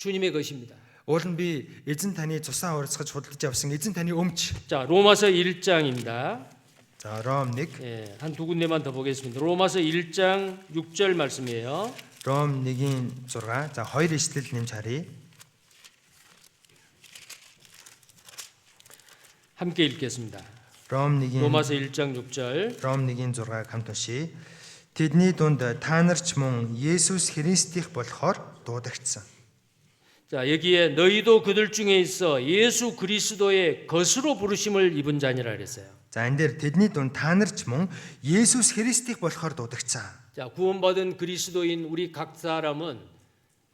주님의 것입니다. Уул нь би эзэн таны цусаа урсгаж худалдаж авсан эзэн таны өмч. 자, 로마서 1장입니다. За Ром 1. 예, 한 두 군데만 더 보겠습니다. 로마서 1장 6절 말씀이에요. Ром 1-ийн 6. За 2 ишлэл нэмж харъя. 함께 읽겠습니다. Ром 1-ийн 로마서 1장 6절. Ром 1-ийн 6-ыг хамт уншийе. Тэдний дунд та нар ч мөн Есүс Христийнх болохоор дуудагдсан. 자, 여기에 너희도 그들 중에 있어 예수 그리스도의 것으로 부르심을 입은 자니라 그랬어요. За энэ дээр тэдний дунд та нар ч мөн Есүс Христийнх болохоор дуудагдсан. 자, 구원받은 그리스도인 우리 각 사람은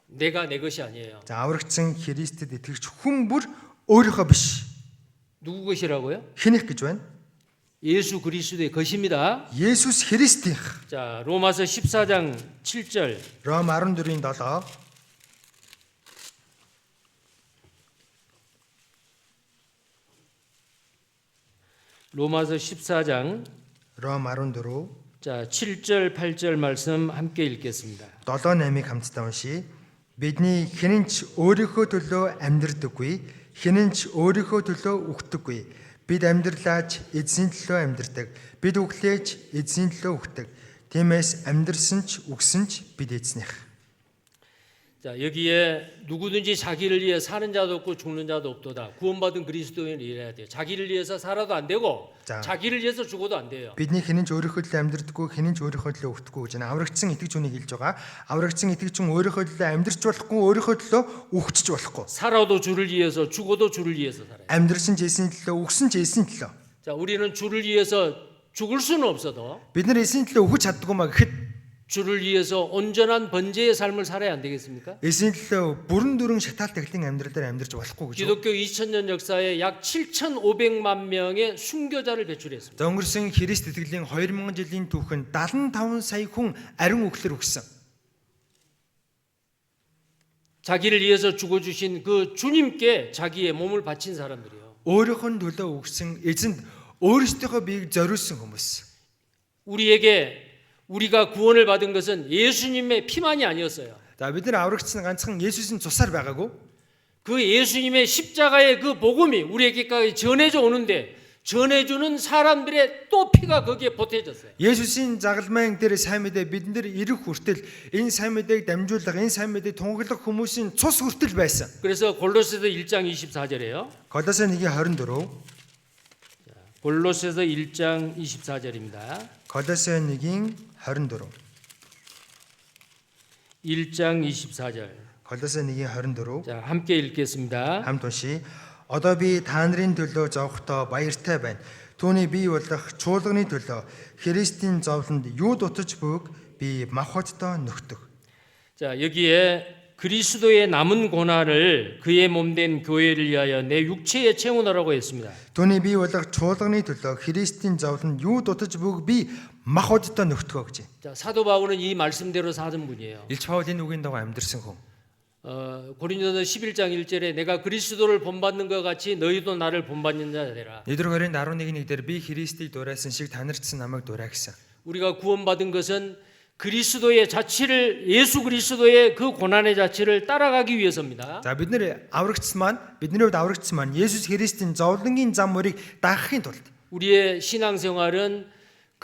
내가 내 것이 아니에요. За аврагдсан Христэд итгэгч хүн бүр өөрийнхөө биш. 누구 것이라고요? Хэнийх гэж байна? 예수 그리스도의 것입니다. Есүс Христийнх. 자, 로마서 14장 7절. Ром 14-ийн 7. 로마서 14장 Ром 14. 자, 7절 8절 말씀 함께 읽겠습니다. 7-8-ыг хамтдаа уншийе. Бидний хэн ч өөрийнхөө төлөө амьдрдаггүй, хэн ч өөрийнхөө төлөө үхдэггүй. Бид амьдралаач эзний төлөө амьдрдаг. Бид үглээж эзний төлөө үхдэг. Тиймээс амьдрсан ч үгсэн ч бид эзнийх. 자, 여기에 누구든지 자기를 위해 사는 자도 없고 죽는 자도 없도다. 구원받은 그리스도인을 이해해야 돼요. 자기를 위해서 살아도 안 되고 자. 자기를 위해서 죽어도 안 돼요. Бидний хэн ч өөрийнхөө төлөө амьдрдаггүй, хэн ч өөрийнхөө төлөө үхдэггүй гэж байна. Аврагдсан итгэж үнийг хэлж байгаа. Аврагдсан итгэж хүн өөрийнхөө төлөө амьдрч болохгүй, өөрийнхөө төлөө үхчих болохгүй. 살아도 주를 위해서 죽어도 주를 위해서 살아요. Амьдрсан ч эзний төлөө, үгсэн ч эзний төлөө. 자, 우리는 주를 위해서 죽을 수는 없어도 Бид нар эзний төлөө үхэж чаддгүй маа гэхэд 주를 위해서 온전한 번제의 삶을 살아야 안 되겠습니까? эзний төлөө бүрэн дүрэн шатаал тахлын амьдралаар амьдрч болохгүй гэж. 기독교 2000년 역사에 약 7,500만 명의 순교자를 배출했습니다. За өнгөрсөн Христ итгэлийн 2000 жилийн түүхэнд 75 сая хүн ариун үхлээр өгсөн. 자기를 위해서 죽어주신 그 주님께 자기의 몸을 바친 사람들이요. Өөрийнхөө төлөө өгсөн эзэнд өөрсдийнхөө биеийг зориулсан хүмүүс. 우리가 구원을 받은 것은 예수님의 피만이 아니었어요. За бид нар аврагдсан ганцхан Есүсийн цусаар байгаагүй. 그 예수님의 십자가의 그 복음이 우리에게까지 전해져 오는데 전해주는 사람들의 또 피가 거기에 보태졌어요. Есүсийн загалмайн дээр сайн мэдээ бид нар ирэх хүртэл энэ сайн мэдээг дамжуулах, энэ сайн мэдээг тунгаглах хүмүүсийн цус хүртэл байсан. 그래서 골로새서 1장 24절에요. Колосе 1:24. 골로새서 1장 24절입니다. Колосе 1:24. 1장 24절. Колосе 1:24. 자, 함께 읽겠습니다. Хамт уншия. Одоо би та нарын төлөө зовхдоо баяртай байна. Түүний бий болох чуулганы төлөө Христийн зовлонд юу дутаж бүг би махбоддоо нүхдэг. 자, 여기에 그리스도의 남은 고난을 그의 몸된 교회를 위하여 내 육체에 채우노라고 했습니다. Түүний бий болох чуулганы төлөө Христийн зовлонд юу дутаж бүг би махбоддоо нүхдэг гэж. 자, 사도 바울은 이 말씀대로 사는 분이에요. Илч Паул энэ үгийн дагуу амьдрсан хүн. 고린도서 11장 1절에 내가 그리스도를 본받는 것 같이 너희도 나를 본받는 자 되라. Эдгээр 11:1 дээр би Христийг дуурайсан шиг та нарт намайг дуурай гэсэн. 우리가 구원받은 것은 그리스도의 자취를 예수 그리스도의 그 고난의 자취를 따라가기 위해서입니다. За бид нэр аврагдсан маань бидний хувьд аврагдсан маань Есүс Христийн зовлонгийн зам мөрийг дагахын тулд 우리의 신앙생활은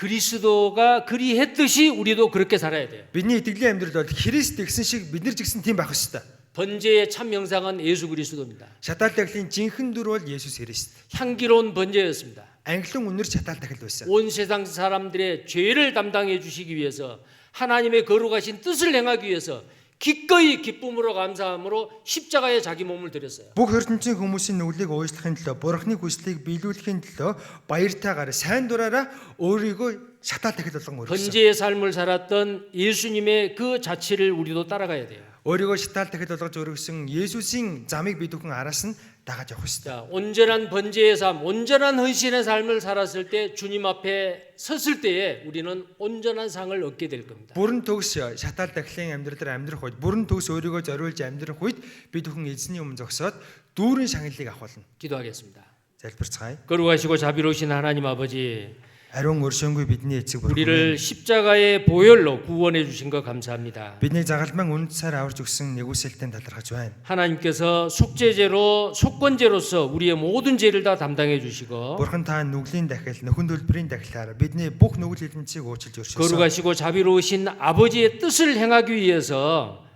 그리스도가 그리했듯이 우리도 그렇게 살아야 돼요. бидний итгэлийн амьдрал бол Христ гэсэн шиг бид нар ч гэсэн тийм байх ёстой. 번제의 참 명상은 예수 그리스도입니다. Шатаал тахлын жинхэнэ дүр бол Есүс Христ. 향기로운 번제였습니다. Англин үнэр шатаал тахил байсан. 온 세상 사람들의 죄를 담당해 주시기 위해서 하나님의 거룩하신 뜻을 행하기 위해서 기꺼이 기쁨으로 감사함으로 십자가에 자기 몸을 드렸어요. Бүх ертөнцийн хүмүүсийн нүглийг уучлахын төлөө Бурхны хүслийг биелүүлэхийн төлөө баяртайгаар сайн дураараа өөрийгөө шатаал тахил болгон өргөсөн. 번제의 삶을 살았던 예수님의 그 자취를 우리도 따라가야 돼요. Өөрийгөө шатаал тахил болгож өргөсөн Есүсийн замыг бид бүхэн араас нь дагаж явах ёстой. 자, 온전한 번제의 삶, 온전한 헌신의 삶을 살았을 때 주님 앞에 섰을 때에 우리는 온전한 상을 얻게 될 겁니다. Бүрэн төгс шатаал тахилын амьдралаар амьдрах үед, бүрэн төгс өөрийгөө зориулж амьдрах үед бид бүхэн эзний өмнө зогсоод дүүрэн шагналыг авах болно. 기도하겠습니다. Залбирцгаая. 거룩하시고 자비로우신 하나님 아버지, Ариун өршөөнгүй бидний эцэг бурхан. 우리를 십자가의 보혈로 구원해 주신 것 감사합니다. Бидний загалмайн үндсээр аварж өгсөн нэгүсэлтэн талархаж байна. 하나님께서 속죄제로 속건제로서 우리의 모든 죄를 다 담당해 주시고 Бурхан та нүглийн дахил, нөхөн төлбөрийн дахилаар бидний бүх нүгэл хэлэнцийг уучлж өршөөсөн. 거룩하시고 자비로우신 아버지의 뜻을 행하기 위해서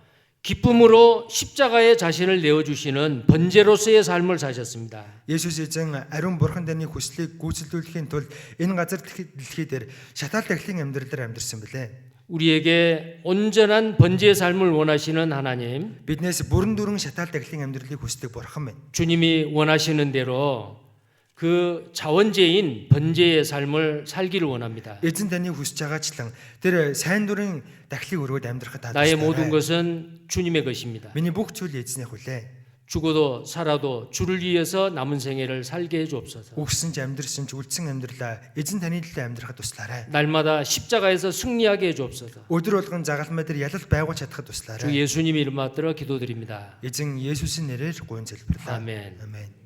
기쁨으로 십자가에 자신을 내어주시는 번제로서의 삶을 사셨습니다. Есүс эзэн ариун бурхан даны хүслийг гүйцэлдүүлэхийн тулд энэ газар дэлхий дээр шатаал тахилын амьдралаар амьдарсан билээ. 우리에게 온전한 번제의 삶을 원하시는 하나님, Биднээс бүрэн дүрэн шатаал тахилын амьдралыг хүсдэг бурхан байна. 주님이 원하시는 대로 그 자원제인 번제의 삶을 살기를 원합니다. Эзэн таны хүсэж байгаачлан тэр сайн дурын дахлыг өргөд амьдрахад 나의 모든 것은 주님의 것입니다. Миний бүх зүйл эзнийх үлээ. 죽어도 살아도 주를 위해서 남은 생애를 살게 해 주옵소서. Үгсэн ч амьдрсан ч үлдсэн амьдралаа эзэн таны төлөө амьдрахад туслаарай. 날마다 십자가에서 승리하게 해 주옵소서. Өдөр болгон загалмай дээр ялал байгуулж чадахад 주 туслаарай. 예수님 이름 받들어 기도드립니다. Эзэн Есүсийн нэрээр гуйн залбирлаа. 아멘. Амен.